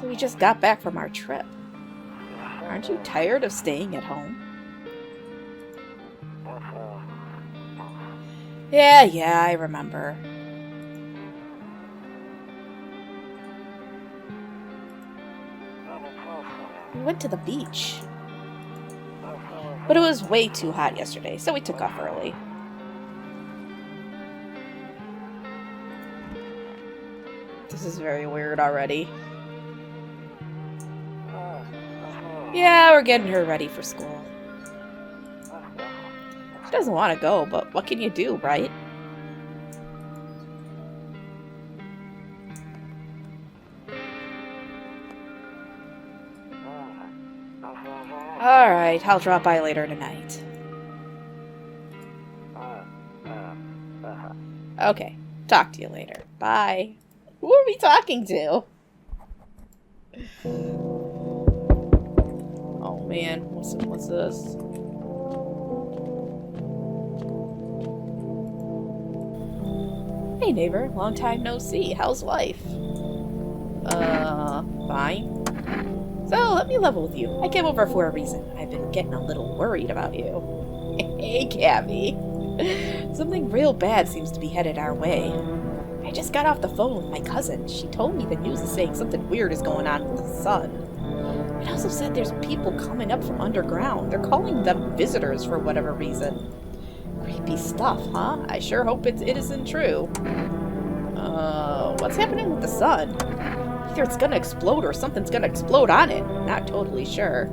So we just got back from our trip. Aren't you tired of staying at home? Yeah, I remember. We went to the beach. But it was way too hot yesterday, so we took off early. This is very weird already. Yeah, we're getting her ready for school. She doesn't want to go, but what can you do, right? Alright, I'll drop by later tonight. Okay, talk to you later. Bye. Who are we talking to? Oh man, what's this? Hey neighbor, long time no see. How's life? Fine. So, let me level with you. I came over for a reason. I've been getting a little worried about you. Hey, Gabby. Something real bad seems to be headed our way. I just got off the phone with my cousin. She told me the news is saying something weird is going on with the sun. It also said there's people coming up from underground. They're calling them visitors for whatever reason. Creepy stuff, huh? I sure hope it isn't true. What's happening with the sun? Either it's gonna explode or something's gonna explode on it. Not totally sure.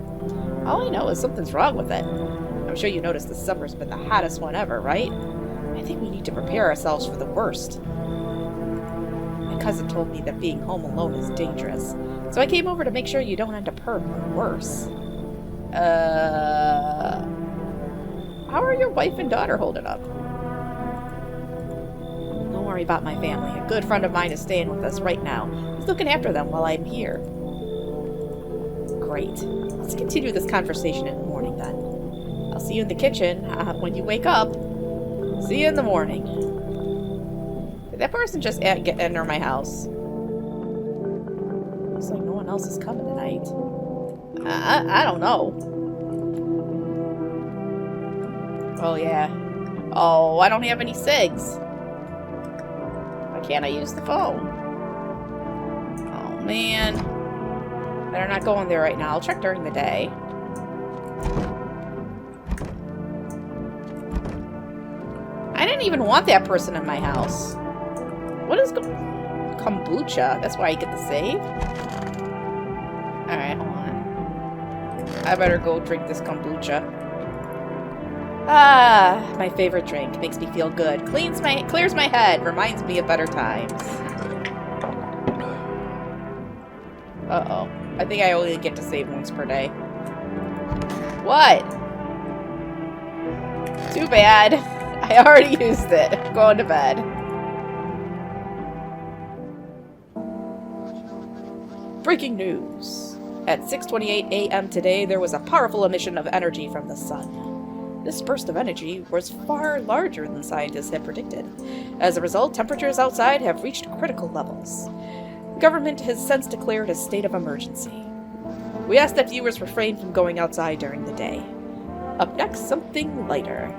All I know is something's wrong with it. I'm sure you noticed this summer's been the hottest one ever, right? I think we need to prepare ourselves for the worst. My cousin told me that being home alone is dangerous, so I came over to make sure you don't end up hurt or worse. How are your wife and daughter holding up? Don't worry about my family. A good friend of mine is staying with us right now. He's looking after them while I'm here. Great. Let's continue this conversation in the morning then. I'll see you in the kitchen when you wake up. See you in the morning. Did that person just enter my house? Looks like no one else is coming tonight. I don't know. Oh, yeah. Oh, I don't have any cigs. Why can't I use the phone? Oh, man. Better not go in there right now. I'll check during the day. I didn't even want that person in my house. What is kombucha? That's why I get the save? Alright, hold on. I better go drink this kombucha. Ah, my favorite drink. Makes me feel good. Clears my head. Reminds me of better times. Uh-oh. I think I only get to save once per day. What? Too bad. I already used it. I'm going to bed. Breaking news. At 6:28 a.m. today, there was a powerful emission of energy from the sun. This burst of energy was far larger than scientists had predicted. As a result, temperatures outside have reached critical levels. The government has since declared a state of emergency. We ask that viewers refrain from going outside during the day. Up next, something lighter.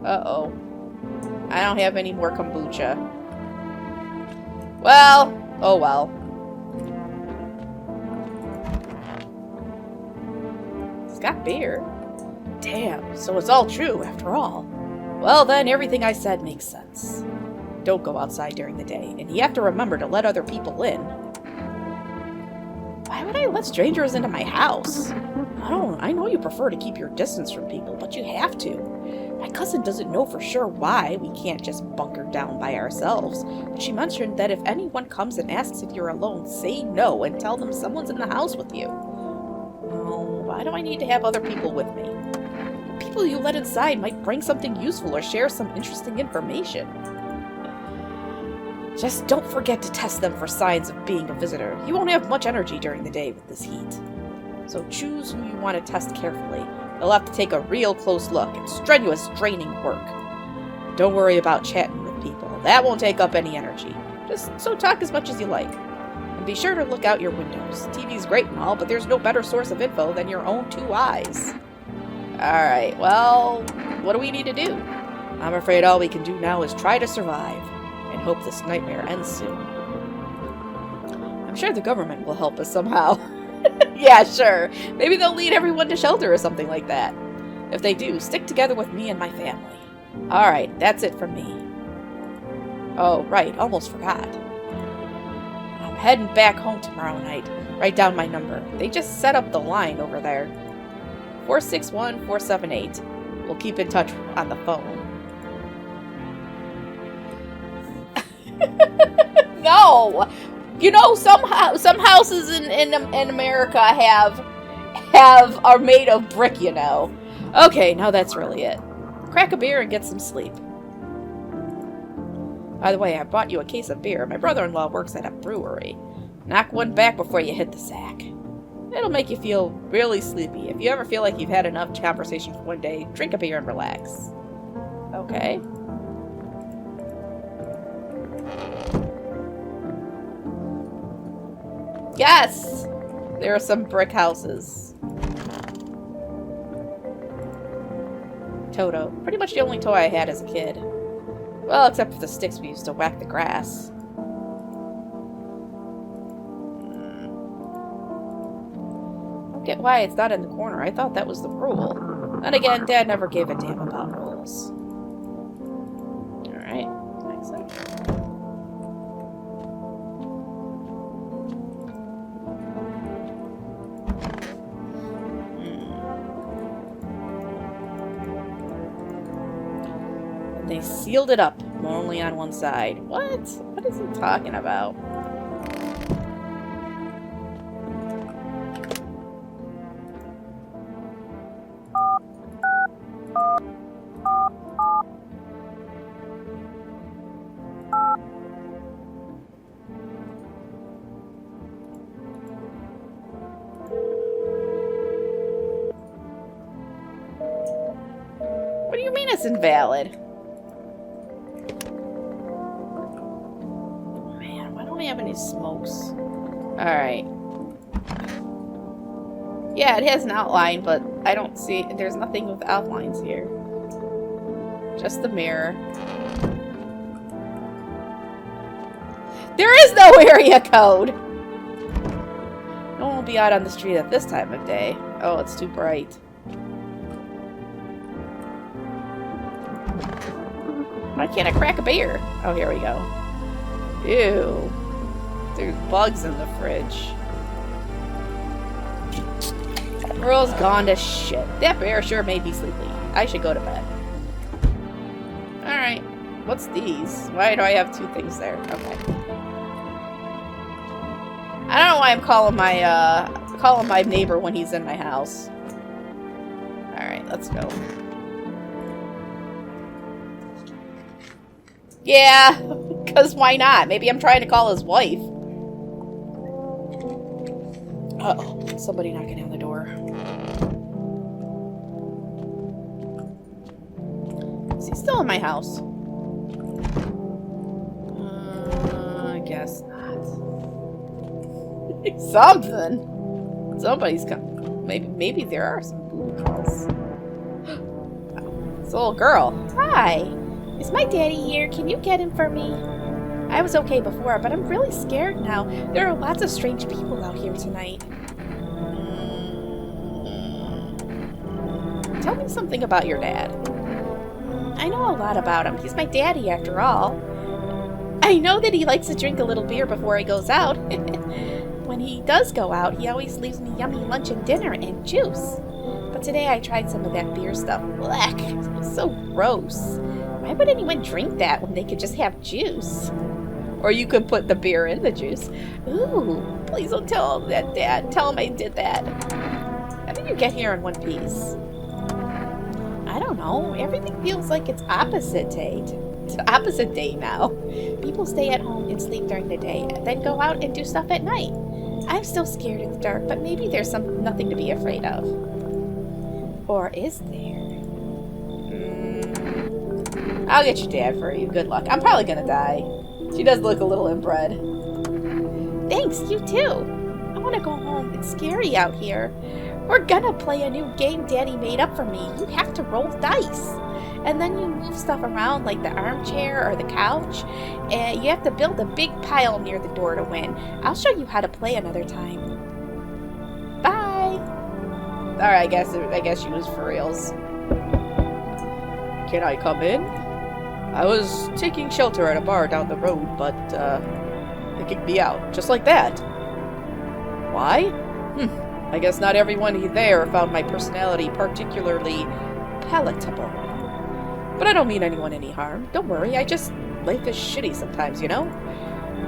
Uh-oh. I don't have any more kombucha. Well, oh well. It's got beer. Damn, so it's all true after all. Well then, everything I said makes sense. Don't go outside during the day, and you have to remember to let other people in. Why would I let strangers into my house? I know you prefer to keep your distance from people, but you have to. My cousin doesn't know for sure why we can't just bunker down by ourselves. But she mentioned that if anyone comes and asks if you're alone, say no and tell them someone's in the house with you. Oh, why do I need to have other people with me? The people you let inside might bring something useful or share some interesting information. Just don't forget to test them for signs of being a visitor. You won't have much energy during the day with this heat. So choose who you want to test carefully. You'll have to take a real close look. It's strenuous, draining work. Don't worry about chatting with people. That won't take up any energy. Just so talk as much as you like. And be sure to look out your windows. TV's great and all, but there's no better source of info than your own two eyes. Alright, well, what do we need to do? I'm afraid all we can do now is try to survive, and hope this nightmare ends soon. I'm sure the government will help us somehow. Yeah, sure. Maybe they'll lead everyone to shelter or something like that. If they do, stick together with me and my family. Alright, that's it from me. Oh, right, almost forgot. I'm heading back home tomorrow night. Write down my number. They just set up the line over there. 461-478. We'll keep in touch on the phone. No! You know, some houses in America are made of brick, you know. Okay, now that's really it. Crack a beer and get some sleep. By the way, I bought you a case of beer. My brother-in-law works at a brewery. Knock one back before you hit the sack. It'll make you feel really sleepy. If you ever feel like you've had enough conversation for one day, drink a beer and relax. Okay. Yes! There are some brick houses. Toto. Pretty much the only toy I had as a kid. Well, except for the sticks we used to whack the grass. I don't get why it's not in the corner. I thought that was the rule. Then again, Dad never gave a damn about rules. Alright. Excellent. They sealed it up, only on one side. What? What is he talking about? What do you mean it's invalid? Have any smokes. Alright. Yeah, it has an outline, but I don't see... There's nothing with outlines here. Just the mirror. There is no area code! No one will be out on the street at this time of day. Oh, it's too bright. Why can't I crack a beer? Oh, here we go. Ew. There's bugs in the fridge. World's gone to shit. That bear sure made me sleepy. I should go to bed. Alright. What's these? Why do I have two things there? Okay. I don't know why I'm calling my neighbor when he's in my house. Alright, let's go. Yeah, because why not? Maybe I'm trying to call his wife. Uh-oh, somebody knocking on the door. Is he still in my house? I guess not. Something. Somebody's coming. Maybe there are some booty calls. It's a little girl. Hi. Is my daddy here? Can you get him for me? I was okay before, but I'm really scared now. There are lots of strange people out here tonight. Tell me something about your dad. I know a lot about him. He's my daddy, after all. I know that he likes to drink a little beer before he goes out. When he does go out, he always leaves me yummy lunch and dinner and juice. But today I tried some of that beer stuff. Blech, it's so gross. Why would anyone drink that when they could just have juice? Or you could put the beer in the juice. Ooh, please don't tell him that, Dad. Tell him I did that. How did you get here in one piece? I don't know. Everything feels like it's opposite day. It's opposite day now. People stay at home and sleep during the day, then go out and do stuff at night. I'm still scared in the dark, but maybe there's nothing to be afraid of. Or is there? I'll get your dad for you. Good luck. I'm probably gonna die. She does look a little inbred. Thanks, you too. I want to go home. It's scary out here. We're gonna play a new game Daddy made up for me. You have to roll dice. And then you move stuff around like the armchair or the couch. And you have to build a big pile near the door to win. I'll show you how to play another time. Bye. Alright, I guess she was for reals. Can I come in? I was taking shelter at a bar down the road, but they kicked me out. Just like that. Why? I guess not everyone there found my personality particularly palatable. But I don't mean anyone any harm. Don't worry, life is shitty sometimes, you know?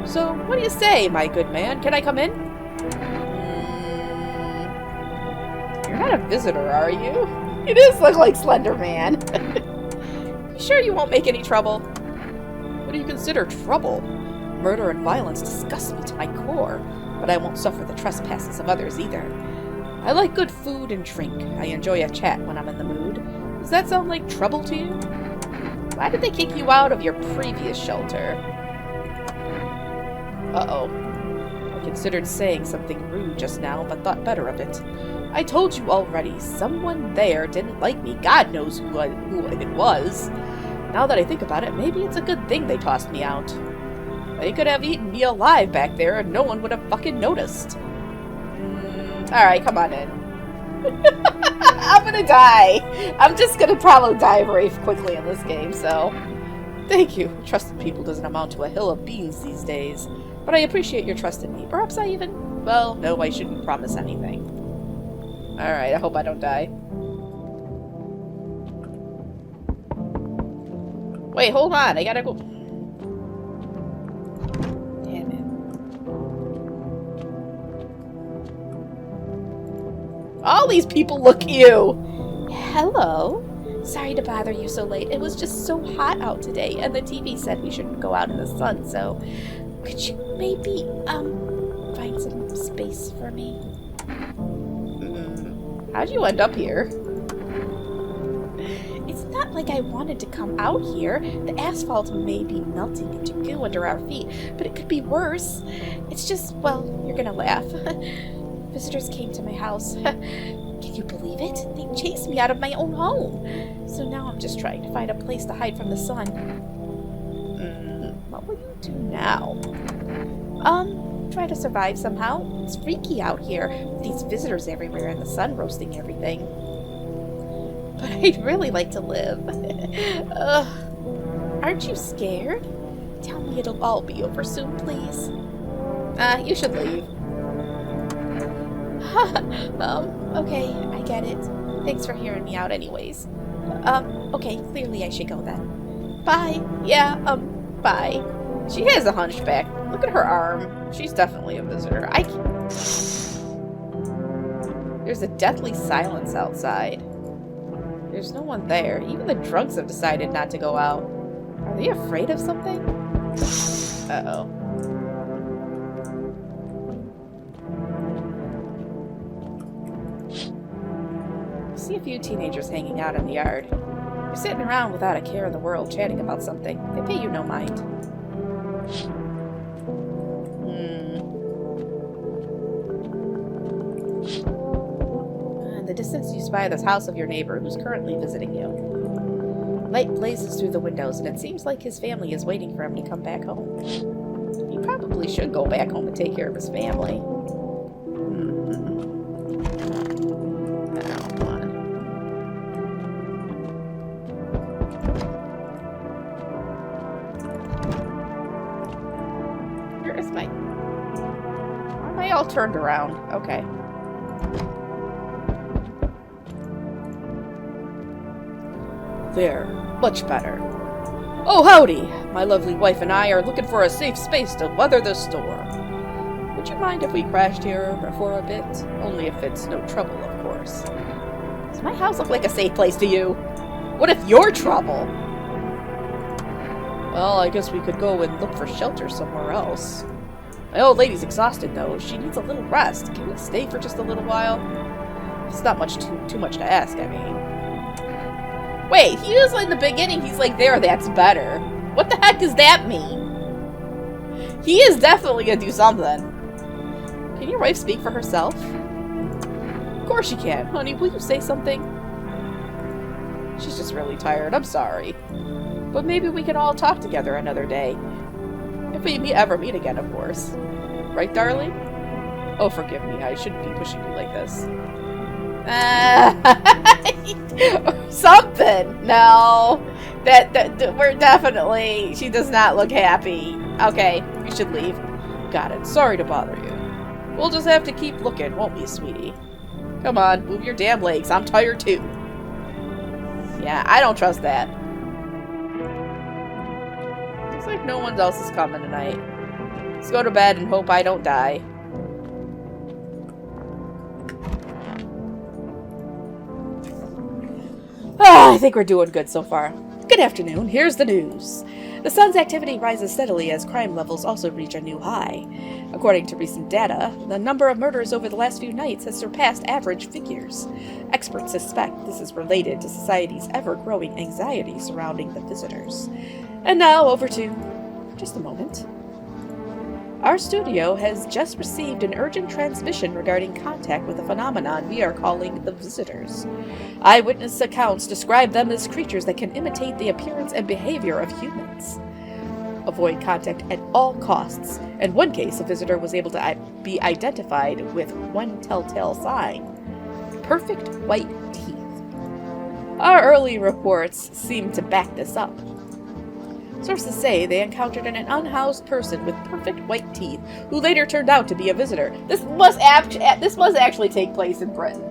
So, what do you say, my good man? Can I come in? You're not a visitor, are you? You just look like Slender Man. You sure you won't make any trouble? What do you consider trouble? Murder and violence disgust me to my core, but I won't suffer the trespasses of others either. I like good food and drink. I enjoy a chat when I'm in the mood. Does that sound like trouble to you? Why did they kick you out of your previous shelter? Uh-oh. I considered saying something rude just now, but thought better of it. I told you already, someone there didn't like me. God knows who it was. Now that I think about it, maybe it's a good thing they tossed me out. They could have eaten me alive back there and no one would have fucking noticed. Alright, come on in. I'm gonna die. I'm just gonna probably die very quickly in this game, so... Thank you. Trust in people doesn't amount to a hill of beans these days. But I appreciate your trust in me. Perhaps I even... Well, no, I shouldn't promise anything. Alright, I hope I don't die. Wait, hold on. I gotta go... Damn it. All these people look at you! Hello? Sorry to bother you so late. It was just so hot out today, and the TV said we shouldn't go out in the sun, so... Could you maybe, find some space for me? How'd you end up here? It's not like I wanted to come out here. The asphalt may be melting into goo under our feet, but it could be worse. It's just, well, you're gonna laugh. Visitors came to my house. Can you believe it? They chased me out of my own home. So now I'm just trying to find a place to hide from the sun. What will you do now? Try to survive somehow. It's freaky out here, with these visitors everywhere and the sun roasting everything. But I'd really like to live. Aren't you scared? Tell me it'll all be over soon, please. You should leave. Okay, I get it. Thanks for hearing me out anyways. Okay, clearly I should go then. Bye. Yeah, bye. She has a hunchback. Look at her arm. She's definitely a visitor. There's a deathly silence outside. There's no one there. Even the drunks have decided not to go out. Are they afraid of something? Uh-oh. I see a few teenagers hanging out in the yard. They're sitting around without a care in the world, chatting about something. They pay you no mind. In the distance you spy this house of your neighbor who's currently visiting you. Light blazes through the windows, and it seems like his family is waiting for him to come back home. He probably should go back home and take care of his family. All turned around. Okay. There. Much better. Oh, howdy! My lovely wife and I are looking for a safe space to weather the storm. Would you mind if we crashed here for a bit? Only if it's no trouble, of course. Does my house look like a safe place to you? What if you're trouble? Well, I guess we could go and look for shelter somewhere else. My old lady's exhausted, though. She needs a little rest. Can we stay for just a little while? It's not too much to ask, I mean. Wait, he was in the beginning, he's like, there, that's better. What the heck does that mean? He is definitely gonna do something. Can your wife speak for herself? Of course she can. Honey, will you say something? She's just really tired, I'm sorry. But maybe we can all talk together another day. If we ever meet again, of course. Right, darling? Oh, forgive me, I shouldn't be pushing you like this. Something! No! That we're definitely... She does not look happy. Okay, we should leave. Got it. Sorry to bother you. We'll just have to keep looking, won't we, sweetie? Come on, move your damn legs. I'm tired too. Yeah, I don't trust that. Looks like no one else is coming tonight. Let's go to bed and hope I don't die. I think we're doing good so far. Good afternoon. Here's the news. The sun's activity rises steadily as crime levels also reach a new high. According to recent data, the number of murders over the last few nights has surpassed average figures. Experts suspect this is related to society's ever-growing anxiety surrounding the visitors. And now over to... just a moment. Our studio has just received an urgent transmission regarding contact with a phenomenon we are calling the visitors. Eyewitness accounts describe them as creatures that can imitate the appearance and behavior of humans. Avoid contact at all costs. In one case, a visitor was able to be identified with one telltale sign: perfect white teeth. Our early reports seem to back this up. Sources say they encountered an unhoused person with perfect white teeth, who later turned out to be a visitor. This must actually take place in Britain.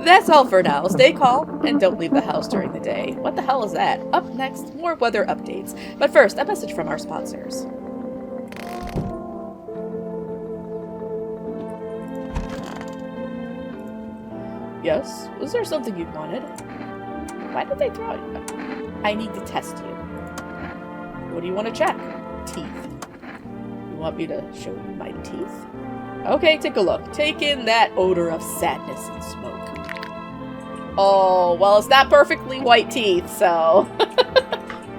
That's all for now. Stay calm and don't leave the house during the day. What the hell is that? Up next, more weather updates. But first, a message from our sponsors. Yes? Was there something you wanted? Why did they throw it? I need to test you. What do you want to check? Teeth. You want me to show you my teeth? Okay, take a look. Take in that odor of sadness and smoke. Oh, well, it's not perfectly white teeth, so...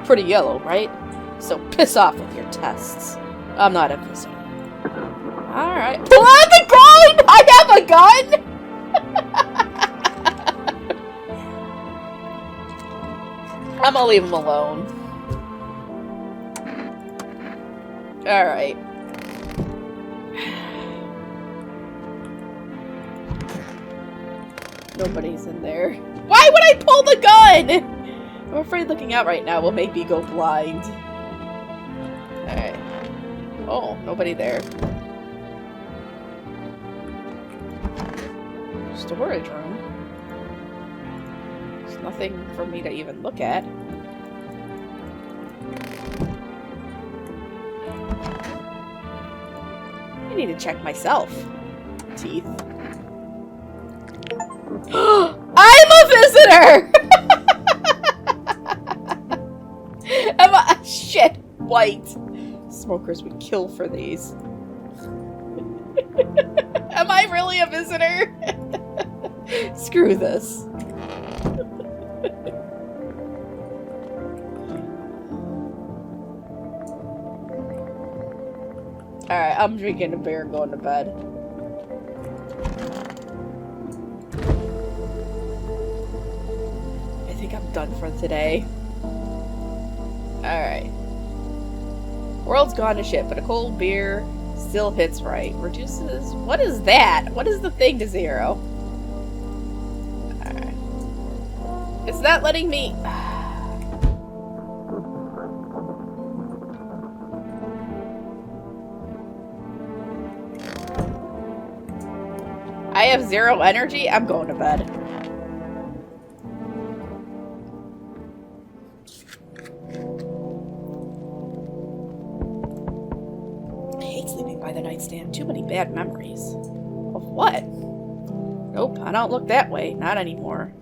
Pretty yellow, right? So piss off with your tests. I'm not a visitor. Alright. Pull out the gun! I have a gun! I'm gonna leave him alone. Alright. Nobody's in there. Why would I pull the gun? I'm afraid looking out right now will make me go blind. Alright. Oh, nobody there. Storage room. There's nothing for me to even look at. I need to check myself. Teeth. I'm a visitor! Am I? Shit. White. Smokers would kill for these. Am I really a visitor? Screw this. Alright, I'm drinking a beer and going to bed. I think I'm done for today. Alright. World's gone to shit, but a cold beer still hits right. Reduces... What is that? What is the thing to 0? Alright. It's not letting me... I have 0 energy? I'm going to bed. I hate sleeping by the nightstand. Too many bad memories. Of what? Nope, I don't look that way. Not anymore.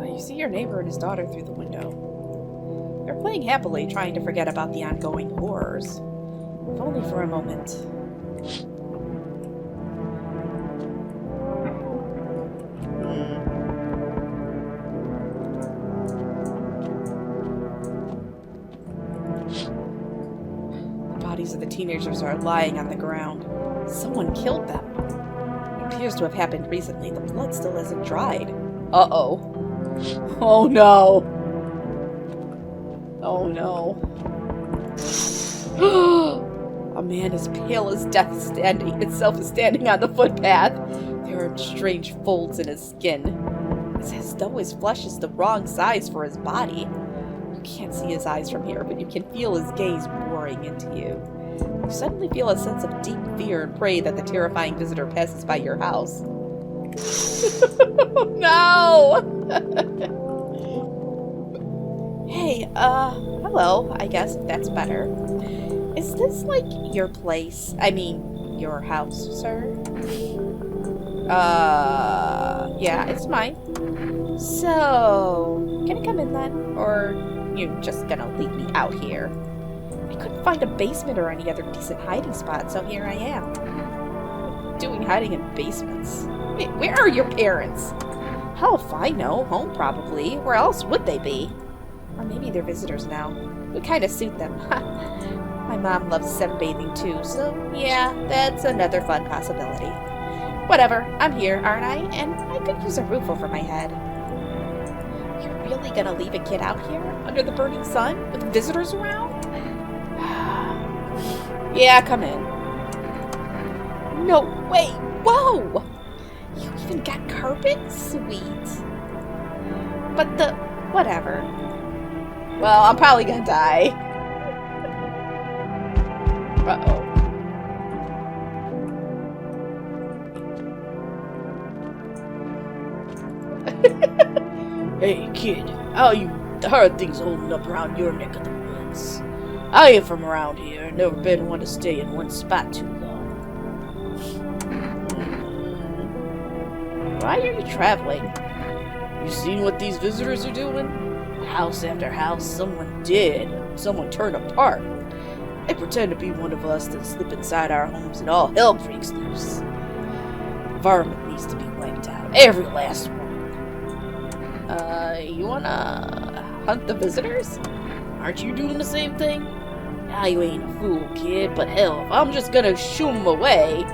You see your neighbor and his daughter through the window. They're playing happily, trying to forget about the ongoing horrors. If only for a moment. bodies of the teenagers are lying on the ground. Someone killed them. It appears to have happened recently. The blood still hasn't dried. Uh-oh. Oh no. Oh no. A man as pale as death itself is standing on the footpath. There are strange folds in his skin. It's as though his flesh is the wrong size for his body. You can't see his eyes from here, but you can feel his gaze boring into you. You suddenly feel a sense of deep fear and pray that the terrifying visitor passes by your house. No! Hey, hello, I guess, if that's better. Is this, like, your place? I mean, your house, sir? Yeah, it's mine. So, can I come in then? Or you're just gonna leave me out here? I couldn't find a basement or any other decent hiding spot, so here I am. Doing hiding in basements? Wait, where are your parents? Hell if I know. Home, probably. Where else would they be? Or maybe they're visitors now. Would kind of suit them. My mom loves sunbathing too, so yeah, that's another fun possibility. Whatever, I'm here, aren't I? And I could use a roof over my head. You're really gonna leave a kid out here, under the burning sun, with visitors around? Yeah, come in. No, wait, whoa! You even got carpet? Sweet. But whatever. Well, I'm probably gonna die. Uh-oh. Hey, kid. How are things holding up around your neck of the woods? I ain't from around here. Never been one to stay in one spot too long. Why are you traveling? You seen what these visitors are doing? House after house, someone dead. Someone torn apart. They pretend to be one of us, then slip inside our homes and all hell breaks loose. The environment needs to be wiped out. Every last one. You wanna hunt the visitors? Aren't you doing the same thing? Now you ain't a fool, kid, but hell, if I'm just gonna shoo 'em away,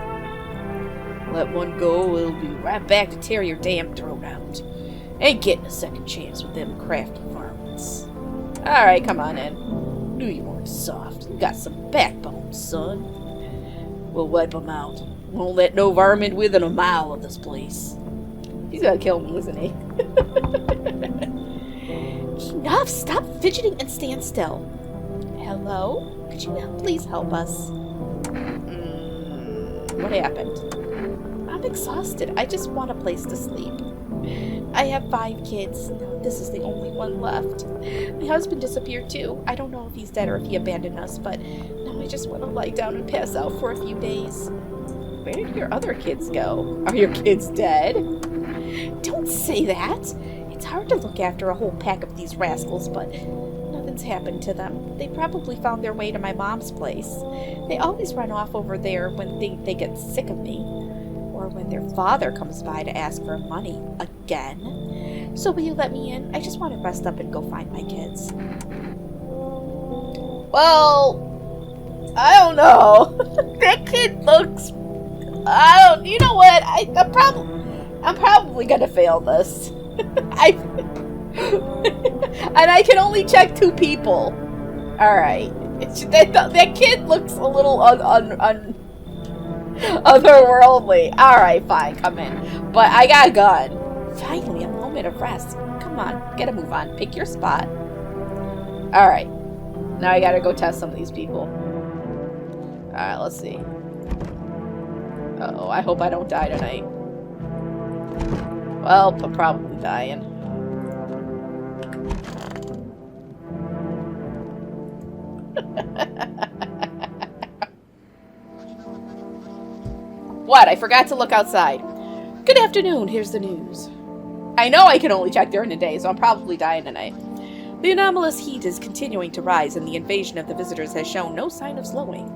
let one go, it'll be right back to tear your damn throat out. Ain't getting a second chance with them crafty varmints. Alright, come on in. Knew you weren't soft. You got some backbone, son. We'll wipe 'em out. Won't let no varmint within a mile of this place. He's gonna kill me, isn't he? Enough! Stop fidgeting and stand still. Hello? Could you please help us? What happened? I'm exhausted. I just want a place to sleep. I have 5 kids. This is the only one left. My husband disappeared too. I don't know if he's dead or if he abandoned us, but now I just want to lie down and pass out for a few days. Where did your other kids go? Are your kids dead? Don't say that. It's hard to look after a whole pack of these rascals, but nothing's happened to them. They probably found their way to my mom's place. They always run off over there when they get sick of me. Or when their father comes by to ask for money again. So will you let me in? I just want to rest up and go find my kids. Well, I don't know. That kid looks... you know what? I'm probably gonna fail this. And I can only check 2 people. Alright. That kid looks a little otherworldly. Alright, fine, come in. But I got a gun. Finally, a moment of rest. Come on, get a move on. Pick your spot. Alright. Now I gotta go test some of these people. Alright, let's see. Uh-oh, I hope I don't die tonight. Well, I'm probably dying. What? I forgot to look outside. Good afternoon, here's the news. I know I can only check during the day, so I'm probably dying tonight. The anomalous heat is continuing to rise, and the invasion of the visitors has shown no sign of slowing.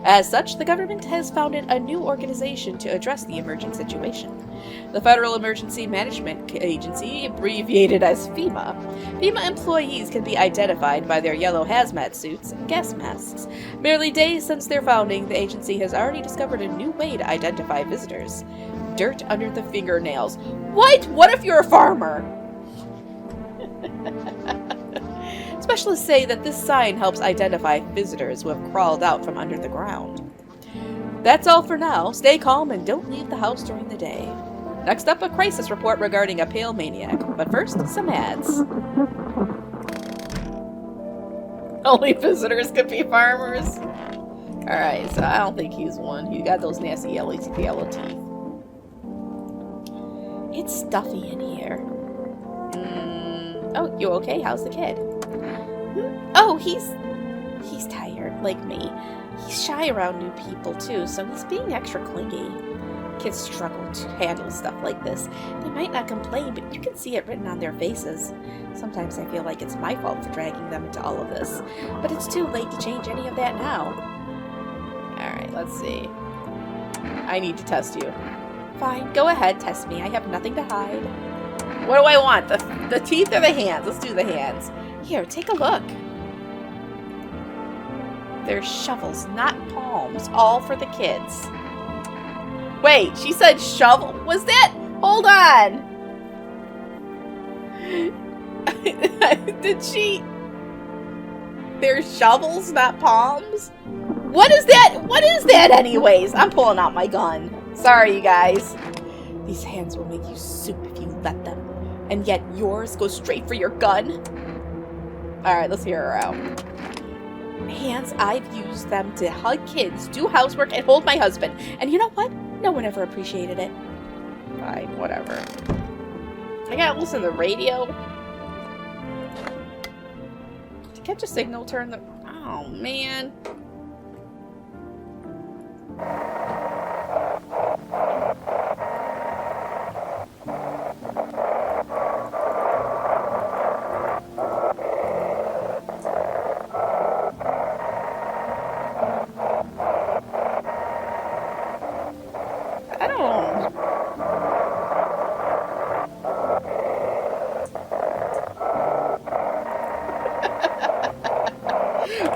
As such, the government has founded a new organization to address the emerging situation. The Federal Emergency Management Agency, abbreviated as FEMA. FEMA employees can be identified by their yellow hazmat suits and gas masks. Merely days since their founding, the agency has already discovered a new way to identify visitors. Dirt under the fingernails. What? What if you're a farmer? Specialists say that this sign helps identify visitors who have crawled out from under the ground. That's all for now. Stay calm and don't leave the house during the day. Next up, a crisis report regarding a pale maniac. But first, some ads. Only visitors could be farmers. Alright, so I don't think he's one. He got those nasty yellow teeth. It's stuffy in here. Oh, you okay? How's the kid? Oh, he's tired, like me. He's shy around new people, too, so he's being extra clingy. Kids struggle to handle stuff like this. They might not complain, but you can see it written on their faces. Sometimes I feel like it's my fault for dragging them into all of this, but it's too late to change any of that now. Alright, let's see. I need to test you. Fine, go ahead, test me. I have nothing to hide. What do I want? The teeth or the hands? Let's do the hands. Here, take a look. They're shovels, not palms. All for the kids. Wait, she said shovel? Was that? Hold on. Did she? They're shovels, not palms? What is that? What is that anyways? I'm pulling out my gun. Sorry, you guys. These hands will make you soup if you let them. And yet yours goes straight for your gun? Alright, let's hear her out. Hands, I've used them to hug kids, do housework, and hold my husband. And you know what? No one ever appreciated it. Fine, whatever. I gotta listen to the radio. To catch a signal, turn the... Oh, man.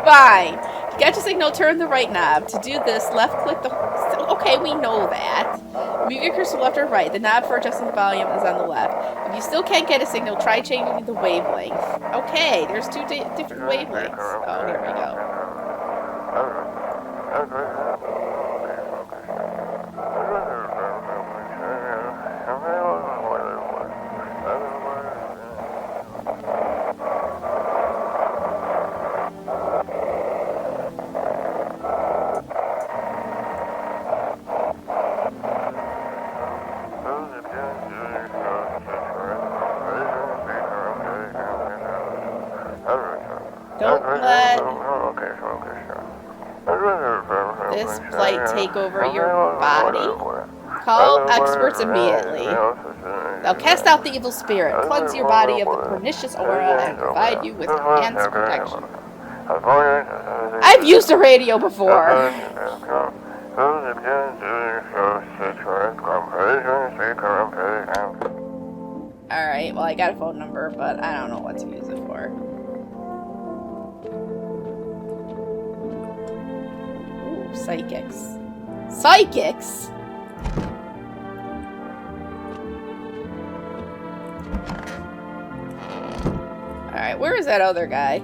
Fine. To catch a signal, turn the right knob. To do this, left click the... Okay, we know that. Move your cursor left or right. The knob for adjusting the volume is on the left. If you still can't get a signal, try changing the wavelength. Okay, there's two different wavelengths. Oh, here we go. Don't let this flight take over your body. Call experts immediately. They'll cast out the evil spirit, cleanse your body of the pernicious aura, and provide you with enhanced protection. I've used a radio before. Alright, well I got a phone number, but I don't know what to use it for. Psychics. Psychics? Alright, where is that other guy?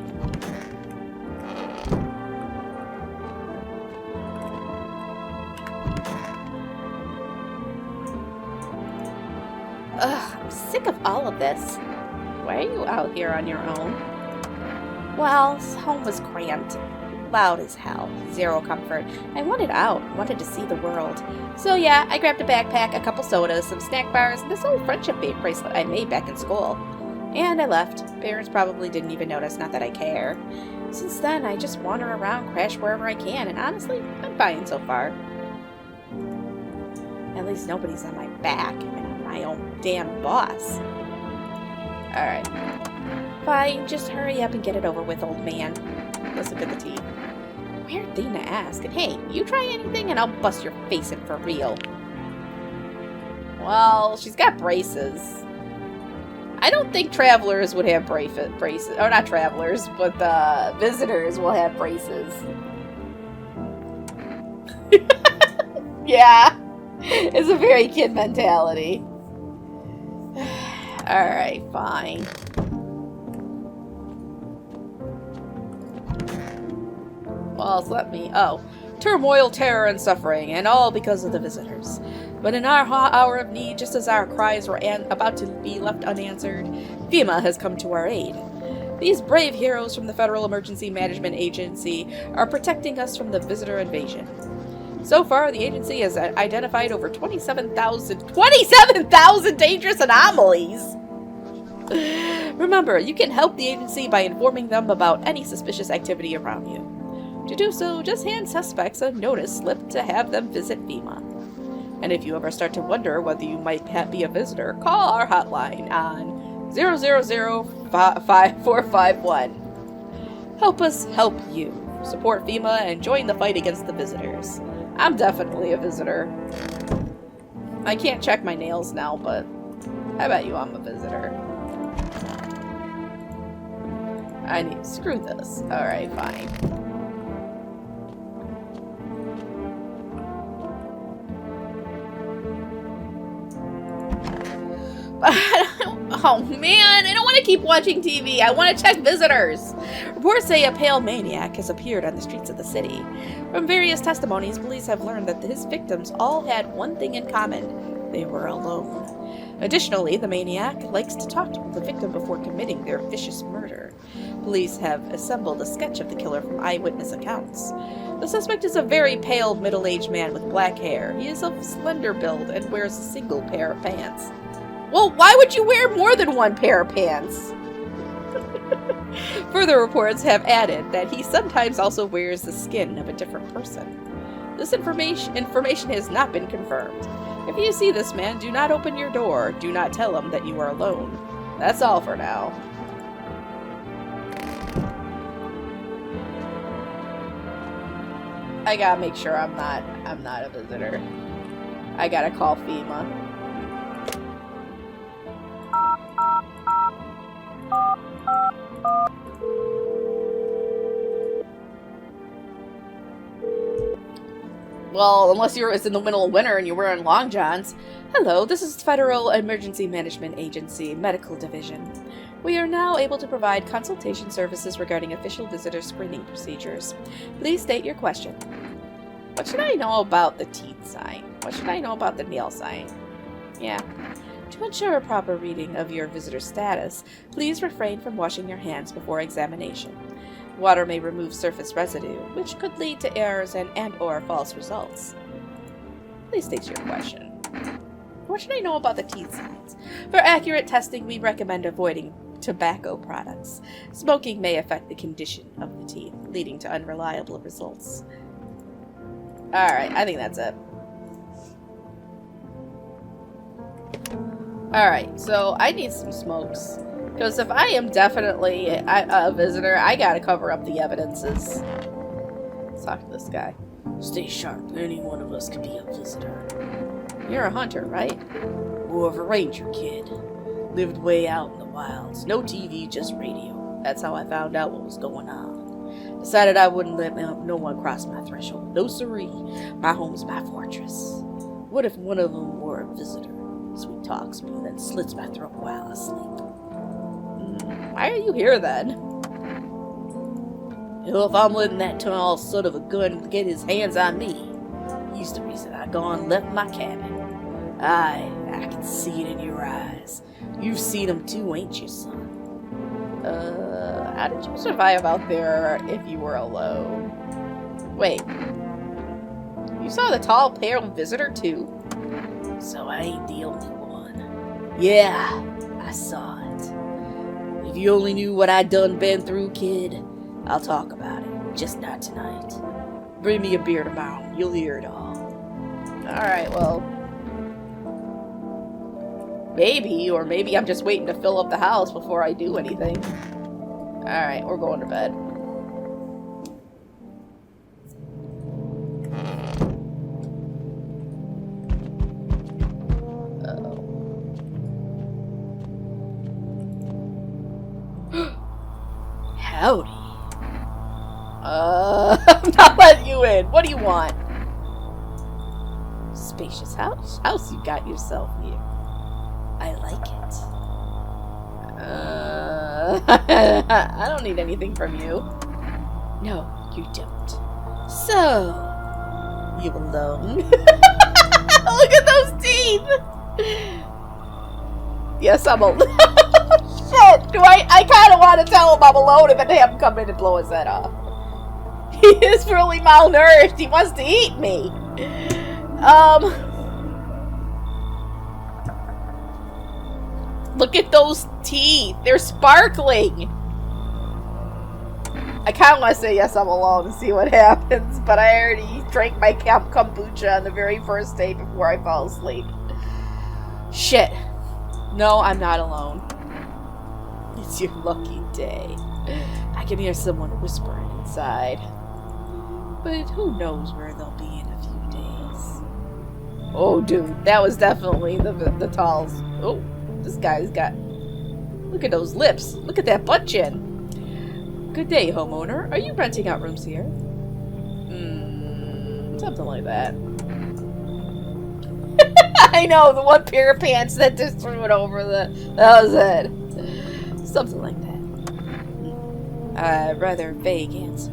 Ugh, I'm sick of all of this. Why are you out here on your own? Well, home was cramped. Loud as hell. Zero comfort. I wanted out. Wanted to see the world. So yeah, I grabbed a backpack, a couple sodas, some snack bars, and this old friendship bracelet I made back in school. And I left. Parents probably didn't even notice, not that I care. Since then, I just wander around, crash wherever I can, and honestly, I'm fine so far. At least nobody's on my back, and I'm my own damn boss. Alright. Fine, just hurry up and get it over with, old man. Let's look at the teeth. Weird thing to ask. And hey, you try anything and I'll bust your face in for real. Well, she's got braces. I don't think travelers would have braces. Or not travelers, but visitors will have braces. Yeah. It's a very kid mentality. Alright, fine. Well, let me... Oh. Turmoil, terror, and suffering, and all because of the visitors. But in our hour of need, just as our cries were about to be left unanswered, FEMA has come to our aid. These brave heroes from the Federal Emergency Management Agency are protecting us from the visitor invasion. So far, the agency has identified over 27,000 dangerous anomalies! Remember, you can help the agency by informing them about any suspicious activity around you. To do so, just hand suspects a notice slip to have them visit FEMA. And if you ever start to wonder whether you might be a visitor, call our hotline on 000-5451. Help us help you. Support FEMA and join the fight against the visitors. I'm definitely a visitor. I can't check my nails now, but I bet you I'm a visitor. Screw this. Alright, fine. Oh man, I don't want to keep watching TV. I want to check visitors. Reports say a pale maniac has appeared on the streets of the city. From various testimonies, police have learned that his victims all had one thing in common. They were alone. Additionally, the maniac likes to talk to the victim before committing their vicious murder. Police have assembled a sketch of the killer from eyewitness accounts. The suspect is a very pale, middle-aged man with black hair. He is of slender build and wears a single pair of pants. Well, why would you wear more than one pair of pants? Further reports have added that he sometimes also wears the skin of a different person. This information has not been confirmed. If you see this man, do not open your door. Do not tell him that you are alone. That's all for now. I gotta make sure I'm not a visitor. I gotta call FEMA. Well, unless it's in the middle of winter and you're wearing long johns. Hello, this is Federal Emergency Management Agency, Medical Division. We are now able to provide consultation services regarding official visitor screening procedures. Please state your question. What should I know about the teeth sign? What should I know about the nail sign? Yeah. To ensure a proper reading of your visitor status, please refrain from washing your hands before examination. Water may remove surface residue, which could lead to errors and/or false results. Please state your question. What should I know about the teeth signs? For accurate testing, we recommend avoiding tobacco products. Smoking may affect the condition of the teeth, leading to unreliable results. Alright, I think that's it. Alright, so I need some smokes. Because if I am definitely a visitor, I gotta cover up the evidences. Let's talk to this guy. Stay sharp. Any one of us could be a visitor. You're a hunter, right? More of a ranger kid. Lived way out in the wilds. No TV, just radio. That's how I found out what was going on. Decided I wouldn't let no one cross my threshold. No siree. My home's my fortress. What if one of them were a visitor? Sweet talks me, then slits my throat while I sleep. Why are you here then? Hell, if I'm letting that tall son of a gun get his hands on me, he's the reason I gone and left my cabin. I can see it in your eyes. You've seen them too, ain't you, son? How did you survive out there if you were alone? Wait. You saw the tall, pale visitor too? So I ain't the only one. Yeah, I saw it. If you only knew what I done been through, kid, I'll talk about it. Just not tonight. Bring me a beer tomorrow. You'll hear it all. Alright, well. Maybe, or maybe I'm just waiting to fill up the house before I do anything. Alright, we're going to bed. Howdy. I'm not letting you in. What do you want? Spacious house you got yourself here. I like it. I don't need anything from you. No, you don't. So, you alone? Look at those teeth! Yes, I'm alone. Shit! I kind of want to tell him I'm alone and then have him come in and blow his head off. He is really malnourished. He wants to eat me. Look at those teeth. They're sparkling. I kind of want to say yes, I'm alone and see what happens, but I already drank my kombucha on the very first day before I fell asleep. Shit. No, I'm not alone. It's your lucky day. I can hear someone whispering inside. But who knows where they'll be in a few days. Oh, dude, that was definitely the talls. Oh, this guy's got... Look at those lips. Look at that butt chin. Good day, homeowner. Are you renting out rooms here? Something like that. I know, the one pair of pants that just threw it over that was it. Something like that. Rather vague answer.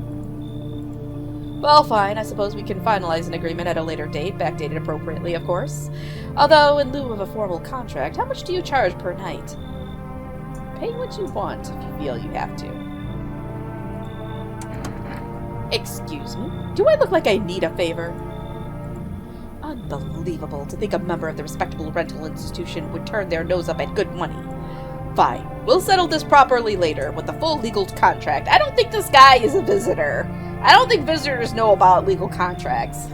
Well, fine. I suppose we can finalize an agreement at a later date, backdated appropriately, of course. Although, in lieu of a formal contract, how much do you charge per night? Pay what you want if you feel you have to. Excuse me? Do I look like I need a favor? Unbelievable to think a member of the respectable rental institution would turn their nose up at good money. Fine. We'll settle this properly later with a full legal contract. I don't think this guy is a visitor. I don't think visitors know about legal contracts.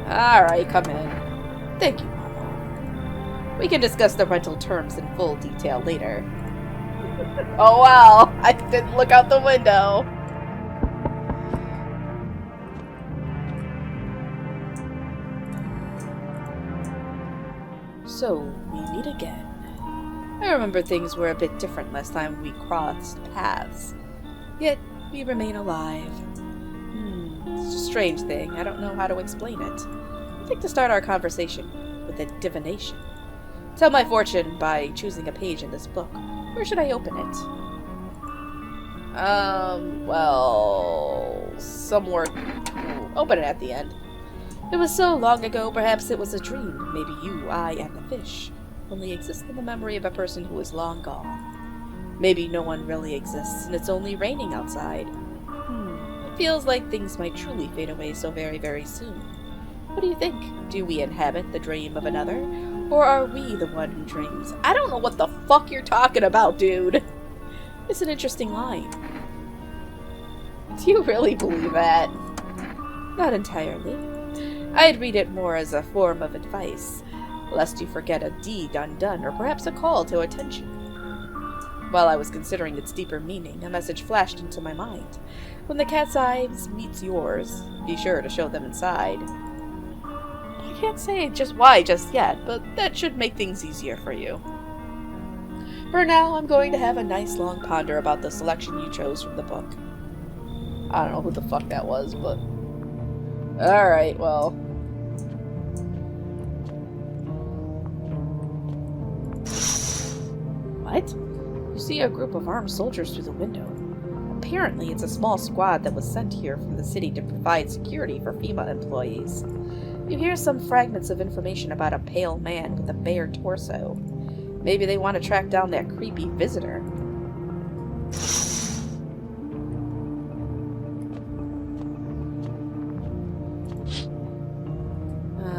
Alright, come in. Thank you, Mama. We can discuss the rental terms in full detail later. Oh wow, I didn't look out the window. So, we meet again. I remember things were a bit different last time we crossed paths. Yet, we remain alive. It's a strange thing. I don't know how to explain it. I'd like to start our conversation with a divination. Tell my fortune by choosing a page in this book. Where should I open it? Well... somewhere... Open it at the end. It was so long ago, perhaps it was a dream. Maybe you, I, and the fish only exist in the memory of a person who is long gone. Maybe no one really exists, and it's only raining outside. It feels like things might truly fade away so very, very soon. What do you think? Do we inhabit the dream of another? Or are we the one who dreams? I don't know what the fuck you're talking about, dude. It's an interesting line. Do you really believe that? Not entirely. I'd read it more as a form of advice, lest you forget a deed undone, or perhaps a call to attention. While I was considering its deeper meaning, a message flashed into my mind. When the cat's eyes meets yours, be sure to show them inside. I can't say just why just yet, but that should make things easier for you. For now, I'm going to have a nice long ponder about the selection you chose from the book. I don't know who the fuck that was, but... Alright, well... What? You see a group of armed soldiers through the window. Apparently, it's a small squad that was sent here from the city to provide security for FEMA employees. You hear some fragments of information about a pale man with a bare torso. Maybe they want to track down that creepy visitor.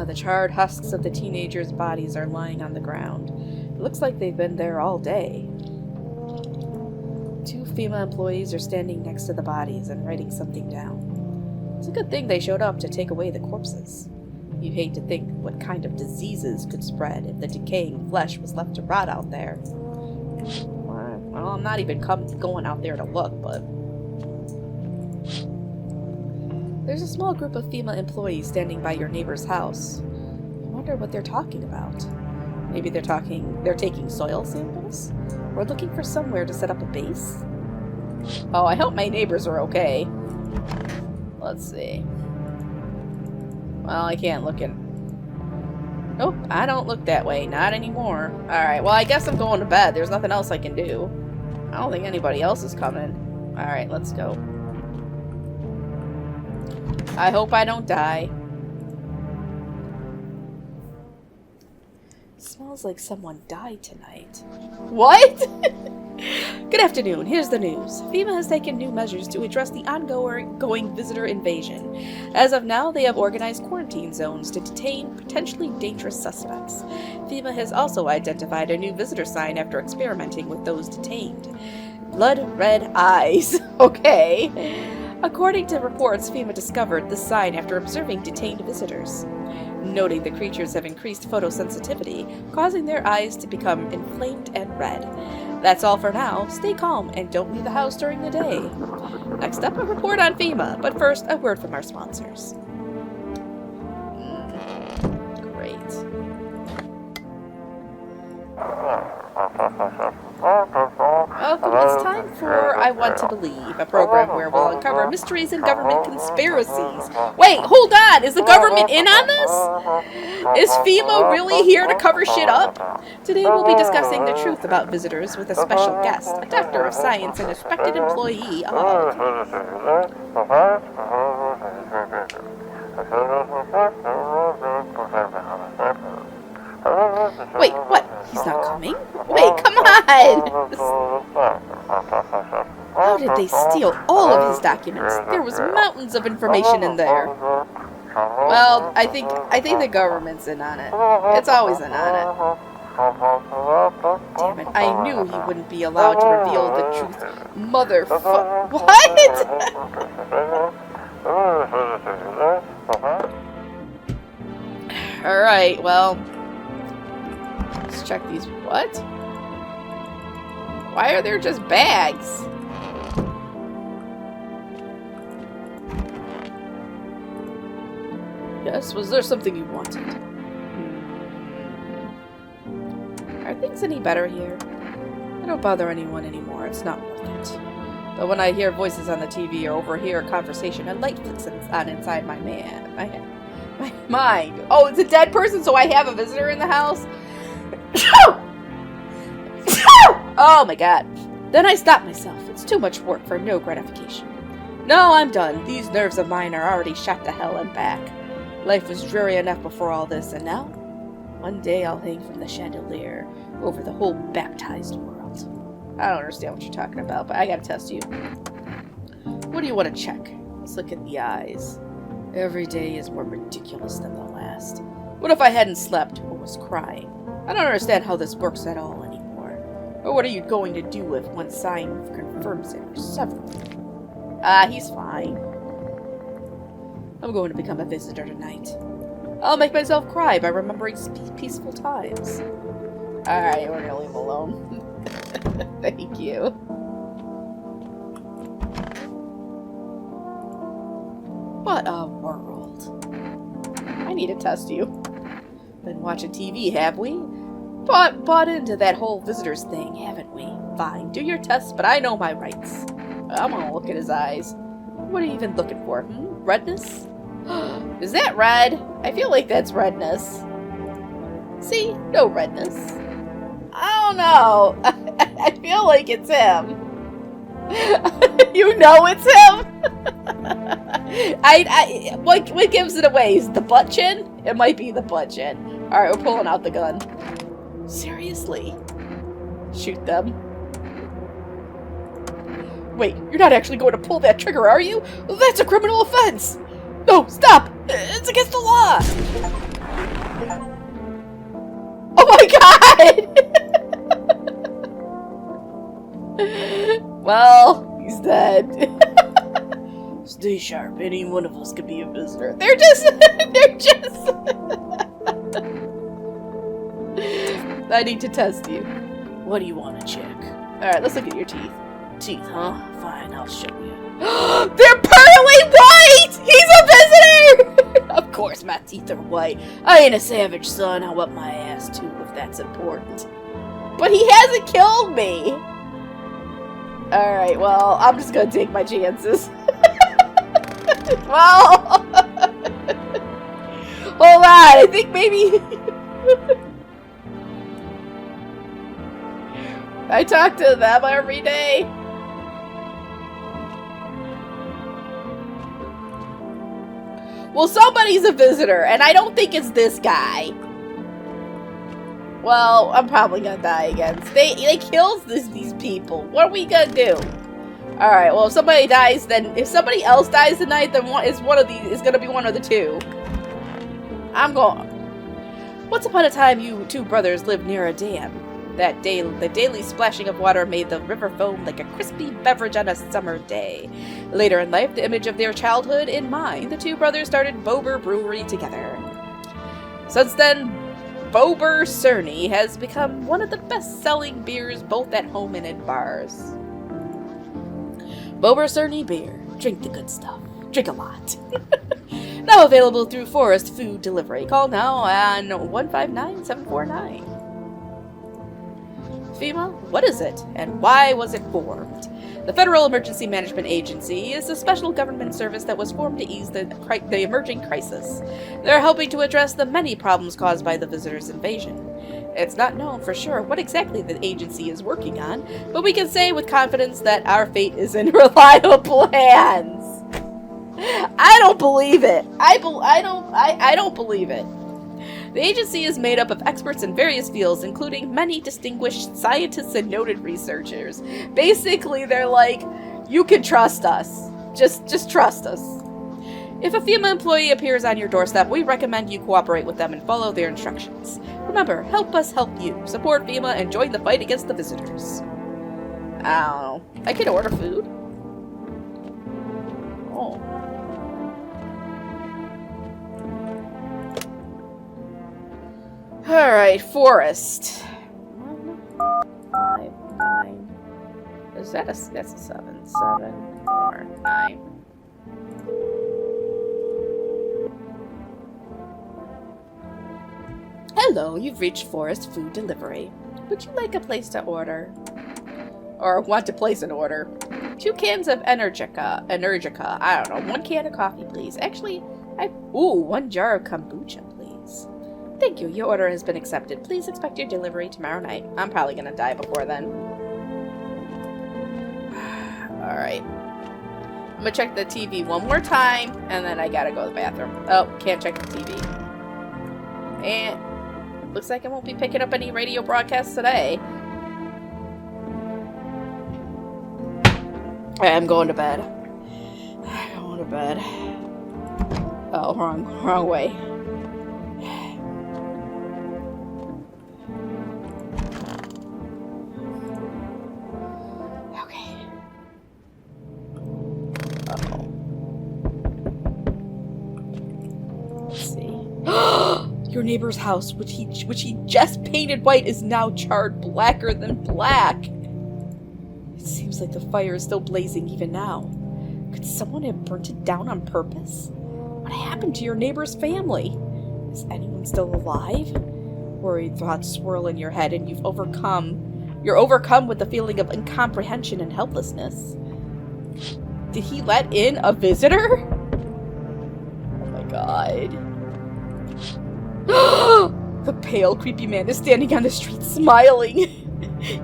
The charred husks of the teenagers' bodies are lying on the ground. It looks like they've been there all day. 2 FEMA employees are standing next to the bodies and writing something down. It's a good thing they showed up to take away the corpses. You'd hate to think what kind of diseases could spread if the decaying flesh was left to rot out there. Well, I'm not even going out there to look, but... There's a small group of FEMA employees standing by your neighbor's house. I wonder what they're talking about. Maybe they're taking soil samples? Or looking for somewhere to set up a base? Oh, I hope my neighbors are okay. Let's see. Well, I can't look in. Nope, I don't look that way. Not anymore. Alright, well, I guess I'm going to bed. There's nothing else I can do. I don't think anybody else is coming. Alright, let's go. I hope I don't die. Smells like someone died tonight. What? Good afternoon. Here's the news. FEMA has taken new measures to address the ongoing visitor invasion. As of now, they have organized quarantine zones to detain potentially dangerous suspects. FEMA has also identified a new visitor sign after experimenting with those detained. Blood red eyes. Okay. According to reports, FEMA discovered the sign after observing detained visitors, noting the creatures have increased photosensitivity, causing their eyes to become inflamed and red. That's all for now. Stay calm and don't leave the house during the day. Next up, a report on FEMA, but first, a word from our sponsors. Great. Welcome, it's time for I Want to Believe, a program where we'll uncover mysteries and government conspiracies. Wait, hold on! Is the government in on this? Is FEMA really here to cover shit up? Today we'll be discussing the truth about visitors with a special guest, a doctor of science and a respected employee of... Wait, what? He's not coming? Wait, come on! How did they steal all of his documents? There was mountains of information in there. Well, I think the government's in on it. It's always in on it. Damn it, I knew he wouldn't be allowed to reveal the truth. Motherfucker. What? Alright, well... let's check these. What? Why are there just bags? Yes, was there something you wanted? Are things any better here? I don't bother anyone anymore. It's not worth it. But when I hear voices on the TV or overhear a conversation, a light flicks on inside my mind. Oh, it's a dead person, so I have a visitor in the house? Oh my god. Then I stop myself. It's too much work for no gratification. No, I'm done. These nerves of mine are already shot to hell and back. Life was dreary enough before all this, and now? One day I'll hang from the chandelier over the whole baptized world. I don't understand what you're talking about, but I gotta test you. What do you want to check? Let's look at the eyes. Every day is more ridiculous than the last. What if I hadn't slept or was crying? I don't understand how this works at all anymore. Or what are you going to do if one sign confirms it or several? He's fine. I'm going to become a visitor tonight. I'll make myself cry by remembering peaceful times. Alright, we're gonna leave him alone. Thank you. What a world. I need to test you. Been watching TV, have we? Bought into that whole visitors thing, haven't we? Fine, do your test, but I know my rights. I'm gonna look at his eyes. What are you even looking for? Redness? Is that red? I feel like that's redness. See? No redness. I don't know. I feel like it's him. You know it's him? What gives it away? Is the butt chin? It might be the butt chin. Alright, we're pulling out the gun. Seriously? Shoot them. Wait, you're not actually going to pull that trigger, are you? That's a criminal offense! No, stop! It's against the law! Oh my god! Well, he's dead. Stay sharp, any one of us could be a visitor. They're just... I need to test you. What do you want to check? Alright, let's look at your teeth. Teeth, huh? Fine, I'll show you. They're pearly white! He's a visitor! Of course my teeth are white. I ain't a savage, son. I'll whip my ass too if that's important. But he hasn't killed me! Alright, well, I'm just gonna take my chances. Well, hold on, I think maybe... I talk to them every day. Well, somebody's a visitor, and I don't think it's this guy. Well, I'm probably gonna die again. They kills these people. What are we gonna do? All right. Well, if somebody dies, then if somebody else dies tonight, then is gonna be one of the two. I'm going. Once upon a time, you two brothers lived near a dam. The daily splashing of water made the river foam like a crispy beverage on a summer day. Later in life, the image of their childhood in mind, the two brothers started Bober Brewery together. Since then, Bober Cerny has become one of the best-selling beers both at home and in bars. Bober Cerny beer. Drink the good stuff. Drink a lot. Now available through Forest Food Delivery. Call now on 159-749. FEMA, what is it, and why was it formed? The Federal Emergency Management Agency is a special government service that was formed to ease the emerging crisis. They're helping to address the many problems caused by the visitors' invasion. It's not known for sure what exactly the agency is working on, but we can say with confidence that our fate is in reliable hands. I don't believe it. I don't believe it. The agency is made up of experts in various fields, including many distinguished scientists and noted researchers. Basically, they're like, you can trust us. Just trust us. If a FEMA employee appears on your doorstep, we recommend you cooperate with them and follow their instructions. Remember, help us help you. Support FEMA and join the fight against the visitors. I don't know. I can order food? Oh. Alright, Forest. 5, 9. Is that that's a 7, 7, 4, 9. Hello, you've reached Forest Food Delivery. Would you like a place to order? Or want to place an order? 2 cans of Energica, I don't know. 1 can of coffee, please. Actually, 1 jar of kombucha, please. Thank you. Your order has been accepted. Please expect your delivery tomorrow night. I'm probably gonna die before then. Alright. I'm gonna check the TV one more time, and then I gotta go to the bathroom. Oh, can't check the TV. And looks like I won't be picking up any radio broadcasts today. Alright, I'm going to bed. I'm going to bed. Oh, wrong way. Your neighbor's house, which he just painted white, is now charred blacker than black. It seems like the fire is still blazing even now. Could someone have burnt it down on purpose? What happened to your neighbor's family? Is anyone still alive? Worried thoughts swirl in your head, and you're overcome with the feeling of incomprehension and helplessness. Did he let in a visitor? Oh my god. The pale, creepy man is standing on the street smiling.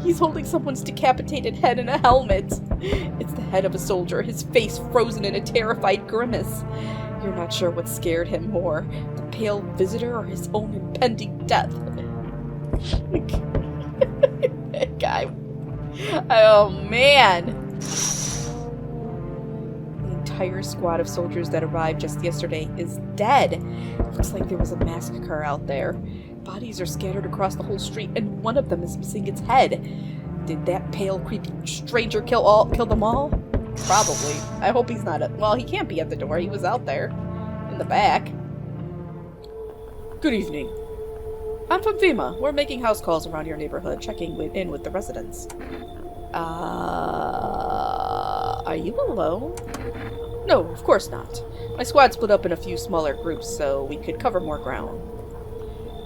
He's holding someone's decapitated head in a helmet. It's the head of a soldier, his face frozen in a terrified grimace. You're not sure what scared him more, the pale visitor or his own impending death. That guy. Oh, man. Entire squad of soldiers that arrived just yesterday is dead. It looks like there was a massacre out there. Bodies are scattered across the whole street, and one of them is missing its head. Did that pale, creepy stranger kill them all? Probably. I hope he's not well, he can't be at the door. He was out there in the back. Good evening. I'm from FEMA. We're making house calls around your neighborhood, checking in with the residents. Are you alone? No, of course not. My squad split up in a few smaller groups so we could cover more ground.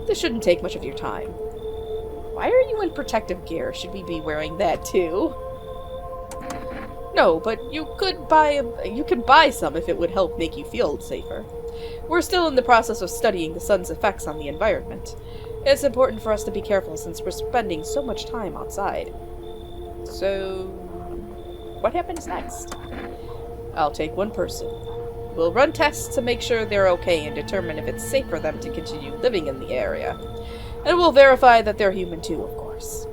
This shouldn't take much of your time. Why are you in protective gear? Should we be wearing that too? No, but you can buy some if it would help make you feel safer. We're still in the process of studying the sun's effects on the environment. It's important for us to be careful since we're spending so much time outside. So, what happens next? I'll take one person. We'll run tests to make sure they're okay and determine if it's safe for them to continue living in the area. And we'll verify that they're human too, of course.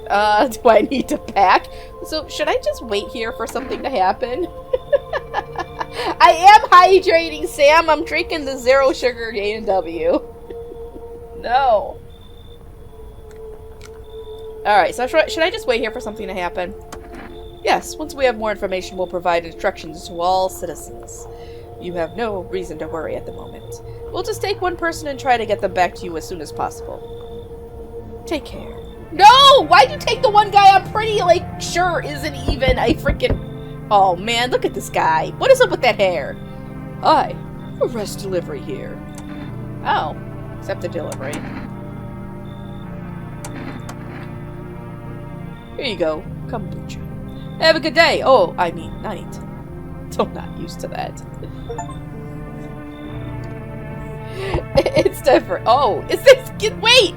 Do I need to pack? So, should I just wait here for something to happen? I am hydrating, Sam. I'm drinking the zero sugar A&W. No. Alright, so should I just wait here for something to happen? Yes, once we have more information, we'll provide instructions to all citizens. You have no reason to worry at the moment. We'll just take one person and try to get them back to you as soon as possible. Take care. No! Why'd you take the one guy I'm pretty, sure isn't even a freaking... Oh, man, look at this guy. What is up with that hair? Hi. A rest delivery here. Oh. Accept the delivery. Here you go. Kombucha. Have a good day. Oh, I mean, night. I'm not used to that. It's different. Oh, is this... Wait!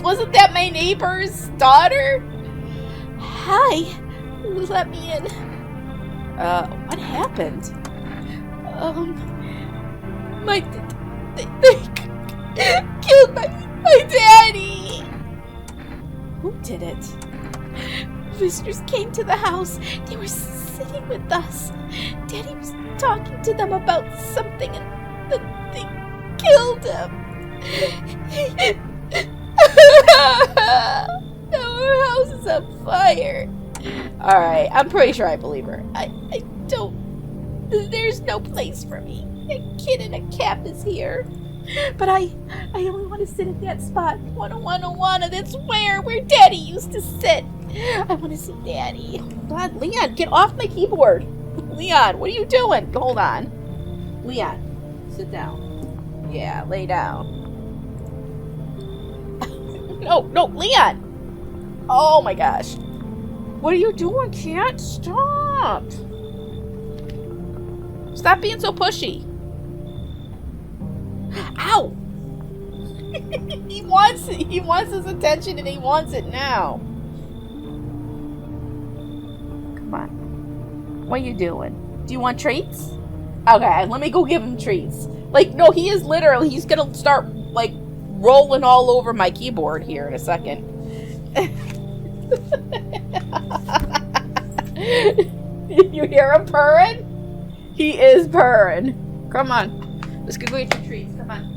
Wasn't that my neighbor's daughter? Hi. Let me in. What happened? They killed my daddy! Who did it? Visitors came to the house. They were sitting with us. Daddy was talking to them about something and then they killed him. Our house is on fire. Alright, I'm pretty sure I believe her. I don't... There's no place for me. A kid in a cap is here. But I only want to sit at that spot. Wanna, that's where Daddy used to sit. I want to see Daddy. God, Leon, get off my keyboard. Leon, what are you doing? Hold on. Leon, sit down. Yeah, lay down. No, Leon. Oh my gosh. What are you doing, cat? Stop. Stop being so pushy. Ow! He wants it. He wants his attention and he wants it now. Come on. What are you doing? Do you want treats? Okay, let me go give him treats. No, he is literally, he's gonna start, rolling all over my keyboard here in a second. You hear him purring? He is purring. Come on. Let's go get your treats. Come on.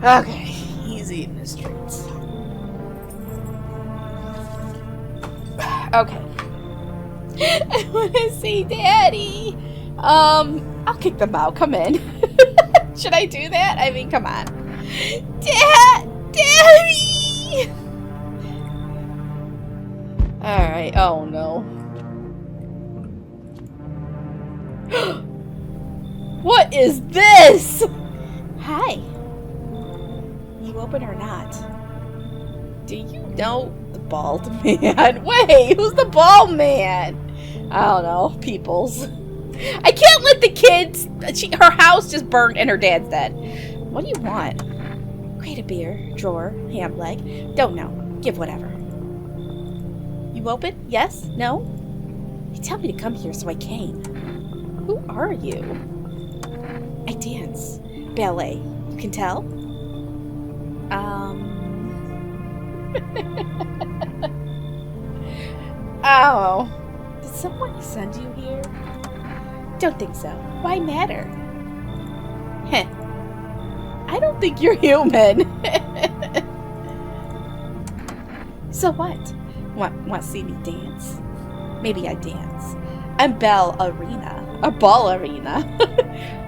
Okay, he's eating his treats. Okay. I want to see Daddy. I'll kick them out. Come in. Should I do that? I mean, come on. Daddy! Alright, oh no. What is this? Hi. You open or not? Do you know the bald man? Wait, who's the bald man? I don't know. Peoples. I can't let the kids... her house just burned and her dad's dead. What do you want? Crate of beer, drawer, ham leg. Don't know. Give whatever. You open? Yes? No? You tell me to come here, so I came. Who are you? I dance. Ballet. You can tell? Oh. Did someone send you here? Don't think so. Why matter? Heh. I don't think you're human. So what? Want to see me dance? Maybe I dance. I'm ballerina. A ballerina.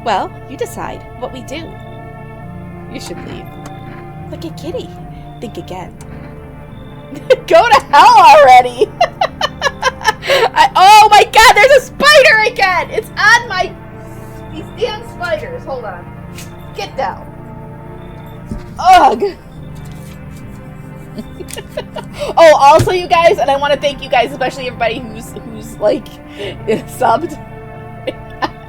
Well, you decide what we do. You should leave. Look at Kitty. Think again. Go to hell already! Oh my god, there's a spider again! It's on my... These damn spiders. Hold on. Get down. Ugh! Oh, also you guys, and I want to thank you guys, especially everybody who's like subbed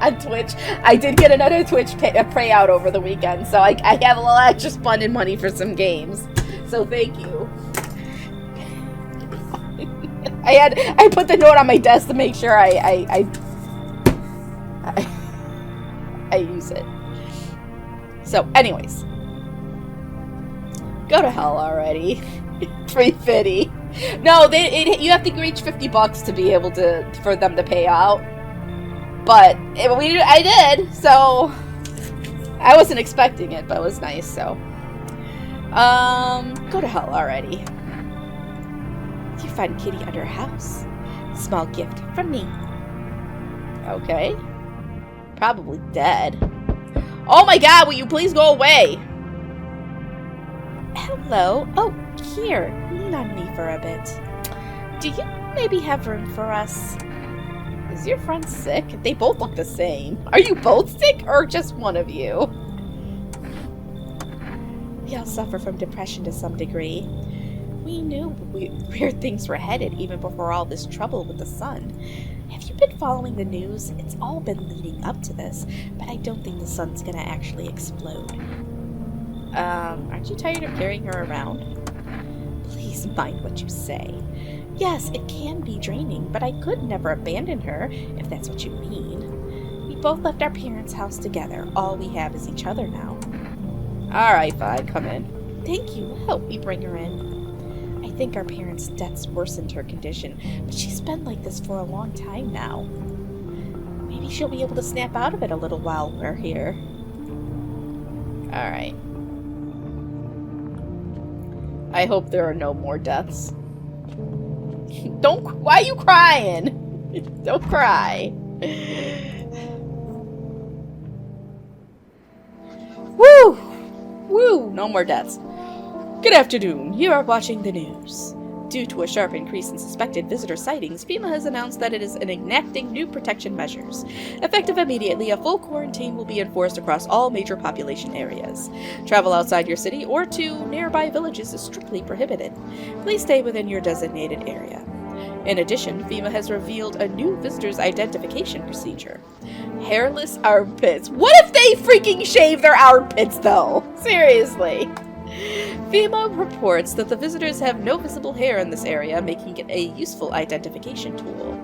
on Twitch. I did get another Twitch payout over the weekend, so I have a little extra fun and money for some games. So thank you. I put the note on my desk to make sure I use it. So, anyways, go to hell already. 350. No, you have to reach $50 to be able for them to pay out. But I did, so I wasn't expecting it, but it was nice. So, go to hell already. You find Kitty under her house. Small gift from me. Okay. Probably dead. Oh my god, will you please go away? Hello. Oh, here. Lean on me for a bit. Do you maybe have room for us? Is your friend sick? They both look the same. Are you both sick or just one of you? We all suffer from depression to some degree. We knew where things were headed even before all this trouble with the sun. Have you been following the news? It's all been leading up to this, but I don't think the sun's gonna actually explode. Aren't you tired of carrying her around? Please mind what you say. Yes, it can be draining, but I could never abandon her, if that's what you mean. We both left our parents' house together. All we have is each other now. Alright, fine, come in. Thank you. Help me bring her in. I think our parents' deaths worsened her condition, but she's been like this for a long time now. Maybe she'll be able to snap out of it a little while we're here. Alright. I hope there are no more deaths. Why are you crying? Don't cry. Woo! Woo! No more deaths. Good afternoon. You are watching the news. Due to a sharp increase in suspected visitor sightings, FEMA has announced that it is enacting new protection measures. Effective immediately, a full quarantine will be enforced across all major population areas. Travel outside your city or to nearby villages is strictly prohibited. Please stay within your designated area. In addition, FEMA has revealed a new visitor's identification procedure. Hairless armpits. What if they freaking shave their armpits, though? Seriously. FEMA reports that the visitors have no visible hair in this area, making it a useful identification tool.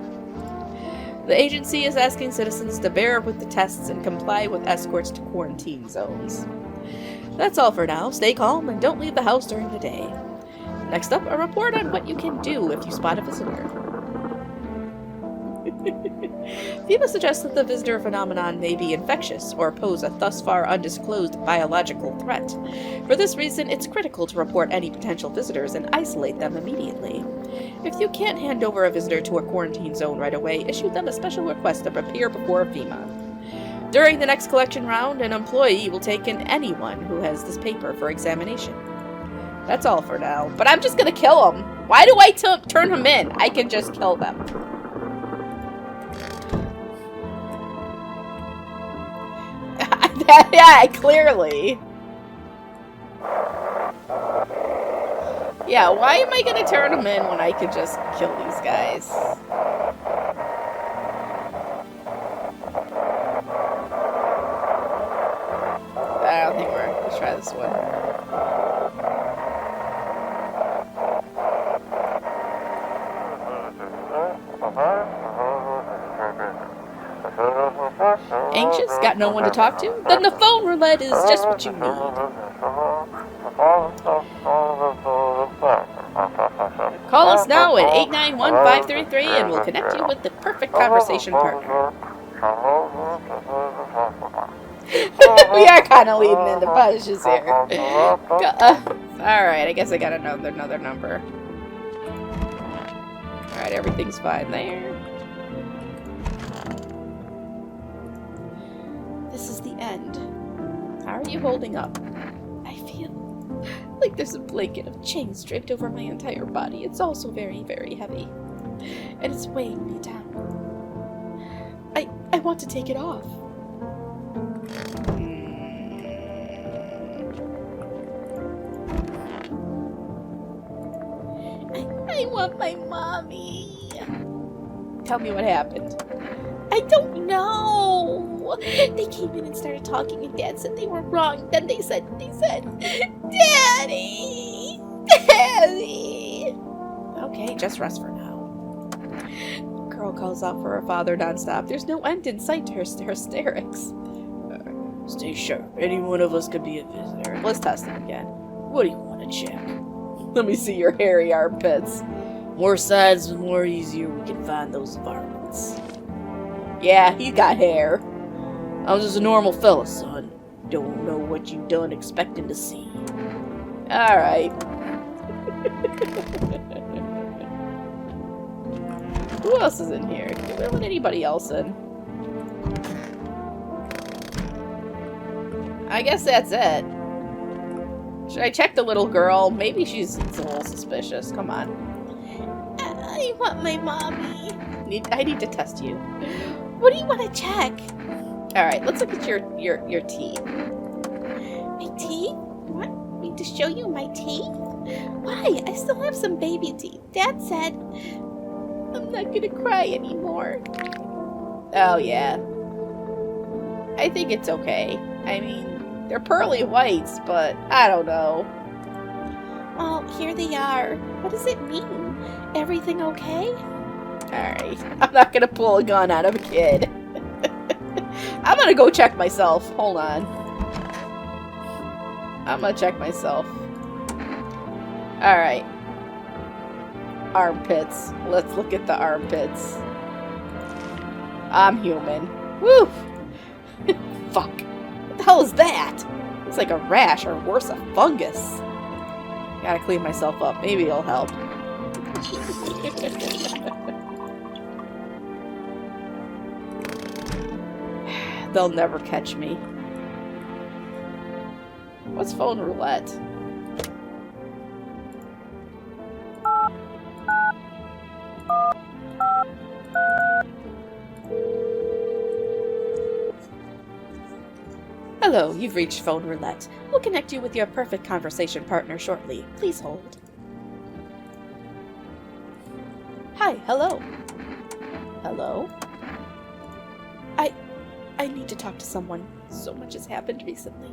The agency is asking citizens to bear with the tests and comply with escorts to quarantine zones. That's all for now. Stay calm and don't leave the house during the day. Next up, a report on what you can do if you spot a visitor. FEMA suggests that the visitor phenomenon may be infectious or pose a thus far undisclosed biological threat. For this reason, it's critical to report any potential visitors and isolate them immediately. If you can't hand over a visitor to a quarantine zone right away, issue them a special request to appear before FEMA. During the next collection round, an employee will take in anyone who has this paper for examination. That's all for now. But I'm just gonna kill him. Why do I turn him in? I can just kill them. Yeah, clearly. Yeah, why am I gonna turn them in when I could just kill these guys? I don't think let's try this one. Anxious? Got no one to talk to? Then the phone roulette is just what you need. Call us now at 891-533 and we'll connect you with the perfect conversation partner. We are kind of leading into punishes here. Alright, I guess I got another number. Alright, everything's fine there. This is the you holding up? I feel like there's a blanket of chains draped over my entire body. It's also very, very heavy. And it's weighing me down. I want to take it off. I want my mommy. Tell me what happened. I don't know. They came in and started talking, and Dad said they were wrong. Then they said, Daddy! Daddy! Okay, just rest for now. Girl calls out for her father nonstop. There's no end in sight to her hysterics. Stay sharp. Any one of us could be a visitor. Let's test him again. What do you want to check? Let me see your hairy armpits. More sides, the more easier we can find those varmints. Yeah, he got hair. I'm just a normal fella, son. Don't know what you done expecting to see. Alright. Who else is in here? Can we let anybody else in? I guess that's it. Should I check the little girl? Maybe she's a little suspicious. Come on. I want my mommy. I need to test you. What do you want to check? Alright, let's look at your teeth. My teeth? You want me to show you my teeth? Why? I still have some baby teeth. Dad said I'm not gonna cry anymore. Oh, yeah. I think it's okay. I mean, they're pearly whites, but I don't know. Oh, here they are. What does it mean? Everything okay? Alright. I'm not gonna pull a gun out of a kid. I'm gonna go check myself. Hold on. I'm gonna check myself. Alright. Armpits. Let's look at the armpits. I'm human. Woo! Fuck. What the hell is that? Looks like a rash, or worse, a fungus. Gotta clean myself up. Maybe it'll help. They'll never catch me. What's phone roulette? Hello, you've reached phone roulette. We'll connect you with your perfect conversation partner shortly. Please hold. Hi, hello. Hello? I need to talk to someone. So much has happened recently.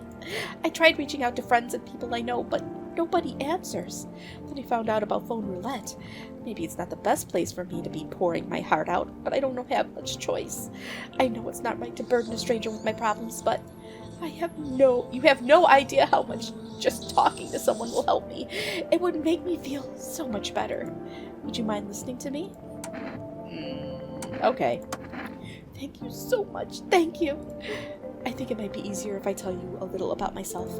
I tried reaching out to friends and people I know, but nobody answers. Then I found out about phone roulette. Maybe it's not the best place for me to be pouring my heart out, but I don't have much choice. I know it's not right to burden a stranger with my problems, but you have no idea how much just talking to someone will help me. It would make me feel so much better. Would you mind listening to me? Okay. Thank you so much. Thank you. I think it might be easier if I tell you a little about myself.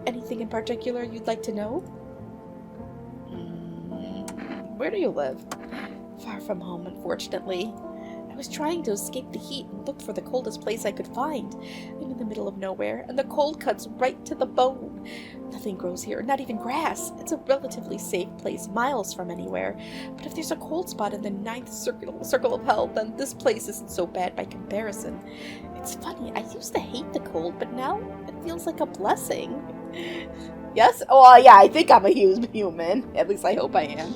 Anything in particular you'd like to know? Where do you live? Far from home, unfortunately. I was trying to escape the heat and looked for the coldest place I could find. I'm in the middle of nowhere, and the cold cuts right to the bone. Nothing grows here, not even grass. It's a relatively safe place, miles from anywhere. But if there's a cold spot in the ninth circle of hell, then this place isn't so bad by comparison. It's funny, I used to hate the cold, but now it feels like a blessing. Yes? Oh, yeah, I think I'm a human. At least I hope I am.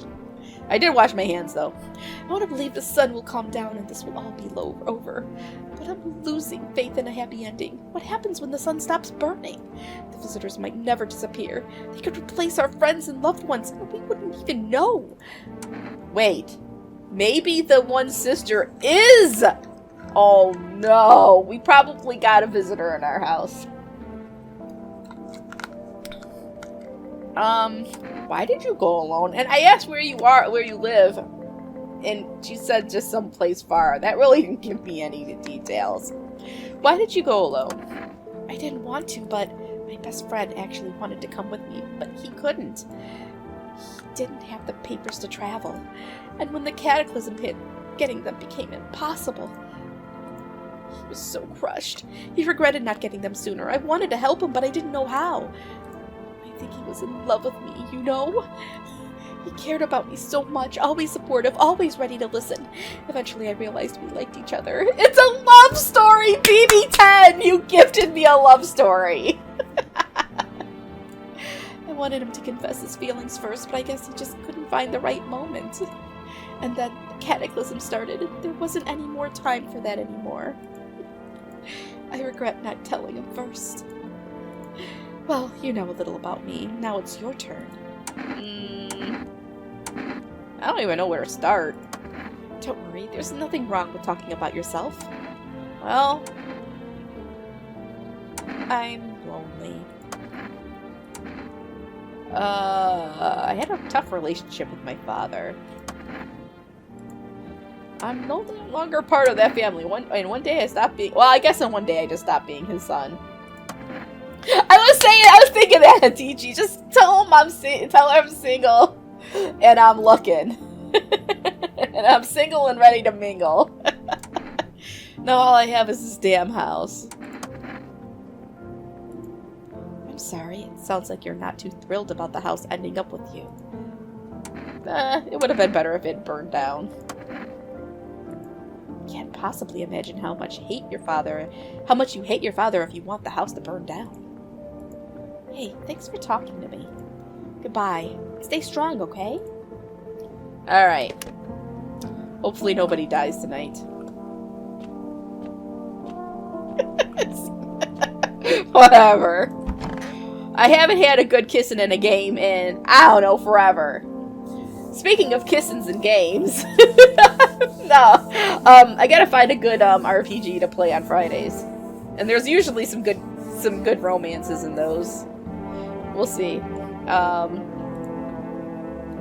I did wash my hands, though. I want to believe the sun will calm down and this will all be over. But I'm losing faith in a happy ending. What happens when the sun stops burning? The visitors might never disappear. They could replace our friends and loved ones, and we wouldn't even know. Wait. Maybe the one sister is... Oh, no. We probably got a visitor in our house. Why did you go alone? And I asked where you live, and she said just someplace far. That really didn't give me any details. Why did you go alone? I didn't want to, but my best friend actually wanted to come with me, but he couldn't. He didn't have the papers to travel, and when the cataclysm hit, getting them became impossible. He was so crushed. He regretted not getting them sooner. I wanted to help him, but I didn't know how. I think he was in love with me, you know? He cared about me so much, always supportive, always ready to listen. Eventually I realized we liked each other. It's a love story, BB10! You gifted me a love story! I wanted him to confess his feelings first, but I guess he just couldn't find the right moment. And then the cataclysm started, and there wasn't any more time for that anymore. I regret not telling him first. Well, you know a little about me. Now it's your turn. I don't even know where to start. Don't worry, there's nothing wrong with talking about yourself. Well, I'm lonely. I had a tough relationship with my father. I'm no longer part of that family. One day I stopped being... Well, I guess in one day I just stopped being his son. I was thinking that, TG. Just tell him I'm single. And I'm looking. And I'm single and ready to mingle. Now all I have is this damn house. I'm sorry. It sounds like you're not too thrilled about the house ending up with you. It would have been better if it burned down. Can't possibly imagine how much you hate your father if you want the house to burn down. Hey, thanks for talking to me. Goodbye. Stay strong, okay? Alright. Hopefully nobody dies tonight. Whatever. I haven't had a good kissing in a game in, I don't know, forever. Speaking of kissings in games, no, I gotta find a good RPG to play on Fridays, and there's usually some good romances in those. We'll see.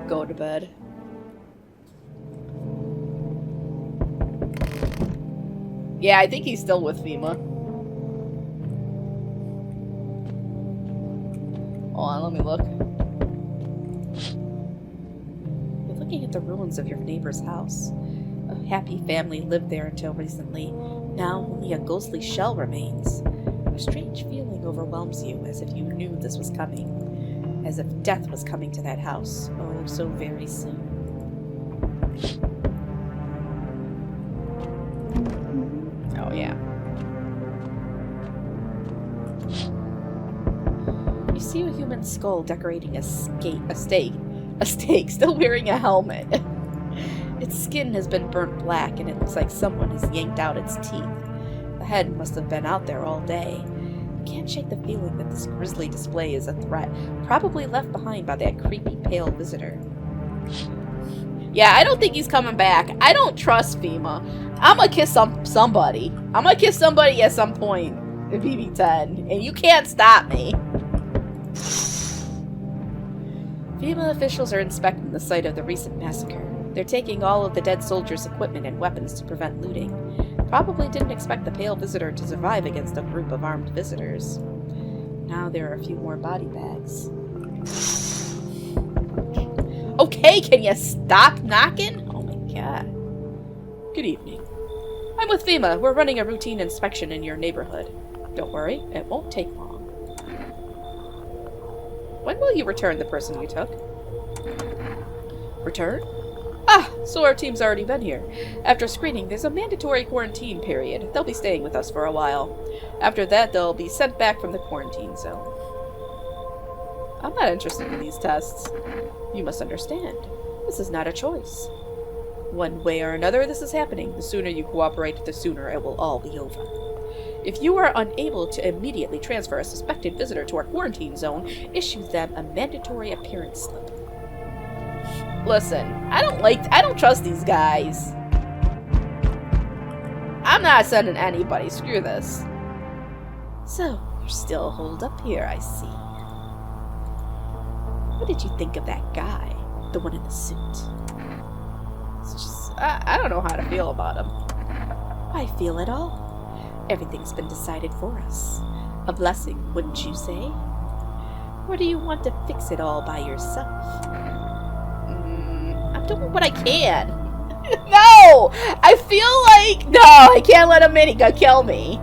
Go to bed. Yeah, I think he's still with FEMA. Hold on, let me look. Looking at the ruins of your neighbor's house. A happy family lived there until recently. Now only a ghostly shell remains. A strange feeling overwhelms you, as if you knew this was coming. As if death was coming to that house. Oh, so very soon. Oh, yeah. You see a human skull decorating a stake, still wearing a helmet. Its skin has been burnt black, and it looks like someone has yanked out its teeth. The head must have been out there all day. You can't shake the feeling that this grisly display is a threat, probably left behind by that creepy pale visitor. Yeah, I don't think he's coming back. I don't trust FEMA. I'm gonna kiss somebody. I'm gonna kiss somebody at some point in BB10, and you can't stop me. FEMA officials are inspecting the site of the recent massacre. They're taking all of the dead soldiers' equipment and weapons to prevent looting. Probably didn't expect the pale visitor to survive against a group of armed visitors. Now there are a few more body bags. Okay, can you stop knocking? Oh my god. Good evening. I'm with FEMA. We're running a routine inspection in your neighborhood. Don't worry, it won't take long. When will you return the person you took? Return? Ah, so our team's already been here. After screening, there's a mandatory quarantine period. They'll be staying with us for a while. After that, they'll be sent back from the quarantine zone. I'm not interested in these tests. You must understand. This is not a choice. One way or another, this is happening. The sooner you cooperate, the sooner it will all be over. If you are unable to immediately transfer a suspected visitor to our quarantine zone, issue them a mandatory appearance slip. Listen, I don't trust these guys. I'm not sending anybody. Screw this. So, you're still holed up here, I see. What did you think of that guy? The one in the suit? It's just, I don't know how to feel about him. I feel it all. Everything's been decided for us. A blessing, wouldn't you say? Or do you want to fix it all by yourself? I'm doing what I can. No! I feel like... No! I can't let him in. He could kill me.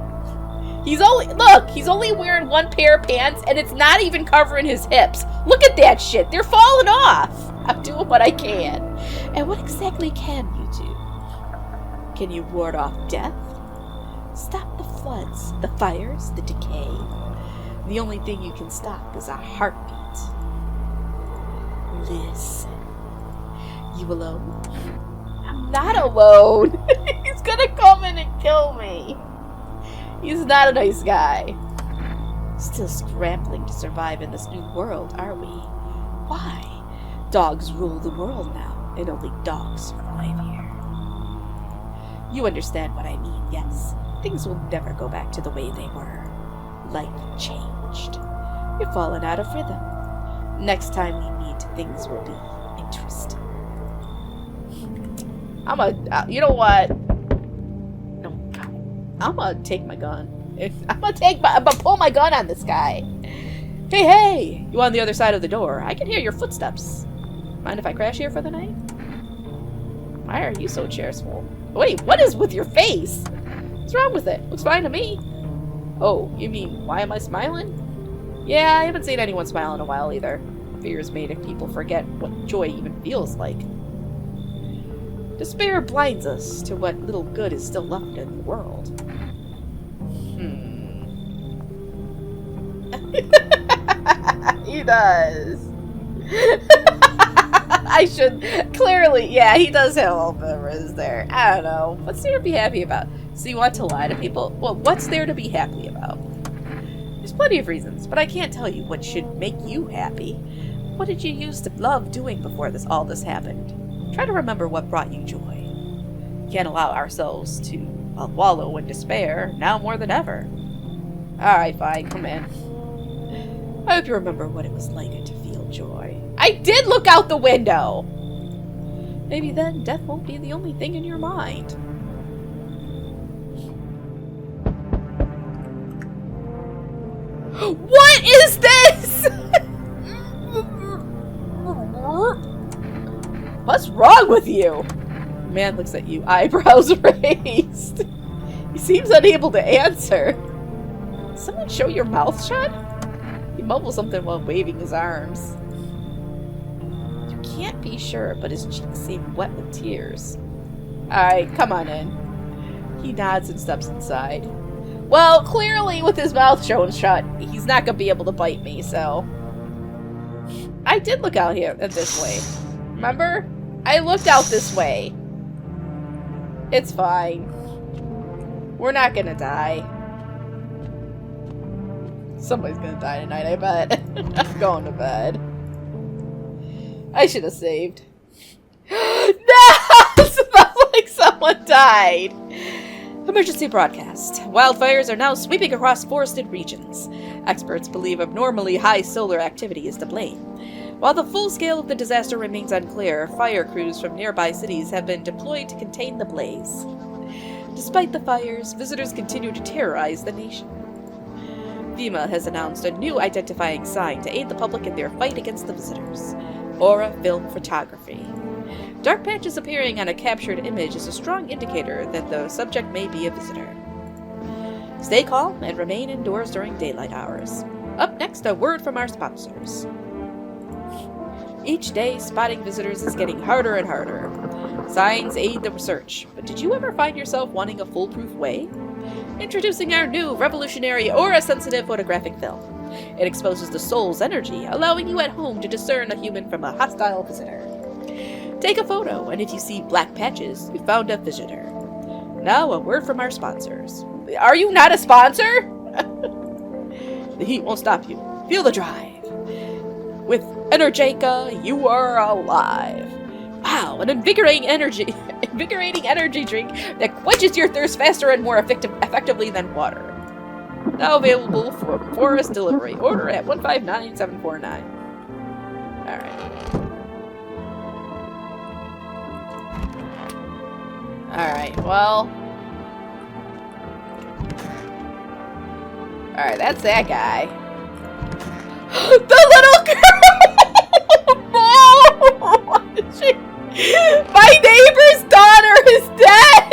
He's only wearing one pair of pants, and it's not even covering his hips. Look at that shit. They're falling off. I'm doing what I can. And what exactly can you do? Can you ward off death? Stop the floods, the fires, the decay. The only thing you can stop is a heartbeat. Listen. You alone? I'm not alone. He's gonna come in and kill me. He's not a nice guy. Still scrambling to survive in this new world, are we? Why? Dogs rule the world now, and only dogs survive here. You understand what I mean, yes. Things will never go back to the way they were. Life changed. You're falling out of rhythm. Next time we meet, things will be interesting. You know what? I'm gonna take my gun. I'm gonna pull my gun on this guy. Hey! You on the other side of the door. I can hear your footsteps. Mind if I crash here for the night? Why are you so cheerful? Wait, what is with your face? What's wrong with it? Looks fine to me. Oh, you mean, why am I smiling? Yeah, I haven't seen anyone smile in a while either. Fear's made people forget what joy even feels like. Despair blinds us to what little good is still left in the world. He does. I should clearly, yeah, he does have a little bit of riz there. I don't know. What's there to be happy about? So you want to lie to people? Well, what's there to be happy about? There's plenty of reasons, but I can't tell you what should make you happy. What did you used to love doing before all this happened? Try to remember what brought you joy. We can't allow ourselves to wallow in despair, now more than ever. Alright, fine, come in. I hope you remember what it was like to feel joy. I did look out the window! Maybe then death won't be the only thing in your mind. What is this? What's wrong with you? The man looks at you, eyebrows raised. He seems unable to answer. Did someone show your mouth shut? He mumbles something while waving his arms. You can't be sure, but his cheeks seem wet with tears. Alright, come on in. He nods and steps inside. Well, clearly with his mouth shown shut, he's not gonna be able to bite me, so... I did look out here this way. Remember? I looked out this way. It's fine. We're not gonna die. Somebody's gonna die tonight, I bet. I'm going to bed. I should have saved. No! It smells like someone died! Emergency broadcast. Wildfires are now sweeping across forested regions. Experts believe abnormally high solar activity is to blame. While the full scale of the disaster remains unclear, fire crews from nearby cities have been deployed to contain the blaze. Despite the fires, visitors continue to terrorize the nation. FEMA has announced a new identifying sign to aid the public in their fight against the visitors. Aura Film Photography. Dark patches appearing on a captured image is a strong indicator that the subject may be a visitor. Stay calm and remain indoors during daylight hours. Up next, a word from our sponsors. Each day, spotting visitors is getting harder and harder. Signs aid the research, but did you ever find yourself wanting a foolproof way? Introducing our new revolutionary aura-sensitive photographic film. It exposes the soul's energy, allowing you at home to discern a human from a hostile visitor. Take a photo, and if you see black patches, you found a visitor. Now, a word from our sponsors. Are you not a sponsor? The heat won't stop you. Feel the drive. With Energica, you are alive. Wow, an invigorating energy drink that quenches your thirst faster and more effectively than water. Now available for forest delivery. Order at 159749. Alright, well... Alright, that's that guy. The little girl! No! My neighbor's daughter is dead!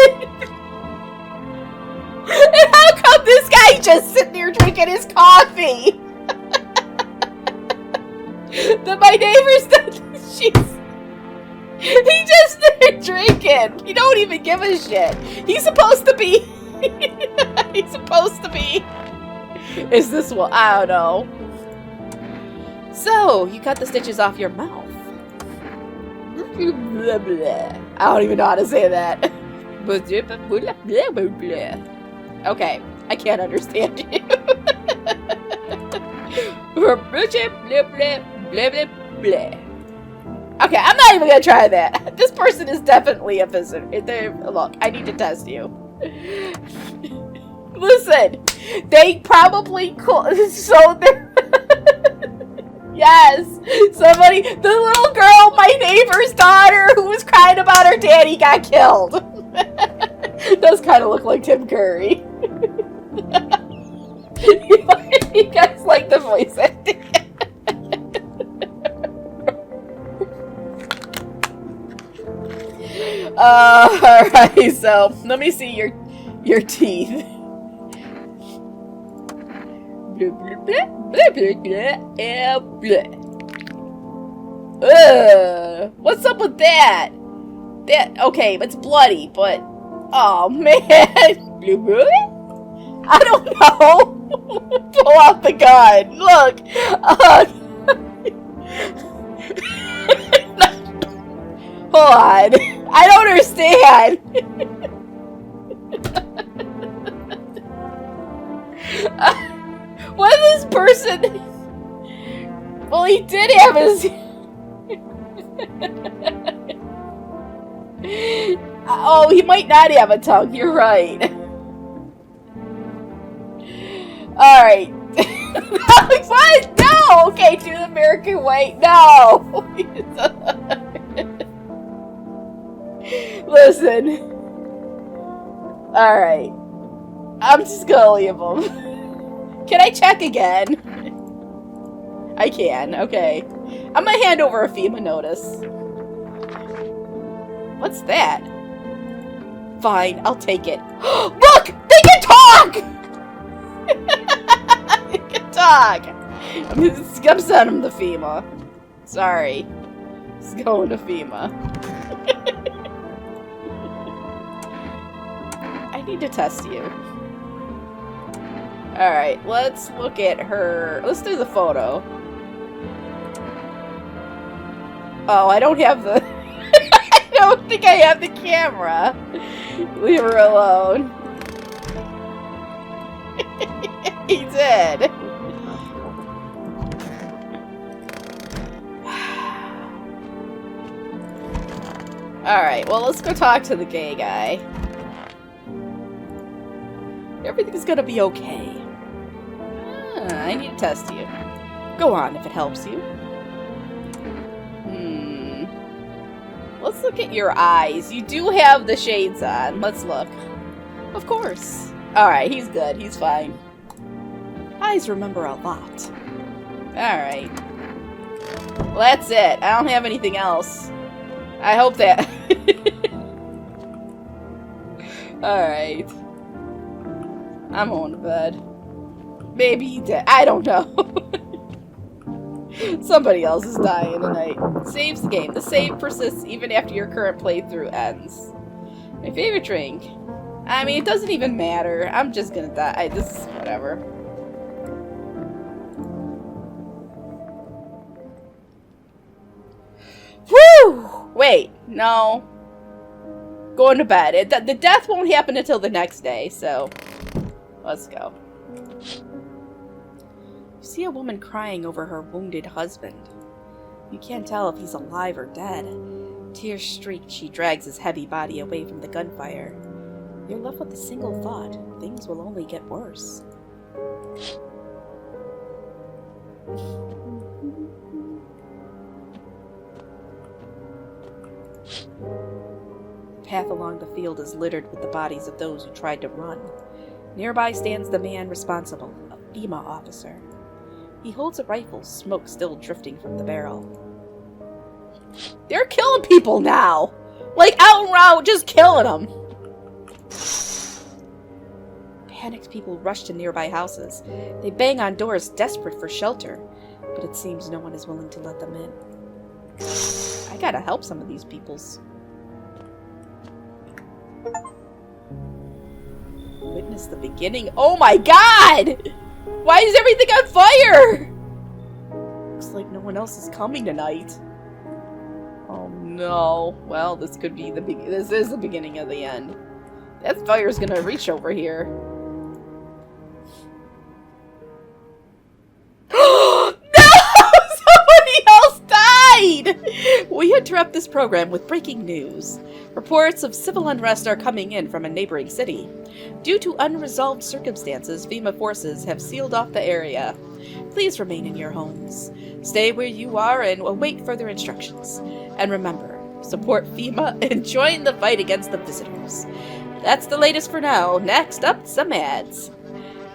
just sitting there drinking his coffee. My neighbor's he's just there drinking. He don't even give a shit. He's supposed to be. He's supposed to be. Is this what? I don't know. So, you cut the stitches off your mouth. Blah, blah. I don't even know how to say that. Okay, I can't understand you. Okay, I'm not even gonna try that. This person is definitely a visitor. Look, I need to test you. Listen, they probably so yes, somebody, the little girl, my neighbor's daughter, who was crying about her daddy got killed. Does kind of look like Tim Curry. You guys like the voice acting? Alright, so let me see your teeth. What's up with that? Okay, it's bloody, but oh man. I don't know. Pull out the gun. Look. Hold on. I don't understand. What is this person? Well, he did have his. Oh, he might not have a tongue. You're right. Alright. What? No! Okay, do the American way. No! Listen. Alright. I'm just gonna leave him. Can I check again? I can, okay. I'm gonna hand over a FEMA notice. What's that? Fine, I'll take it. Look! They can talk! They can talk! I'm sending him to FEMA. Sorry. It's going to FEMA. I need to test you. Alright, let's look at her. Let's do the photo. Oh, I don't have the... I don't think I have the camera. Leave her alone. He did. Alright, well, let's go talk to the gay guy. Everything's gonna be okay. I need to test you. Go on if it helps you. Let's look at your eyes. You do have the shades on. Let's look. Of course. Alright, he's good. He's fine. Eyes remember a lot. Alright. Well, that's it. I don't have anything else. I hope that... Alright. I'm going to bed. Maybe he did. I don't know. Somebody else is dying tonight. Saves the game. The save persists even after your current playthrough ends. My favorite drink. I mean, it doesn't even matter. I'm just gonna die. This is whatever. Whew! Wait, no. Going to bed. The death won't happen until the next day, so let's go. You see a woman crying over her wounded husband. You can't tell if he's alive or dead. Tears streak, she drags his heavy body away from the gunfire. You're left with a single thought. Things will only get worse. The path along the field is littered with the bodies of those who tried to run. Nearby stands the man responsible, a FEMA officer. He holds a rifle, smoke still drifting from the barrel. They're killing people now! Like, out and out, just killing them! Panicked people rush to nearby houses. They bang on doors, desperate for shelter, but it seems no one is willing to let them in. I gotta help some of these peoples. Witness the beginning. Oh my god! Why is everything on fire? Looks like no one else is coming tonight. Oh no. Well, this could be this is the beginning of the end. That fire's gonna reach over here. No! Somebody else died! We interrupt this program with breaking news. Reports of civil unrest are coming in from a neighboring city. Due to unresolved circumstances, FEMA forces have sealed off the area. Please remain in your homes. Stay where you are and await further instructions. And remember, support FEMA and join the fight against the visitors. That's the latest for now. Next up, some ads.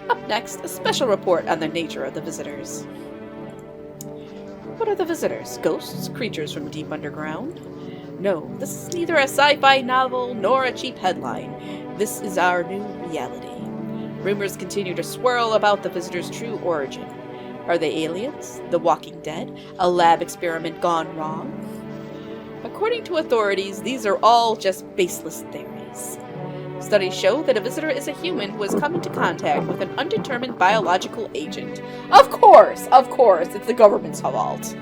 Up next, a special report on the nature of the visitors. What are the visitors? Ghosts? Creatures from deep underground? No, this is neither a sci-fi novel nor a cheap headline. This is our new reality. Rumors continue to swirl about the visitors' true origin. Are they aliens? The Walking Dead? A lab experiment gone wrong? According to authorities, these are all just baseless theories. Studies show that a visitor is a human who has come into contact with an undetermined biological agent. Of course, it's the government's fault.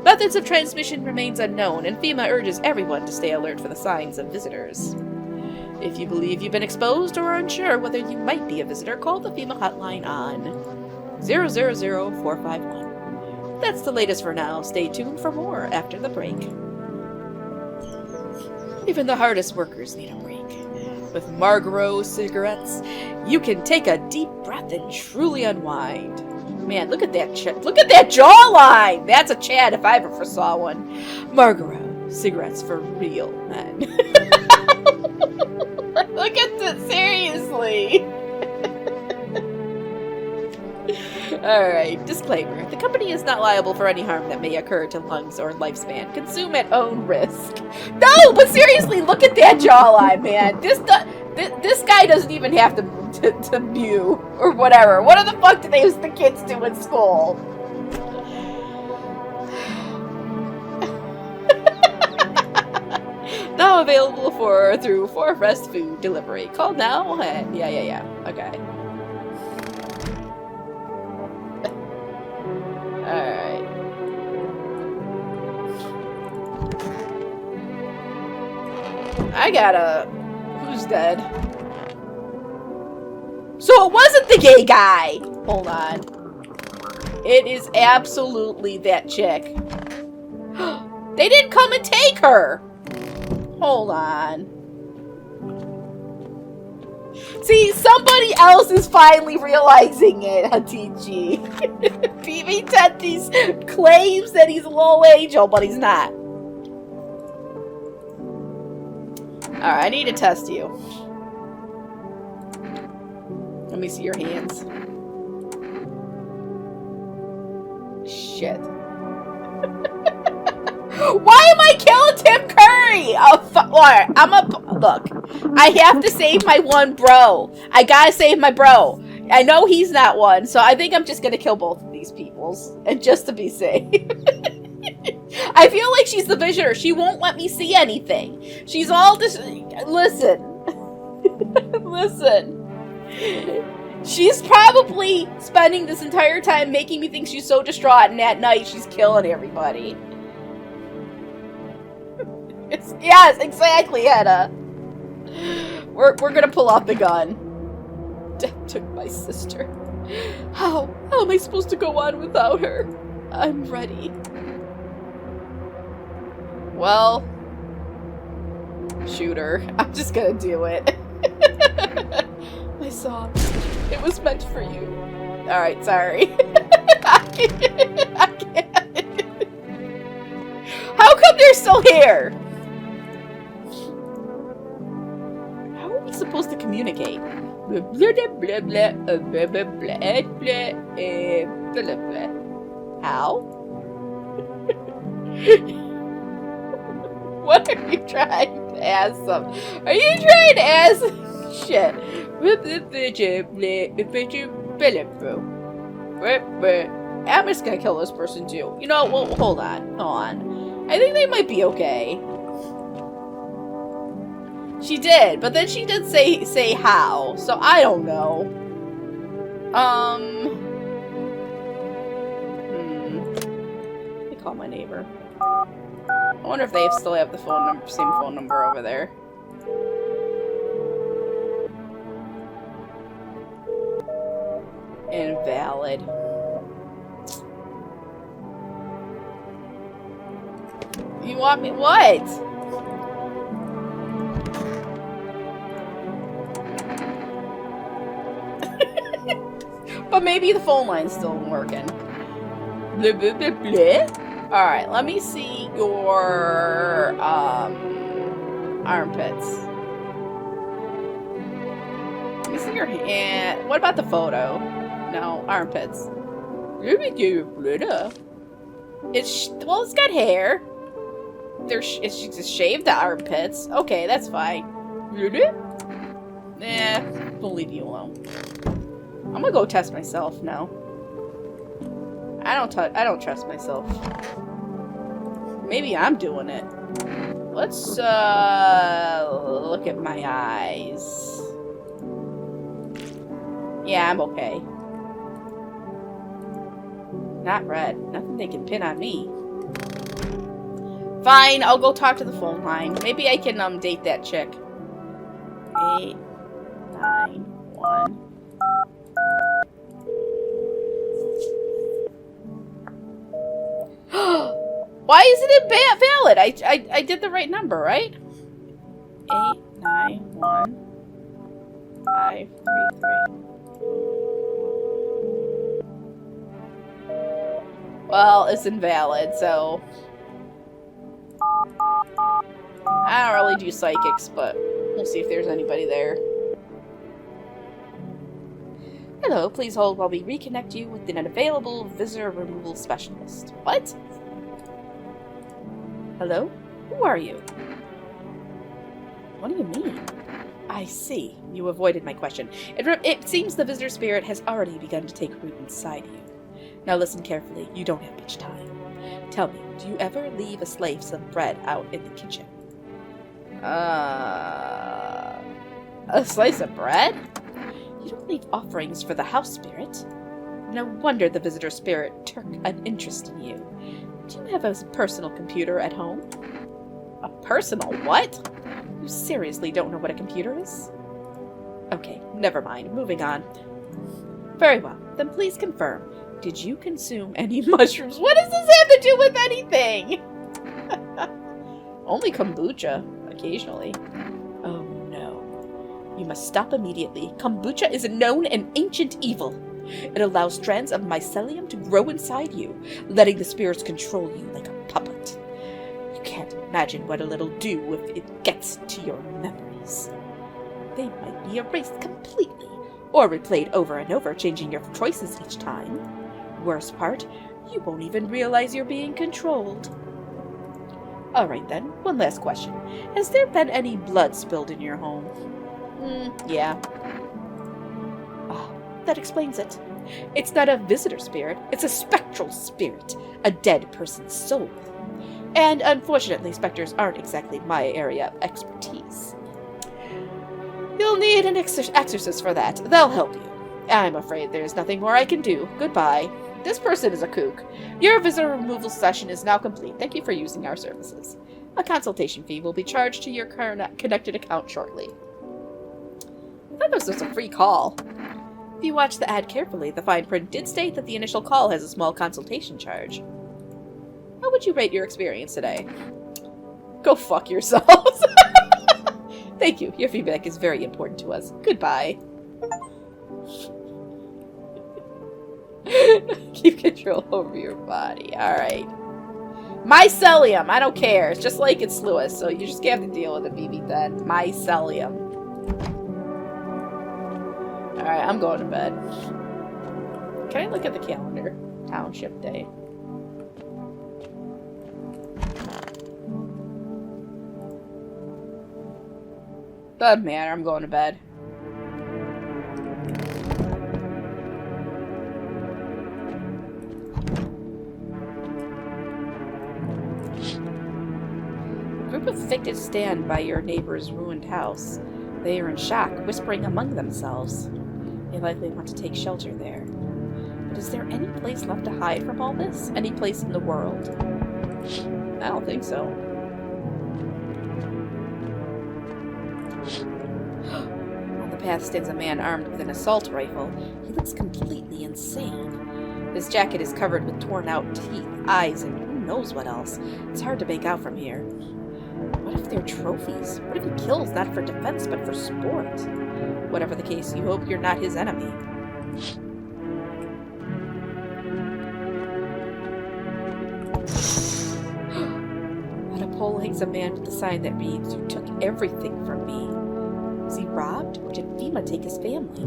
Methods of transmission remains unknown, and FEMA urges everyone to stay alert for the signs of visitors. If you believe you've been exposed or are unsure whether you might be a visitor, call the FEMA hotline on 00451. That's the latest for now. Stay tuned for more after the break. Even the hardest workers need a break. With Marlboro cigarettes, you can take a deep breath and truly unwind. Man, look at that look at that jawline! That's a Chad if I ever saw one. Marlboro cigarettes for real men. Look at this, seriously. Alright, disclaimer. The company is not liable for any harm that may occur to lungs or lifespan. Consume at own risk. No, but seriously, look at that jawline, man. This guy doesn't even have to mew or whatever. What the fuck do they use the kids do in school? Now available through fast food delivery. Call now and yeah. Okay. Alright. I gotta... Who's dead? So it wasn't the gay guy! Hold on. It is absolutely that chick. They didn't come and take her! Hold on. See, somebody else is finally realizing it, Hatichi. PB Tethy's claims that he's a low angel, but he's not. Alright, I need to test you. Let me see your hands. Shit. Why am I killing Tim Curry? Look, I have to save my one bro. I gotta save my bro. I know he's not one, so I think I'm just gonna kill both of these peoples, and just to be safe. I feel like she's the visitor. She won't let me see anything. She's all this. Listen. Listen. She's probably spending this entire time making me think she's so distraught, and at night she's killing everybody. Yes, exactly, Anna. We're gonna pull out the gun. Death took my sister. How am I supposed to go on without her? I'm ready. Well, shoot her. I'm just gonna do it. My song. It was meant for you. Alright, sorry. I can't. How come they're still here? How are we supposed to communicate? Blah, blah, blah, blah, blah, blah, blah, blah, blah, blah. How? What are you trying to ask them? Are you trying to ask? Shit. I'm just gonna kill this person too. You know, well, hold on. Hold on. I think they might be okay. She did, but then she did say how, so I don't know. Let me call my neighbor. I wonder if they still have the same phone number over there. Invalid. You want me what? But maybe the phone line's still working. Blah, blah, blah, blah. Alright, let me see your armpits. Let me see your hand. What about the photo? No, armpits. It's got hair. It's just shaved the armpits. Okay, that's fine. Nah, we'll leave you alone. I'm gonna go test myself now. I don't trust myself. Maybe I'm doing it. Let's look at my eyes. Yeah, I'm okay. Not red. Nothing they can pin on me. Fine, I'll go talk to the phone line. Maybe I can date that chick. 891. Why isn't it valid? I did the right number, right? 891533. Well, it's invalid, so I don't really do psychics, but we'll see if there's anybody there. Hello, please hold while we reconnect you with an unavailable visitor removal specialist. What? Hello? Who are you? What do you mean? I see. You avoided my question. It seems the visitor spirit has already begun to take root inside you. Now listen carefully. You don't have much time. Tell me, do you ever leave a slave some bread out in the kitchen? A slice of bread? You don't leave offerings for the house spirit. No wonder the visitor spirit took an interest in you. Do you have a personal computer at home? A personal what? You seriously don't know what a computer is? Okay, never mind. Moving on. Very well. Then please confirm. Did you consume any mushrooms? What does this have to do with anything? Only kombucha, occasionally. Oh no. You must stop immediately. Kombucha is a known and ancient evil. It allows strands of mycelium to grow inside you, letting the spirits control you like a puppet. You can't imagine what it'll do if it gets to your memories. They might be erased completely, or replayed over and over, changing your choices each time. Worst part, you won't even realize you're being controlled. Alright then, one last question. Has there been any blood spilled in your home? Yeah. That explains it. It's not a visitor spirit, it's a spectral spirit, a dead person's soul. And unfortunately, specters aren't exactly my area of expertise. You'll need an exorcist for that. They'll help you. I'm afraid there's nothing more I can do. Goodbye. This person is a kook. Your visitor removal session is now complete. Thank you for using our services. A consultation fee will be charged to your connected account shortly. I thought this was a free call. If you watch the ad carefully, the fine print did state that the initial call has a small consultation charge. How would you rate your experience today? Go fuck yourselves. Thank you. Your feedback is very important to us. Goodbye. Keep control over your body. Alright. Mycelium. I don't care. It's just like it's Lewis, so you just have to deal with it, BB10. Mycelium. Alright, I'm going to bed. Can I look at the calendar? Township Day. Doesn't matter, I'm going to bed. A group of figures stand by your neighbor's ruined house. They are in shock, whispering among themselves. They likely want to take shelter there. But is there any place left to hide from all this? Any place in the world? I don't think so. On the path stands a man armed with an assault rifle. He looks completely insane. His jacket is covered with torn out teeth, eyes, and who knows what else. It's hard to make out from here. What if they're trophies? What if he kills not for defense but for sport? Whatever the case, you hope you're not his enemy. On a pole hangs a man with a sign that reads, "You took everything from me." Was he robbed, or did FEMA take his family?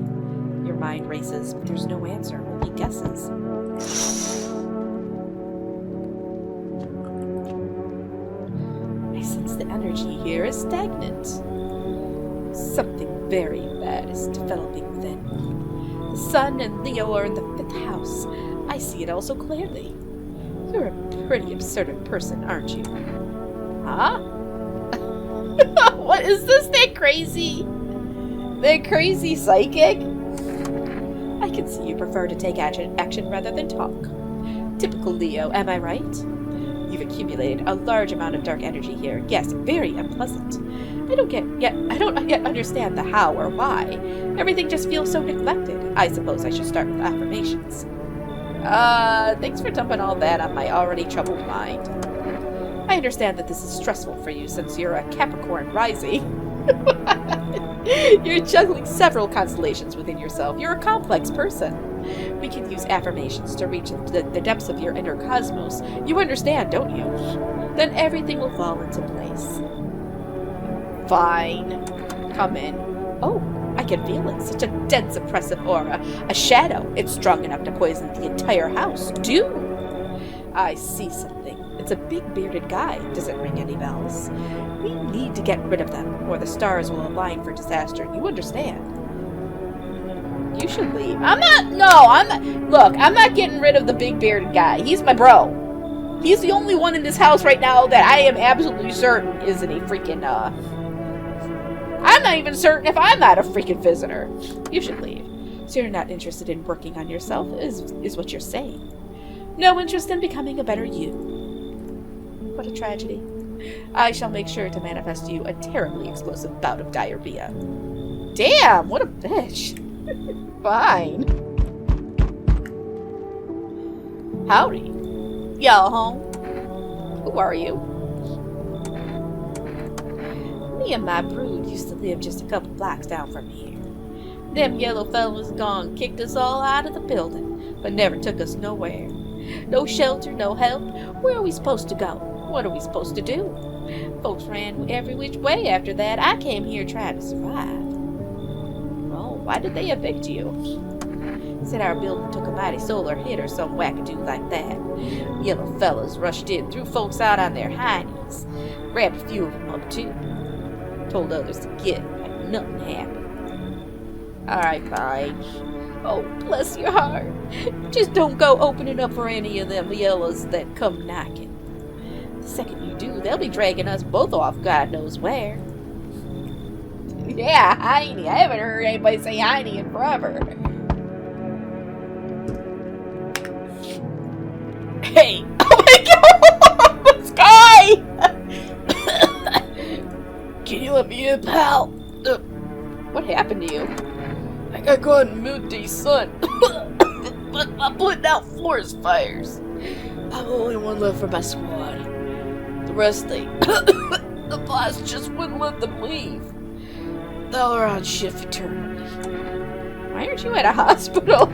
Your mind races, but there's no answer, only guesses. I sense the energy here is stagnant. Something very bad is developing within. The sun and Leo are in the 5th house. I see it all so clearly. You're a pretty absurd person, aren't you? Huh? What is this? That crazy? That crazy psychic? I can see you prefer to take action rather than talk. Typical Leo, am I right? You've accumulated a large amount of dark energy here. Yes, very unpleasant. I don't yet understand the how or why. Everything just feels so neglected. I suppose I should start with affirmations. Thanks for dumping all that on my already troubled mind. I understand that this is stressful for you since you're a Capricorn rising. You're juggling several constellations within yourself. You're a complex person. We can use affirmations to reach the depths of your inner cosmos. You understand, don't you? Then everything will fall into place. Fine. Come in. Oh, I can feel it. Such a dense, oppressive aura. A shadow. It's strong enough to poison the entire house. Do. I see something. It's a big bearded guy. Does it ring any bells? We need to get rid of them, or the stars will align for disaster. You understand? You should leave. I'm not getting rid of the big bearded guy. He's my bro. He's the only one in this house right now that I am absolutely certain isn't a freaking, I'm not even certain if I'm not a freaking visitor. You should leave. So you're not interested in working on yourself, is what you're saying. No interest in becoming a better you. What a tragedy. I shall make sure to manifest you a terribly explosive bout of diarrhea. Damn, what a bitch. Fine. Howdy. Y'all home? Who are you? Me and my brood used to live just a couple blocks down from here. Them yellow fellas gone kicked us all out of the building, but never took us nowhere. No shelter, no help. Where are we supposed to go? What are we supposed to do? Folks ran every which way after that. I came here trying to survive. Oh, why did they evict you? Said our building took a mighty solar hit or some wackadoo like that. Yellow fellas rushed in, threw folks out on their high knees. Grabbed a few of them up too. Told others to get like nothing happened. Alright, fine. Oh, bless your heart. Just don't go opening up for any of them yellows that come knocking. The second you do, they'll be dragging us both off God knows where. Yeah, Heine. I haven't heard anybody say Heine in forever. Hey! Oh my god! This guy! Can you let me in, pal? What happened to you? I got caught in midday sun. But I'm putting out forest fires. I'm the only one left for my squad. The rest, the boss just wouldn't let them leave. Now they're on shift eternally. Why aren't you at a hospital?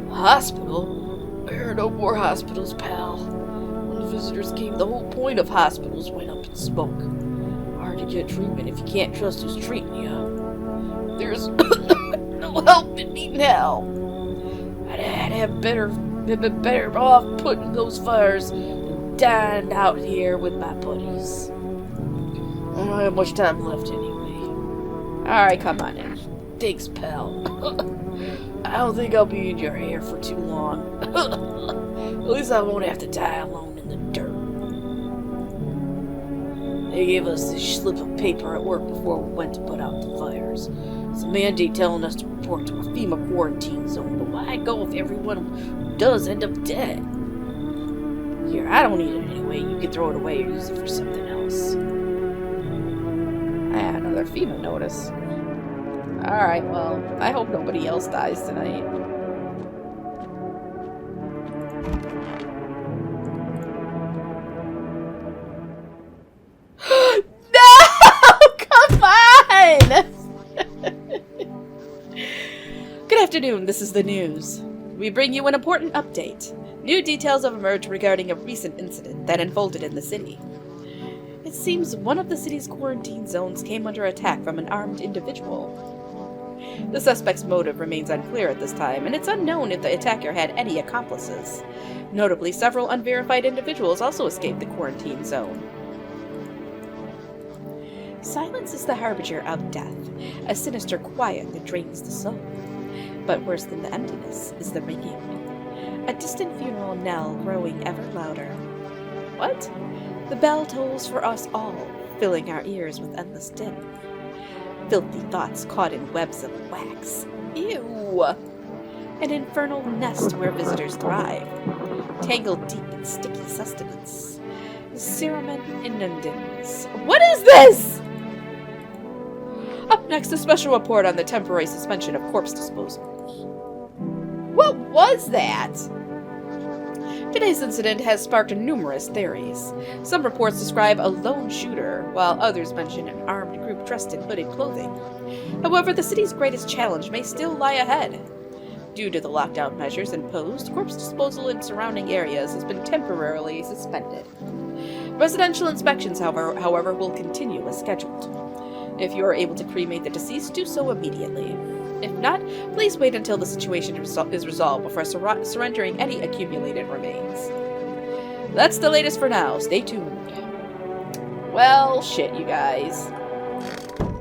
Hospital? There are no more hospitals, pal. When the visitors came, the whole point of hospitals went up in smoke. Hard to get treatment if you can't trust who's treating you. There's no help in me now. I'd been better off putting those fires than dying out here with my buddies. I don't have much time left anyway. Alright, come on in. Thanks, pal. I don't think I'll be in your hair for too long. At least I won't have to die alone in the dirt. They gave us this slip of paper at work before we went to put out the fires. It's a mandate telling us to report to a FEMA quarantine zone, but why go if everyone who does end up dead? Here, I don't need it anyway. You can throw it away or use it for something else. Another FEMA notice. Alright, well, I hope nobody else dies tonight. No! Come on! Good afternoon, this is the news. We bring you an important update. New details have emerged regarding a recent incident that unfolded in the city. It seems one of the city's quarantine zones came under attack from an armed individual. The suspect's motive remains unclear at this time, and it's unknown if the attacker had any accomplices. Notably, several unverified individuals also escaped the quarantine zone. Silence is the harbinger of death, a sinister quiet that drains the soul. But worse than the emptiness is the ringing. A distant funeral knell growing ever louder. What? The bell tolls for us all, filling our ears with endless din. Filthy thoughts caught in webs of wax. Ew! An infernal nest where visitors thrive, tangled deep in sticky sustenance. Cerumen inundans. What is this? Up next, a special report on the temporary suspension of corpse disposal. What was that? Today's incident has sparked numerous theories. Some reports describe a lone shooter, while others mention an armed group dressed in hooded clothing. However, the city's greatest challenge may still lie ahead. Due to the lockdown measures imposed, corpse disposal in surrounding areas has been temporarily suspended. Residential inspections, however, will continue as scheduled. If you are able to cremate the deceased, do so immediately. If not, please wait until the situation is resolved before surrendering any accumulated remains. That's the latest for now. Stay tuned. Well, shit, you guys.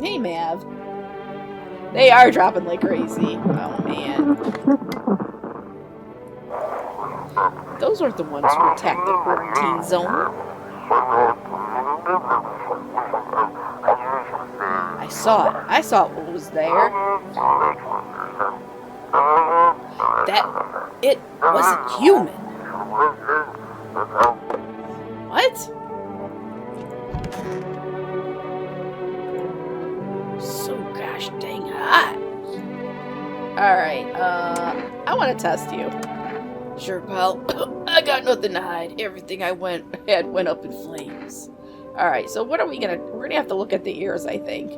Hey, Mav. They are dropping like crazy. Oh, man. Those aren't the ones who attacked the quarantine zone. I saw it. I saw what was there. It wasn't human. What? So gosh dang hot. Alright, I want to test you. Sure, pal. I got nothing to hide. Everything I had went up in flames. Alright, so what are we gonna... We're gonna have to look at the ears, I think.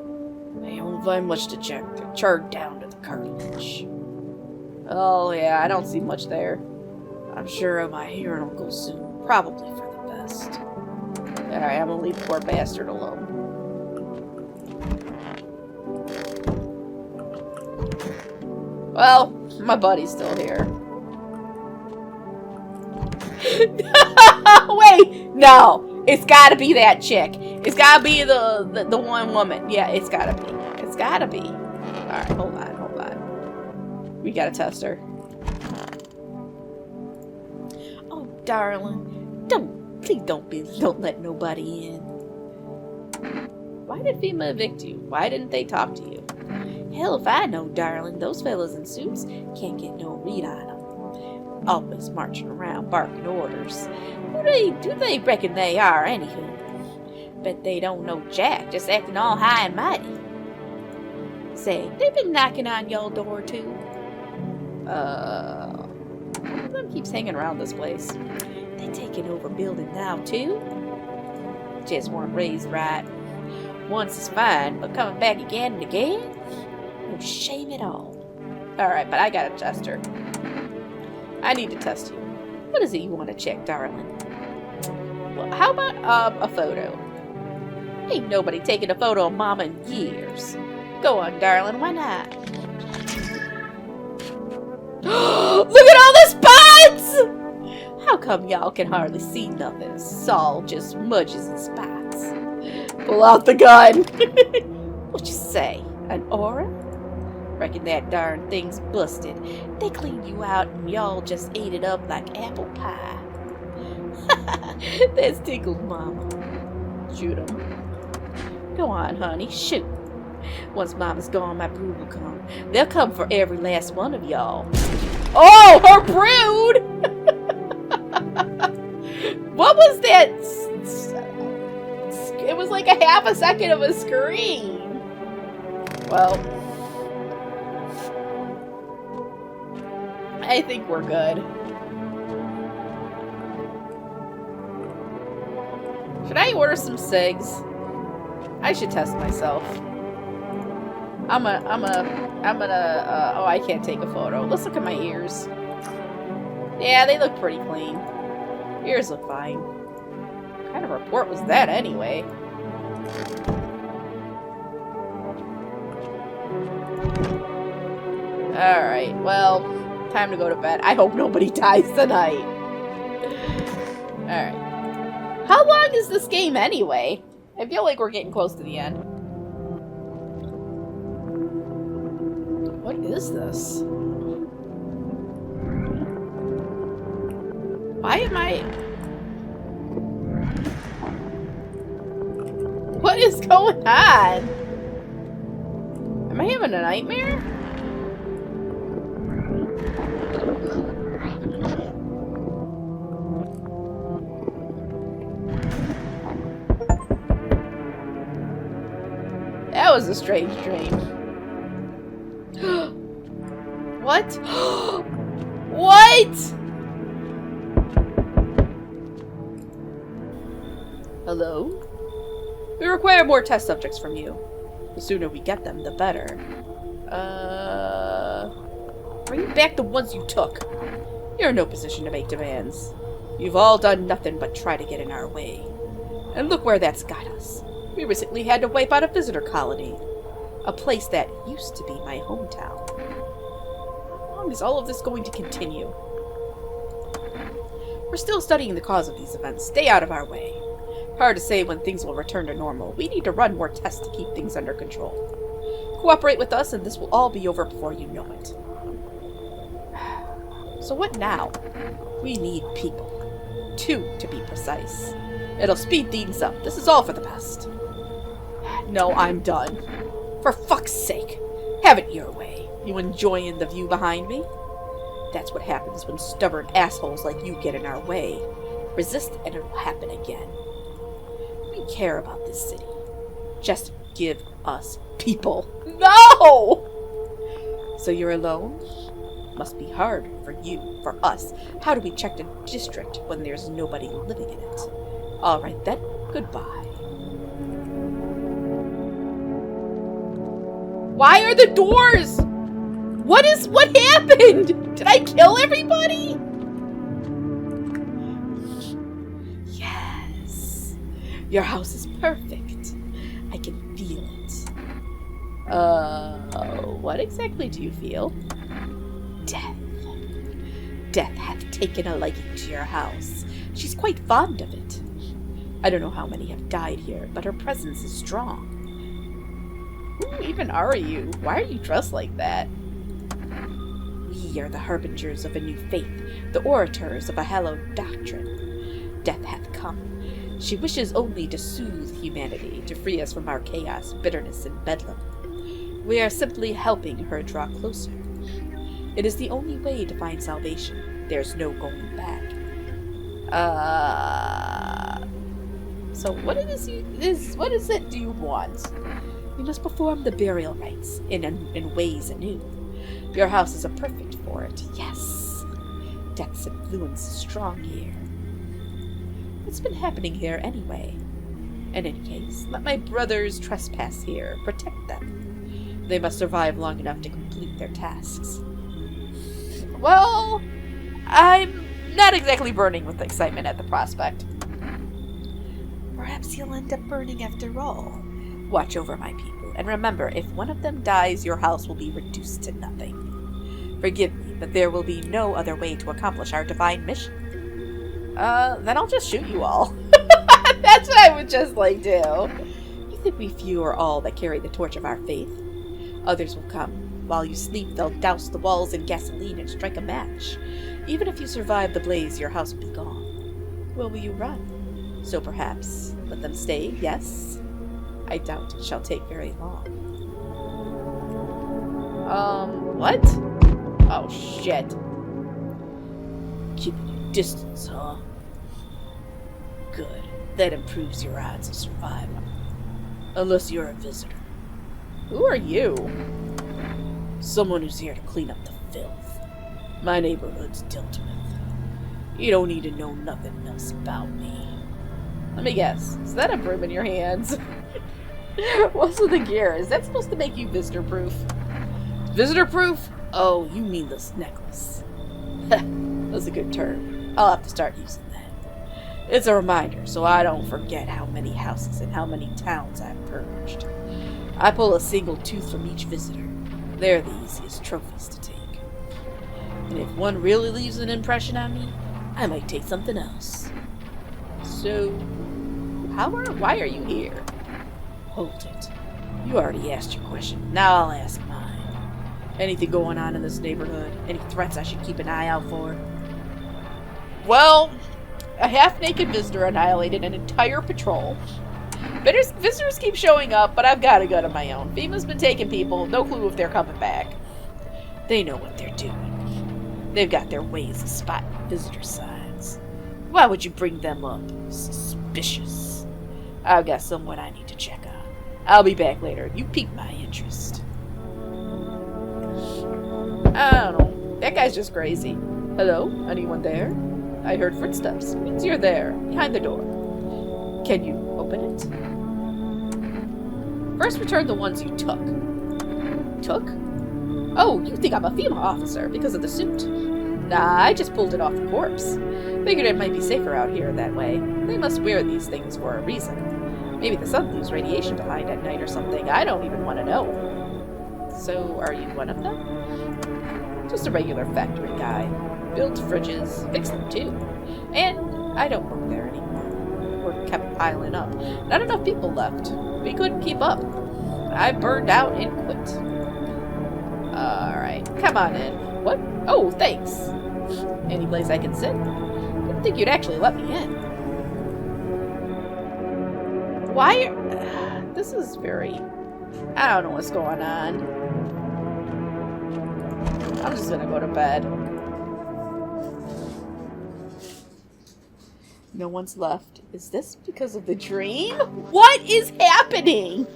I don't find much to check. They're charred down to the cartilage. Oh, yeah, I don't see much there. I'm sure my hearing will go soon. Probably for the best. Alright, I'm gonna leave the poor bastard alone. Well, my buddy's still here. Wait! No! It's gotta be that chick. It's gotta be the one woman. Yeah, it's gotta be. It's gotta be. Alright, hold on. We gotta test her. Oh, darling. Please don't let nobody in. Why did FEMA evict you? Why didn't they talk to you? Hell if I know, darling. Those fellas in suits can't get no read on them. Always marching around barking orders. Who do they reckon they are, anywho? Bet they don't know jack, just acting all high and mighty. Say, they been knocking on your door, too? One of them keeps hanging around this place. They taking over building now, too? Just weren't raised right. Once is fine, but coming back again and again? No shame at all. Alright, but I gotta test her. I need to test you. What is it you want to check, darling? Well, how about a photo? Ain't nobody taken a photo of Mama in years. Go on, darling, why not? Look at all the spots! How come y'all can hardly see nothing? It's all just smudges and spots. Pull out the gun. What you say? An aura? Reckon that darn thing's busted. They cleaned you out and y'all just ate it up like apple pie. That's tickled, Mama. Shoot 'em. Go on, honey, shoot. Once Mama's gone, my brood will come. They'll come for every last one of y'all. Oh, her brood! What was that? It was like a half a second of a scream. Well, I think we're good. Should I order some cigs? I should test myself. I'm gonna, oh, I can't take a photo. Let's look at my ears. Yeah, they look pretty clean. Ears look fine. What kind of report was that anyway? Alright, well, time to go to bed. I hope nobody dies tonight. Alright. How long is this game anyway? I feel like we're getting close to the end. What is this? Why am I... What is going on? Am I having a nightmare? That was a strange dream. What? What? Hello? We require more test subjects from you. The sooner we get them, the better. Bring back the ones you took. You're in no position to make demands. You've all done nothing but try to get in our way. And look where that's got us. We recently had to wipe out a visitor colony. A place that used to be my hometown. How long is all of this going to continue? We're still studying the cause of these events. Stay out of our way. Hard to say when things will return to normal. We need to run more tests to keep things under control. Cooperate with us and this will all be over before you know it. So what now? We need people. 2, to be precise. It'll speed things up. This is all for the best. No, I'm done. For fuck's sake. Have it your way. You enjoying the view behind me? That's what happens when stubborn assholes like you get in our way. Resist and it'll happen again. We care about this city. Just give us people. No! So you're alone? Must be hard for you, for us. How do we check the district when there's nobody living in it? Alright then, goodbye. Why are the doors? What happened? Did I kill everybody? Yes. Your house is perfect. I can feel it. What exactly do you feel? Death. Death hath taken a liking to your house. She's quite fond of it. I don't know how many have died here, but her presence is strong. Who even are you? Why are you dressed like that? We are the harbingers of a new faith, the orators of a hallowed doctrine. Death hath come. She wishes only to soothe humanity, to free us from our chaos, bitterness, and bedlam. We are simply helping her draw closer. It is the only way to find salvation. There's no going back. So what is it do you want? You must perform the burial rites in ways anew. Your house is perfect for it, yes. Death's influence is strong here. What's been happening here anyway? In any case, let my brothers trespass here. Protect them. They must survive long enough to complete their tasks. Well, I'm not exactly burning with excitement at the prospect. Perhaps you'll end up burning after all. Watch over my people, and remember, if one of them dies, your house will be reduced to nothing. Forgive me, but there will be no other way to accomplish our divine mission. Then I'll just shoot you all. That's what I would just, like, do. You think we few are all that carry the torch of our faith? Others will come. While you sleep, they'll douse the walls in gasoline and strike a match. Even if you survive the blaze, your house will be gone. Well, will you run? So perhaps let them stay, yes? I doubt it shall take very long. What? Oh, shit. Keeping your distance, huh? Good. That improves your odds of survival. Unless you're a visitor. Who are you? Someone who's here to clean up the filth. My neighborhood's dealt with. You don't need to know nothing else about me. Let me guess. Is that a broom in your hands? What's with the gear? Is that supposed to make you visitor-proof? Visitor-proof? Oh, you mean this necklace. That's a good term. I'll have to start using that. It's a reminder, so I don't forget how many houses and how many towns I've purged. I pull a single tooth from each visitor. They're the easiest trophies to take. And if one really leaves an impression on me, I might take something else. So, why are you here? Hold it. You already asked your question. Now I'll ask mine. Anything going on in this neighborhood? Any threats I should keep an eye out for? Well, a half-naked visitor annihilated an entire patrol. Visitors keep showing up, but I've got a gun of my own. FEMA's been taking people, no clue if they're coming back. They know what they're doing. They've got their ways of spotting visitor signs. Why would you bring them up? Suspicious. I've got someone I need to check on. I'll be back later. You piqued my interest. I don't know. That guy's just crazy. Hello? Anyone there? I heard footsteps. Means you're there, behind the door. Can you open it? First return the ones you took. Took? Oh, you think I'm a FEMA officer because of the suit? Nah, I just pulled it off the corpse. Figured it might be safer out here that way. They must wear these things for a reason. Maybe the sun leaves radiation behind at night or something. I don't even want to know. So, are you one of them? Just a regular factory guy. Built fridges, fixed them too. And I don't work there anymore. Work kept piling up. Not enough people left. We couldn't keep up. I burned out and quit. Alright, come on in. What? Oh, thanks. Any place I can sit? Didn't think you'd actually let me in. Why? This is very... I don't know what's going on. I'm just gonna go to bed. No one's left. Is this because of the dream? What is happening?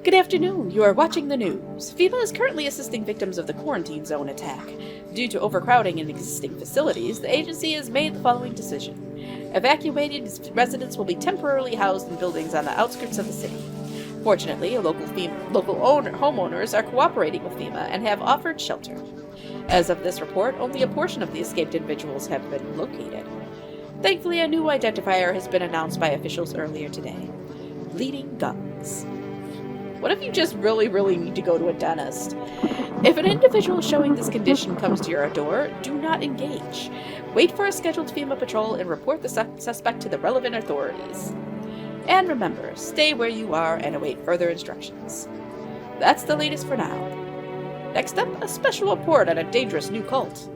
Good afternoon. You are watching the news. FEMA is currently assisting victims of the quarantine zone attack. Due to overcrowding in existing facilities, the agency has made the following decision. Evacuated residents will be temporarily housed in buildings on the outskirts of the city. Fortunately, local homeowners are cooperating with FEMA and have offered shelter. As of this report, only a portion of the escaped individuals have been located. Thankfully, a new identifier has been announced by officials earlier today. Bleeding gums. What if you just really need to go to a dentist? If an individual showing this condition comes to your door, do not engage. Wait for a scheduled FEMA patrol and report the suspect to the relevant authorities. And remember, stay where you are and await further instructions. That's the latest for now. Next up, a special report on a dangerous new cult.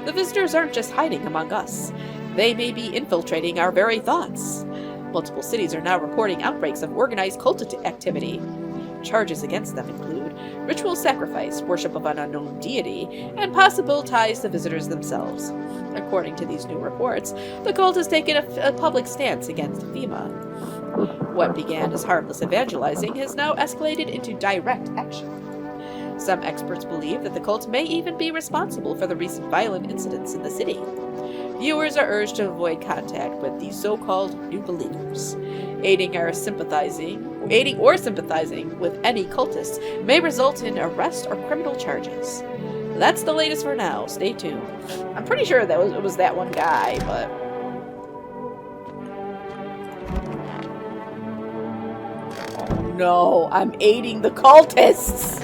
The visitors aren't just hiding among us. They may be infiltrating our very thoughts. Multiple cities are now reporting outbreaks of organized cult activity. Charges against them include ritual sacrifice, worship of an unknown deity, and possible ties to visitors themselves. According to these new reports, the cult has taken a public stance against FEMA. What began as harmless evangelizing has now escalated into direct action. Some experts believe that the cult may even be responsible for the recent violent incidents in the city. Viewers are urged to avoid contact with these so-called new believers. Aiding or sympathizing with any cultists may result in arrest or criminal charges. That's the latest for now. Stay tuned. I'm pretty sure that it was that one guy, but... Oh no, I'm aiding the cultists!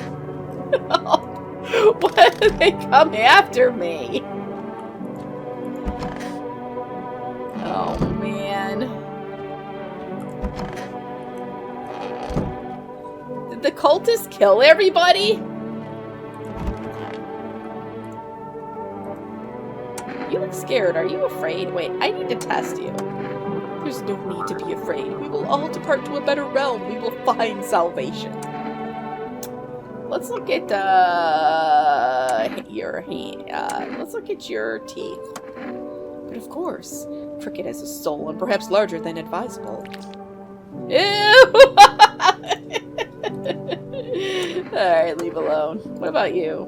Why did they come after me? Oh man. Did the cultists kill everybody? You look scared. Are you afraid? Wait, I need to test you. There's no need to be afraid. We will all depart to a better realm. We will find salvation. Let's look at your hand. Let's look at your teeth. But of course, Cricket has a soul and perhaps larger than advisable. Ew! Alright, leave alone. What about you?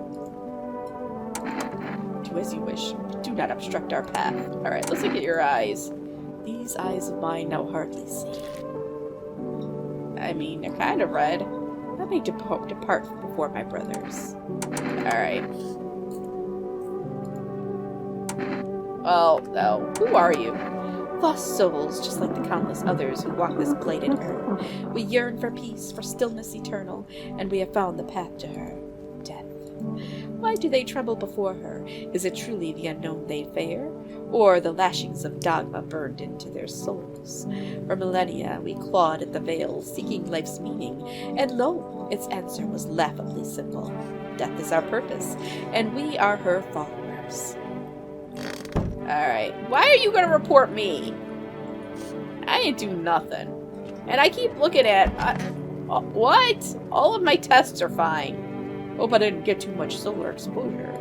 Do as you wish. Do not obstruct our path. Alright, let's look at your eyes. These eyes of mine now hardly see. I mean, they're kind of red. Let me depart before my brothers. Alright. Oh, no. Who are you? Lost souls, just like the countless others who walk this blighted earth. We yearn for peace, for stillness eternal, and we have found the path to her. Death. Why do they tremble before her? Is it truly the unknown they fear? Or the lashings of dogma burned into their souls? For millennia we clawed at the veil, seeking life's meaning, and lo, its answer was laughably simple. Death is our purpose, and we are her followers. Alright, why are you gonna report me? I didn't do nothing. And I keep looking at... what? All of my tests are fine. Hope I didn't get too much solar exposure.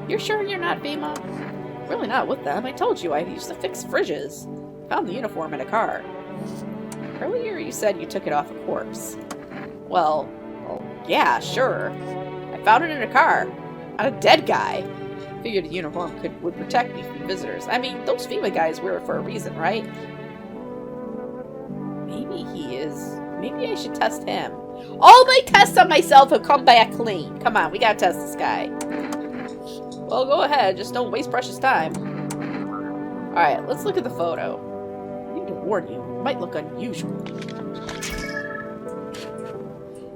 You're sure you're not Vima? Really not with them. I told you I used to fix fridges. Found the uniform in a car. Earlier you said you took it off a corpse. Well, yeah, sure. I found it in a car. Not a dead guy. Figured the uniform would protect me from visitors. I mean, those FEMA guys wear it for a reason, right? Maybe he is. Maybe I should test him. All my tests on myself have come back clean. Come on, we gotta test this guy. Well, go ahead. Just don't waste precious time. Alright, let's look at the photo. I need to warn you, it might look unusual.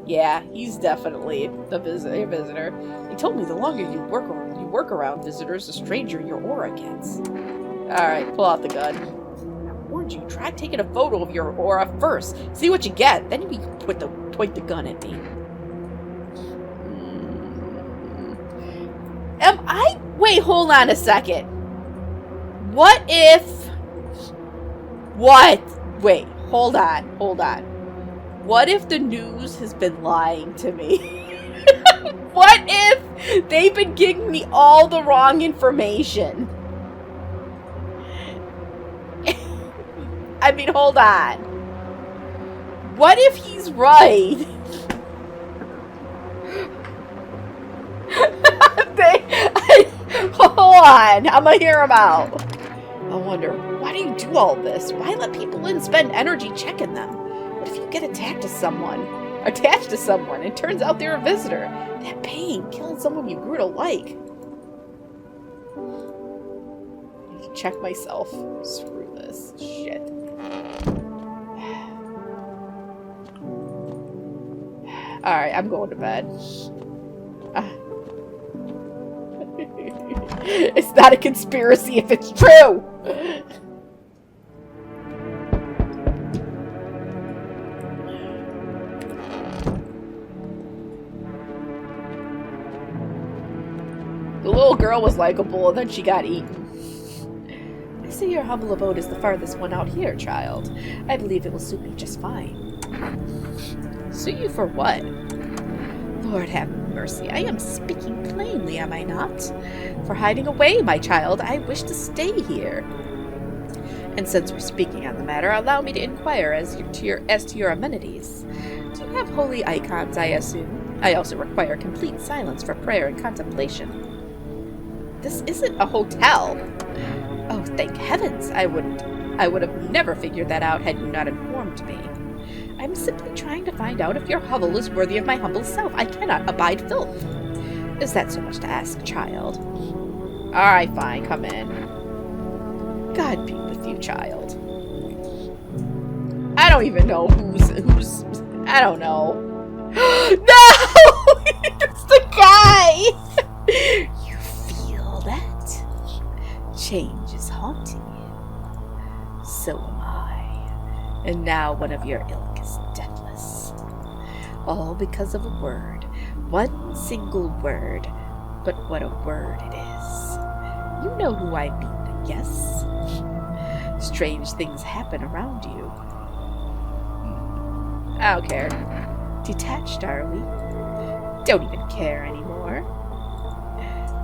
Yeah, he's definitely a visitor. He told me the longer you work around visitors, the stranger your aura gets. Alright, pull out the gun. I warned you, try taking a photo of your aura first. See what you get, then you can point the gun at me. Wait, hold on a second. What if... What? Wait, hold on. What if the news has been lying to me? What if they've been giving me all the wrong information? I mean, hold on. What if he's right? Hold on, I'm gonna hear him out. I wonder, why do you do all this? Why let people in spend energy checking them? What if you get attached to someone, and turns out they're a visitor? That pain, killing someone you grew to like. I need to check myself. Screw this shit. Alright, I'm going to bed. It's not a conspiracy if it's true! The little girl was likable, and then she got eaten. I see your humble abode is the farthest one out here, child. I believe it will suit me just fine. Suit you for what? Lord have mercy, I am speaking plainly, am I not? For hiding away, my child, I wish to stay here. And since we're speaking on the matter, allow me to inquire as to your amenities. Do you have holy icons, I assume? I also require complete silence for prayer and contemplation. This isn't a hotel. Oh, thank heavens, I would have never figured that out had you not informed me. I'm simply trying to find out if your hovel is worthy of my humble self. I cannot abide filth. Is that so much to ask, child? Alright, fine, come in. God be with you, child. I don't even know who's I don't know. No! It's the guy! You feel that? Change is haunting you. So am I. And now one of your ilk is deathless. All because of a word. One single word. But what a word it is. You know who I mean, yes? Strange things happen around you. I don't care. Detached, are we? Don't even care anymore.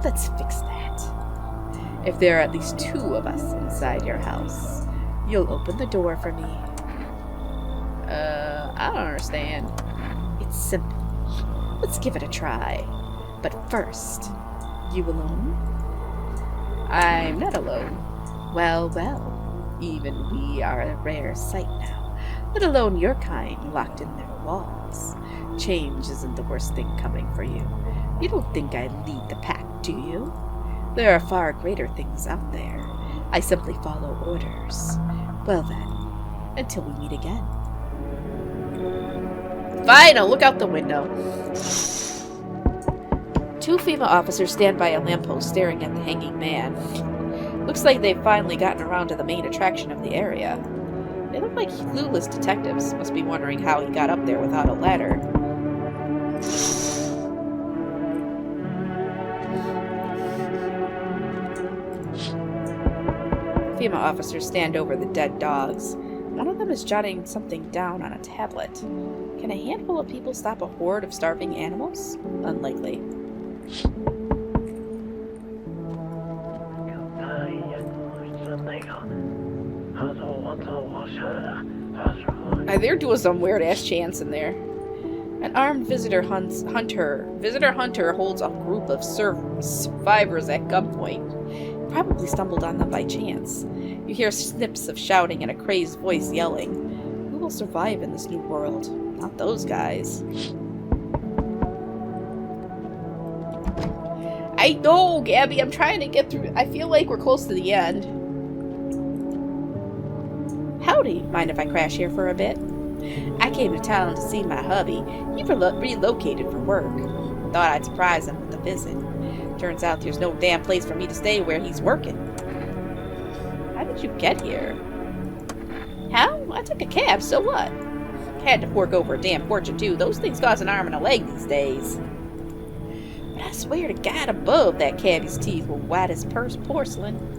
Let's fix that. If there are at least 2 of us inside your house, you'll open the door for me. I don't understand. It's simple. Let's give it a try. But first, you alone? I'm not alone. Well, well. Even we are a rare sight now, let alone your kind locked in their walls. Change isn't the worst thing coming for you. You don't think I lead the pack, do you? There are far greater things out there. I simply follow orders. Well then, until we meet again. Fine, I'll look out the window. 2 female officers stand by a lamppost staring at the hanging man. Looks like they've finally gotten around to the main attraction of the area. They look like clueless detectives, must be wondering how he got up there without a ladder. Female officers stand over the dead dogs. One of them is jotting something down on a tablet. Can a handful of people stop a horde of starving animals? Unlikely. They're doing some weird ass chants in there. An armed visitor hunter holds a group of survivors at gunpoint. Probably stumbled on them by chance. You hear snips of shouting and a crazed voice yelling. Who will survive in this new world? Not those guys. I know, Gabby, I'm trying to get through. I feel like we're close to the end. Howdy, mind if I crash here for a bit? I came to town to see my hubby. He relocated for work. Thought I'd surprise him with a visit. Turns out there's no damn place for me to stay where he's working. How did you get here? How? I took a cab, so what? Had to fork over a damn fortune too. Those things cost an arm and a leg these days. But I swear to God above, that cabbie's teeth were white as porcelain.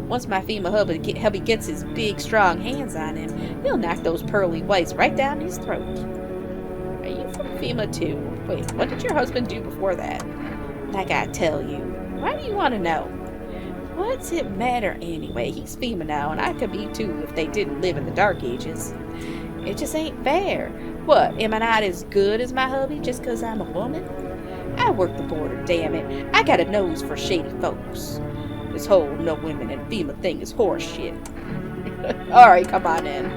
Once my female hubby gets his big, strong hands on him, he'll knock those pearly whites right down his throat. Are you from FEMA too? Wait, what did your husband do before that? I gotta tell you. Why do you want to know? What's it matter anyway? He's FEMA now, and I could be too if they didn't live in the Dark Ages. It just ain't fair. What, am I not as good as my hubby just 'cause I'm a woman? I work the border, damn it. I got a nose for shady folks. This whole no women in FEMA thing is horse shit. Alright, come on in.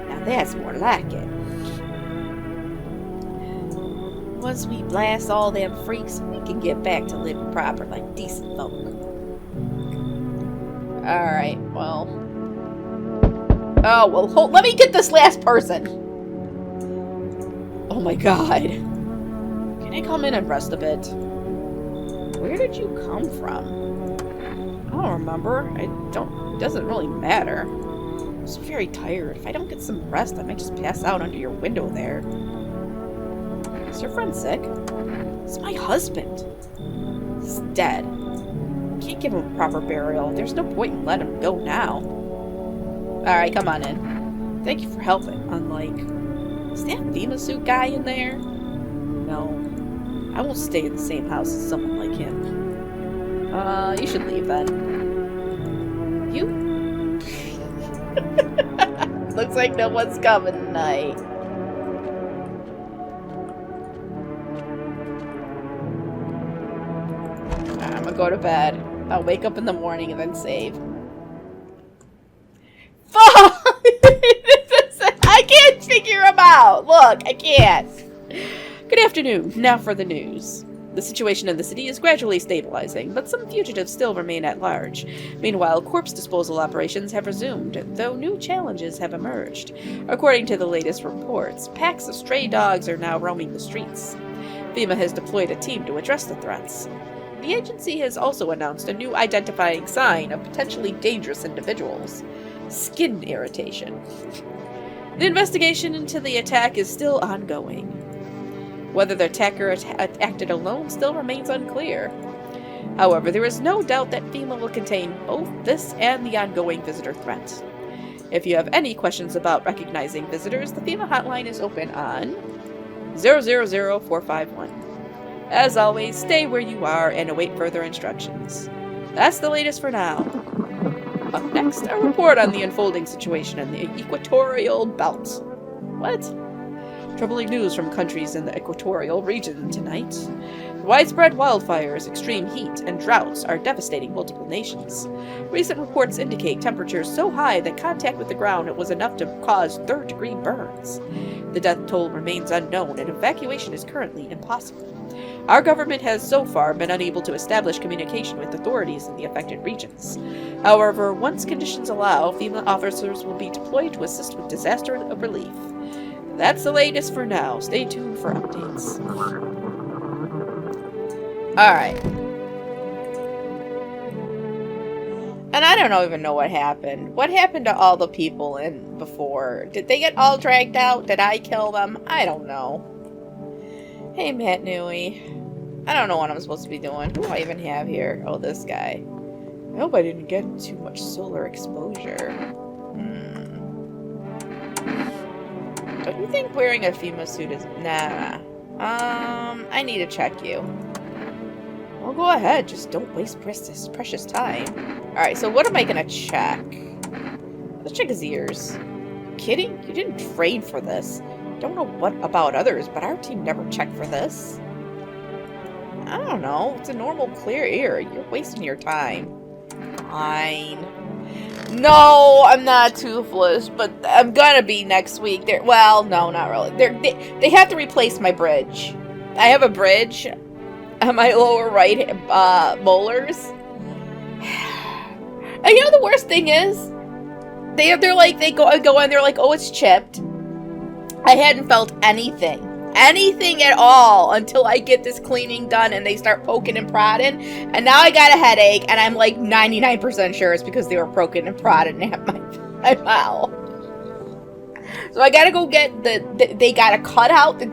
Now that's more like it. Once we blast all them freaks, we can get back to living proper like decent folk. Alright, well. Oh, well, let me get this last person. Oh my god. Can I come in and rest a bit? Where did you come from? I don't remember. It doesn't really matter. I'm so very tired. If I don't get some rest, I might just pass out under your window there. Is your friend sick? It's my husband. He's dead. Can't give him a proper burial. There's no point in letting him go now. Alright, come on in. Thank you for helping. Unlike, is that FEMA suit guy in there? No. I won't stay in the same house as someone like him. You should leave then. You? Looks like no one's coming tonight. I'm gonna go to bed. I'll wake up in the morning and then save. Fuck! I can't figure him out! Look, I can't. Good afternoon. Now for the news. The situation in the city is gradually stabilizing, but some fugitives still remain at large. Meanwhile, corpse disposal operations have resumed, though new challenges have emerged. According to the latest reports, packs of stray dogs are now roaming the streets. FEMA has deployed a team to address the threats. The agency has also announced a new identifying sign of potentially dangerous individuals: skin irritation. The investigation into the attack is still ongoing. Whether the attacker acted alone still remains unclear. However, there is no doubt that FEMA will contain both this and the ongoing visitor threat. If you have any questions about recognizing visitors, the FEMA hotline is open on 000451. As always, stay where you are and await further instructions. That's the latest for now. Up next, a report on the unfolding situation in the equatorial belt. What? Troubling news from countries in the equatorial region tonight. Widespread wildfires, extreme heat, and droughts are devastating multiple nations. Recent reports indicate temperatures so high that contact with the ground was enough to cause third-degree burns. The death toll remains unknown, and evacuation is currently impossible. Our government has so far been unable to establish communication with authorities in the affected regions. However, once conditions allow, FEMA officers will be deployed to assist with disaster relief. That's the latest for now. Stay tuned for updates. Alright. And I don't even know what happened. What happened to all the people in before? Did they get all dragged out? Did I kill them? I don't know. Hey, Matt Newey. I don't know what I'm supposed to be doing. Who do I even have here? Oh, this guy. I hope I didn't get too much solar exposure. Don't you think wearing a FEMA suit is... Nah. I need to check you. Well, go ahead. Just don't waste precious time. Alright, so what am I gonna check? Let's check his ears. You kidding? You didn't train for this. Don't know what about others, but our team never checked for this. I don't know. It's a normal clear ear. You're wasting your time. Fine. No, I'm not toothless, but I'm gonna be next week. Well, no, not really. They have to replace my bridge. I have a bridge on my lower right molars. And you know the worst thing is, they go and they're like, oh, it's chipped. I hadn't felt anything at all until I get this cleaning done and they start poking and prodding. And now I got a headache, and I'm like 99% sure it's because they were poking and prodding at my mouth. So I gotta go get they gotta cut out the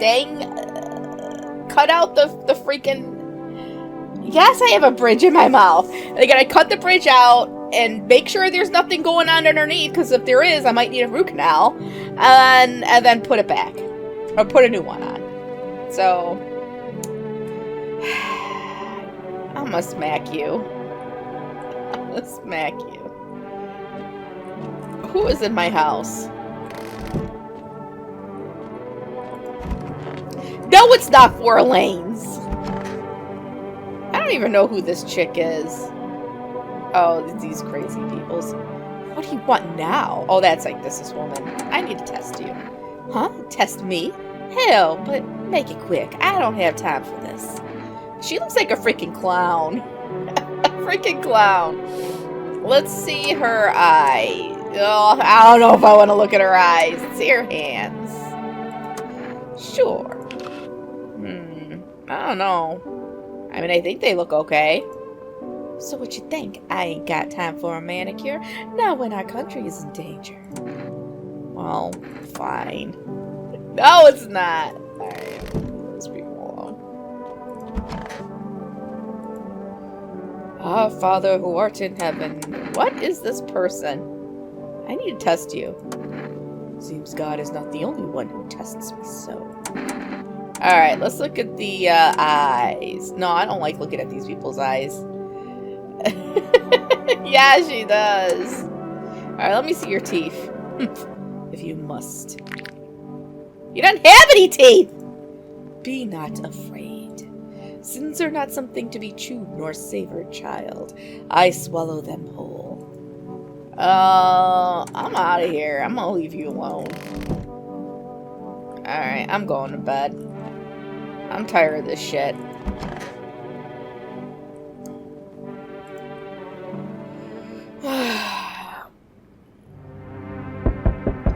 freaking... Yes, I have a bridge in my mouth. They gotta cut the bridge out and make sure there's nothing going on underneath, because if there is, I might need a root canal. And then put it back. Or put a new one on. So... I'm gonna smack you. I'm gonna smack you. Who is in my house? No, it's not 4 lanes. I don't even know who this chick is. Oh, these crazy peoples. What do you want now? Oh, that's like this woman. I need to test you. Huh? Test me? Hell, but make it quick. I don't have time for this. She looks like a freaking clown. A freaking clown. Let's see her eyes. Oh, I don't know if I want to look at her eyes. Let's see her hands. Sure. I don't know. I mean, I think they look okay. So what you think? I ain't got time for a manicure, not when our country is in danger. Well, fine. No, it's not. Alright, let's leave people alone. Our Father who art in heaven. What is this person? I need to test you. Seems God is not the only one who tests me so. Alright, let's look at the eyes. No, I don't like looking at these people's eyes. Yeah, she does. Alright, let me see your teeth. If you must. You don't have any teeth! Be not afraid. Sins are not something to be chewed nor savored, child. I swallow them whole. I'm out of here. I'm gonna leave you alone. Alright, I'm going to bed. I'm tired of this shit.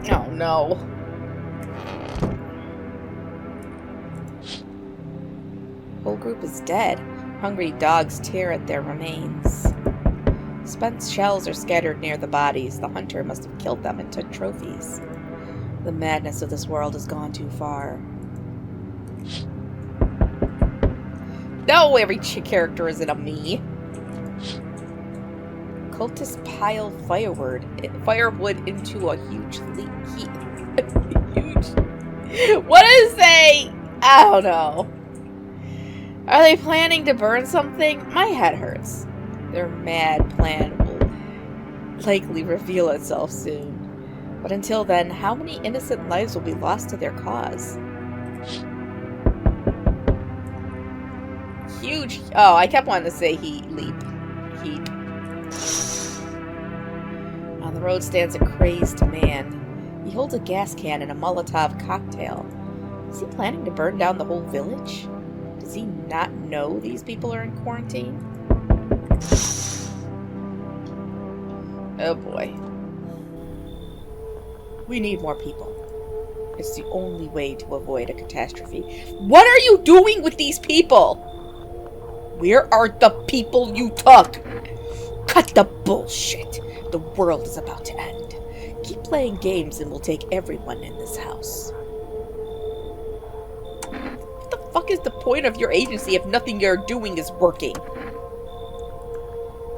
Oh no. Whole group is dead. Hungry dogs tear at their remains. Spent shells are scattered near the bodies. The hunter must have killed them and took trophies. The madness of this world has gone too far. No, every character isn't a me. Cultists pile firewood into a huge heat. What does it say? I don't know. Are they planning to burn something? My head hurts. Their mad plan will likely reveal itself soon. But until then, how many innocent lives will be lost to their cause? Huge. Oh, I kept wanting to say heap. On the road stands a crazed man. He holds a gas can and a Molotov cocktail. Is he planning to burn down the whole village? Does he not know these people are in quarantine? Oh boy. We need more people. It's the only way to avoid a catastrophe. What are you doing with these people? Where are the people you took? Cut the bullshit. The world is about to end. Keep playing games and we'll take everyone in this house. What the fuck is the point of your agency if nothing you're doing is working?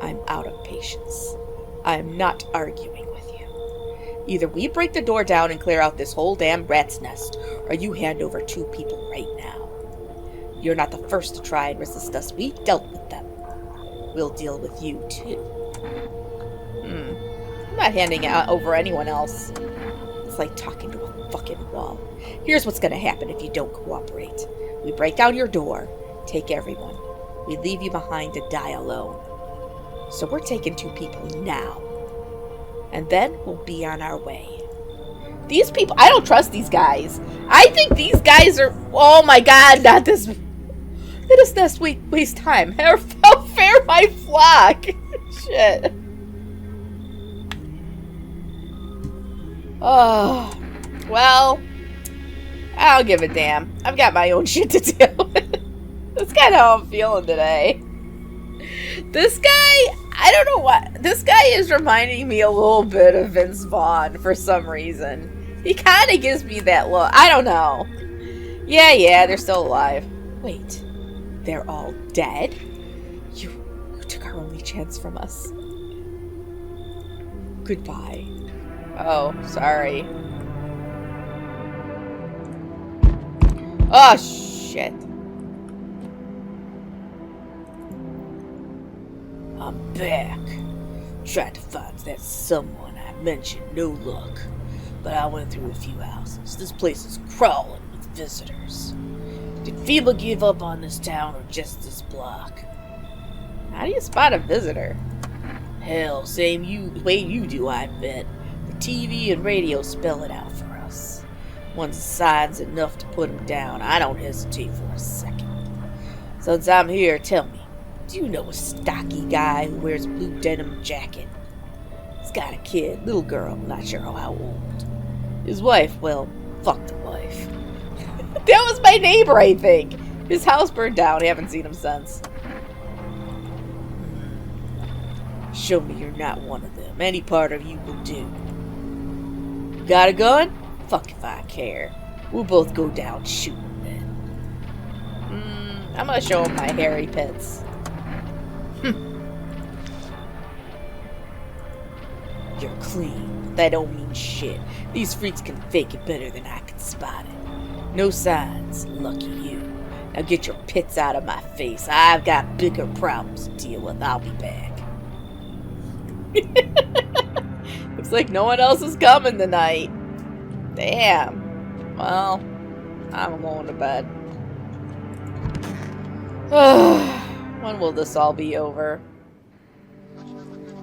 I'm out of patience. I am not arguing with you. Either we break the door down and clear out this whole damn rat's nest, or you hand over 2 people right now. You're not the first to try and resist us. We dealt with them. We'll deal with you, too. I'm not handing over anyone else. It's like talking to a fucking wall. Here's what's gonna happen if you don't cooperate. We break down your door, take everyone. We leave you behind to die alone. So we're taking 2 people now. And then we'll be on our way. These people, I don't trust these guys. I think these guys are, oh my god, not this. Let us not waste time. How fair my flock. Shit. Oh, well, I don't give a damn. I've got my own shit to deal with. That's kind of how I'm feeling today. This guy, I don't know what. This guy is reminding me a little bit of Vince Vaughn for some reason. He kind of gives me that look. I don't know. Yeah, they're still alive. Wait, they're all dead? You took our only chance from us. Goodbye. Oh, sorry. Oh, shit. I'm back. Tried to find that someone I mentioned, no luck. But I went through a few houses. This place is crawling with visitors. Did FEMA give up on this town or just this block? How do you spot a visitor? Hell, same way you do, I bet. TV and radio spell it out for us. Once a sign's enough to put him down, I don't hesitate for a second. Since I'm here, tell me, do you know a stocky guy who wears a blue denim jacket? He's got a kid, little girl, not sure how old. His wife, well, fuck the wife. That was my neighbor, I think. His house burned down, I haven't seen him since. Show me you're not one of them. Any part of you will do. Got a gun? Fuck if I care. We'll both go down shooting then. I'm gonna show him my hairy pits. You're clean, but that don't mean shit. These freaks can fake it better than I can spot it. No signs. Lucky you. Now get your pits out of my face. I've got bigger problems to deal with. I'll be back. Looks like no one else is coming tonight. Damn. Well, I'm going to bed. When will this all be over?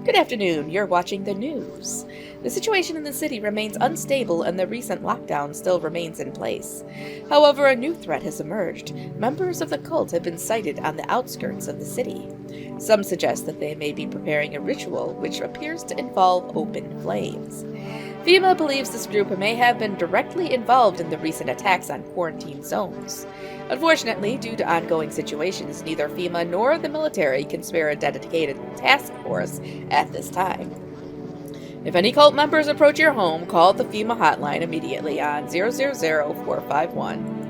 Good afternoon. You're watching the news. The situation in the city remains unstable and the recent lockdown still remains in place. However, a new threat has emerged. Members of the cult have been sighted on the outskirts of the city. Some suggest that they may be preparing a ritual which appears to involve open flames. FEMA believes this group may have been directly involved in the recent attacks on quarantine zones. Unfortunately, due to ongoing situations, neither FEMA nor the military can spare a dedicated task force at this time. If any cult members approach your home, call the FEMA hotline immediately on 00451.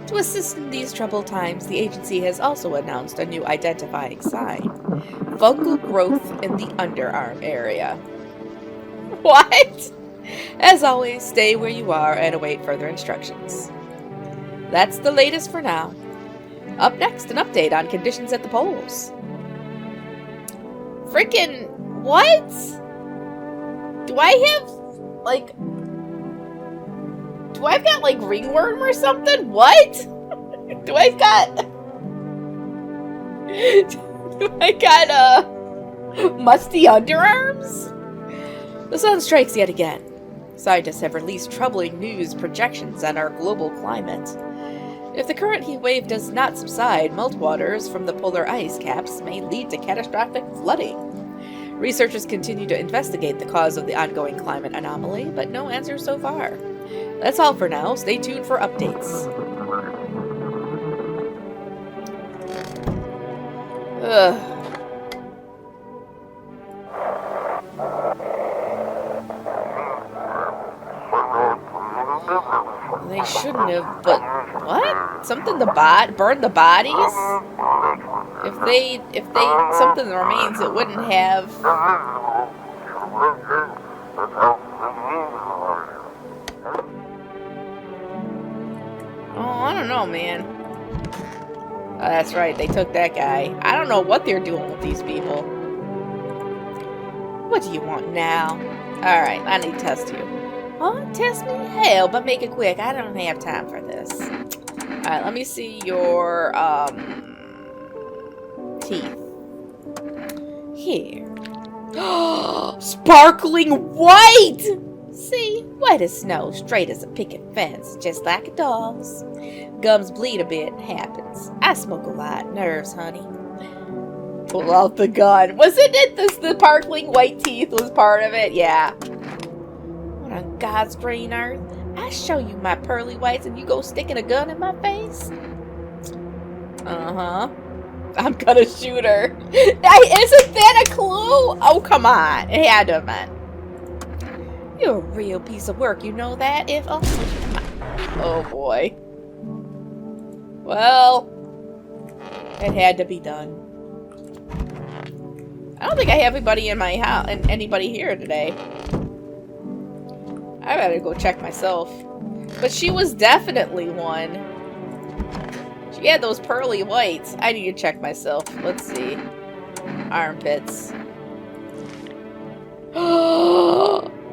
To assist in these troubled times, the agency has also announced a new identifying sign. Fungal growth in the underarm area. What? As always, stay where you are and await further instructions. That's the latest for now. Up next, an update on conditions at the polls. Freaking what? Do I've got like ringworm or something? What? Do I got musty underarms? The sun strikes yet again. Scientists have released troubling news projections on our global climate. If the current heat wave does not subside, meltwaters from the polar ice caps may lead to catastrophic flooding. Researchers continue to investigate the cause of the ongoing climate anomaly, but no answer so far. That's all for now. Stay tuned for updates. Ugh. They shouldn't have, but what? Something to burn the bodies? If they something remains, it wouldn't have. Oh, I don't know, man. Oh, that's right, they took that guy. I don't know what they're doing with these people. What do you want now? Alright, I need to test you. Huh? Test me? Hell, but make it quick. I don't have time for this. Alright, let me see your, teeth. Here. Sparkling white! See? White as snow, straight as a picket fence, just like a doll's. Gums bleed a bit, it happens. I smoke a lot. Nerves, honey. Pull out the gun. Wasn't it the sparkling white teeth was part of it? Yeah. What on God's green earth? I show you my pearly whites and you go sticking a gun in my face? Uh-huh. I'm gonna shoot her. Isn't that a clue? Oh, come on. It had to have meant. You're a real piece of work, you know that? Oh, boy. Well, it had to be done. I don't think I have anybody in my house and anybody here today. I better go check myself. But she was definitely one. She had those pearly whites. I need to check myself. Let's see. Armpits.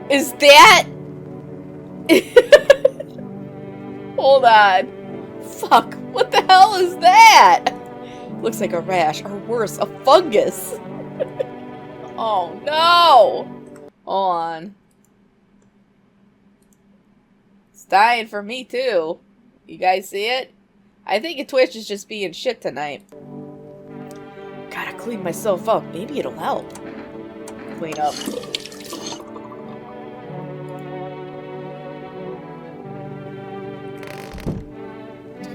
Is that? Hold on. Fuck. What the hell is that? Looks like a rash, or worse, a fungus. Oh no! Hold on. It's dying for me too. You guys see it? I think Twitch is just being shit tonight. Gotta clean myself up. Maybe it'll help. Clean up.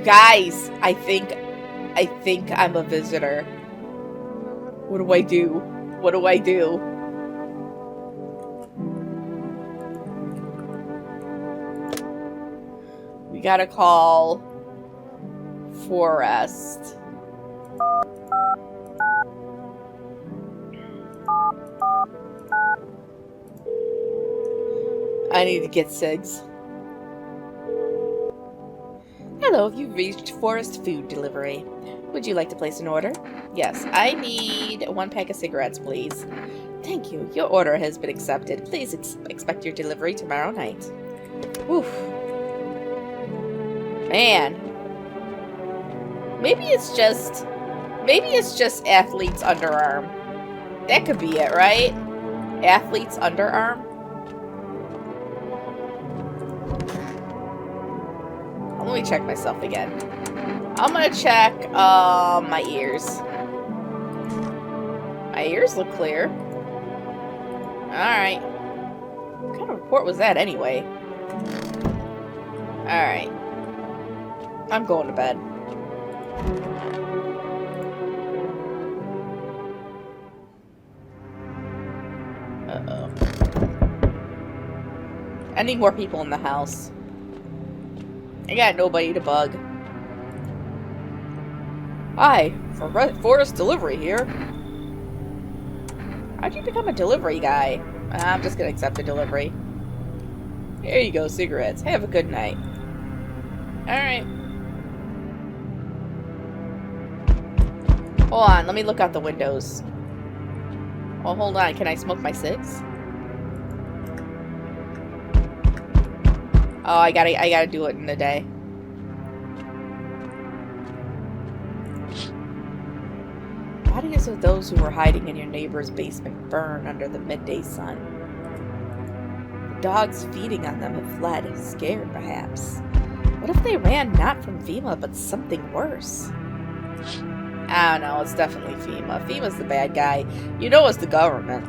Guys, I think I'm a visitor. What do I do? What do I do? We gotta call Forest. I need to get SIGs. Hello, you've reached Forest Food Delivery. Would you like to place an order? Yes, I need 1 pack of cigarettes, please. Thank you. Your order has been accepted. Please expect your delivery tomorrow night. Oof. Man. Maybe it's just athlete's underarm. That could be it, right? Athlete's underarm? Let me check myself again. I'm gonna check my ears. My ears look clear. Alright. What kind of report was that anyway? Alright. I'm going to bed. Uh-oh. I need more people in the house. I got nobody to bug. Hi, Forest Delivery here. How'd you become a delivery guy? I'm just gonna accept the delivery. Here you go, cigarettes. Have a good night. Alright. Hold on, let me look out the windows. Oh, hold on. Can I smoke my cigs? Oh, I gotta do it in the day. Bodies of those who were hiding in your neighbor's basement burn under the midday sun. The dogs feeding on them have fled, scared perhaps. What if they ran not from FEMA, but something worse? I don't know, it's definitely FEMA. FEMA's the bad guy. You know it's the government.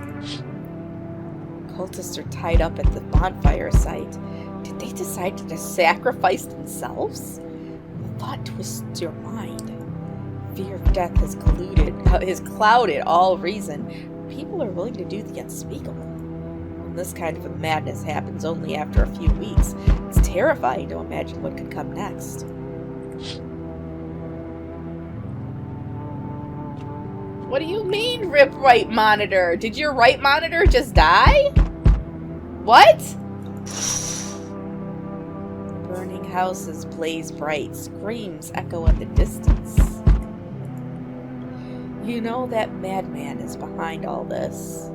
Cultists are tied up at the bonfire site. Did they decide to just sacrifice themselves? The thought twists your mind. Fear of death has clouded all reason. People are willing to do the unspeakable. When this kind of a madness happens only after a few weeks, it's terrifying to imagine what could come next. What do you mean, rip right monitor? Did your right monitor just die? What? Burning houses blaze bright, screams echo in the distance. You know that madman is behind all this.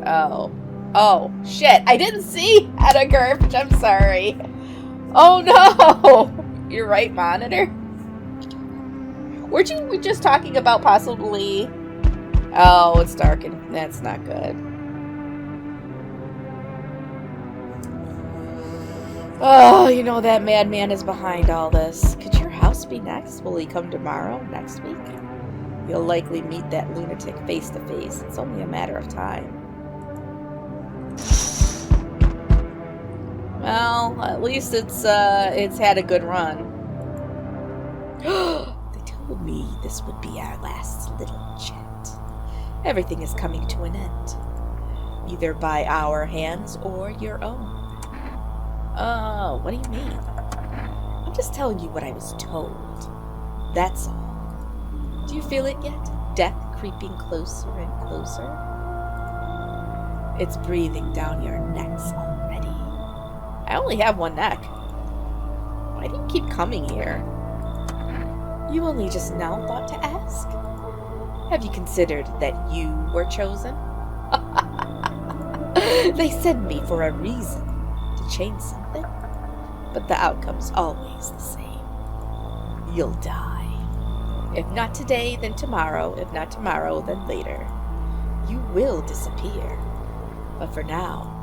Oh. Oh, shit. I didn't see Edgar. I'm sorry. Oh, no. Your right monitor? Weren't you just talking about possibly... Oh, it's dark and that's not good. Oh, you know that madman is behind all this. Could your house be next? Will he come tomorrow, next week? You'll likely meet that lunatic face to face. It's only a matter of time. Well, at least it's had a good run. They told me this would be our last little chat. Everything is coming to an end. Either by our hands or your own. Oh, what do you mean? I'm just telling you what I was told. That's all. Do you feel it yet? Death creeping closer and closer? It's breathing down your necks already. I only have one neck. Why do you keep coming here? You only just now thought to ask? Have you considered that you were chosen? They sent me for a reason, to change something. But the outcome's always the same. You'll die. If not today, then tomorrow. If not tomorrow, then later. You will disappear. But for now,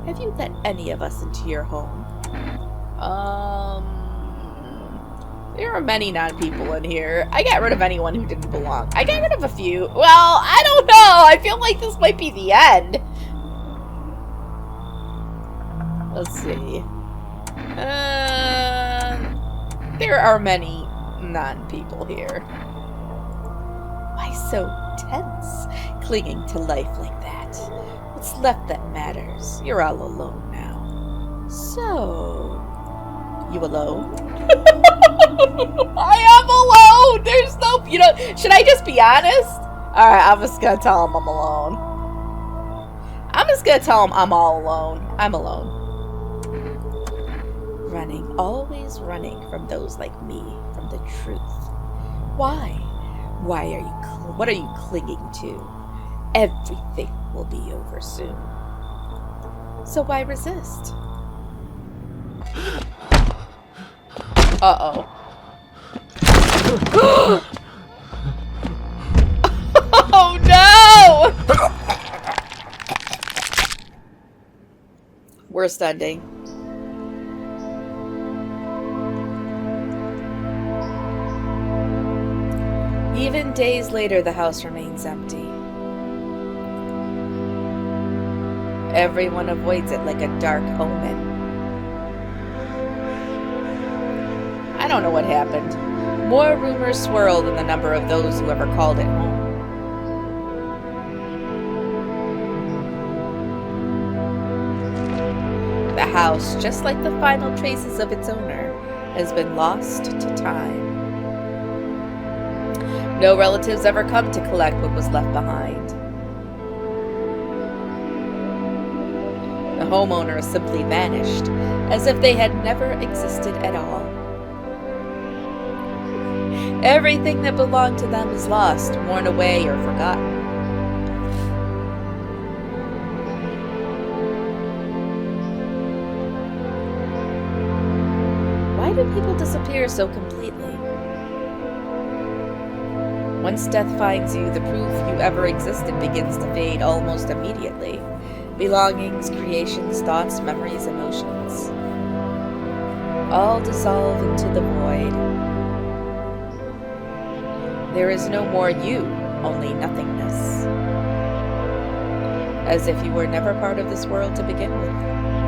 have you let any of us into your home? There are many non-people in here. I got rid of anyone who didn't belong. I got rid of a few. Well, I don't know. I feel like this might be the end. Let's see. There are many non-people here. Why so tense, clinging to life like that? What's left that matters? You're all alone now. So, you alone? I am alone! There's no, should I just be honest? Alright, I'm just gonna tell him I'm alone. I'm just gonna tell him I'm all alone. I'm alone. Running, always running from those like me, from the truth. Why? What are you clinging to? Everything will be over soon. So why resist? Uh-oh. Oh no! Worst ending. Even days later, the house remains empty. Everyone avoids it like a dark omen. I don't know what happened. More rumors swirl than the number of those who ever called it home. The house, just like the final traces of its owner, has been lost to time. No relatives ever come to collect what was left behind. The homeowner simply vanished, as if they had never existed at all. Everything that belonged to them is lost, worn away, or forgotten. Why do people disappear so completely? Once death finds you, the proof you ever existed begins to fade almost immediately. Belongings, creations, thoughts, memories, emotions, all dissolve into the void. There is no more you, only nothingness. As if you were never part of this world to begin with.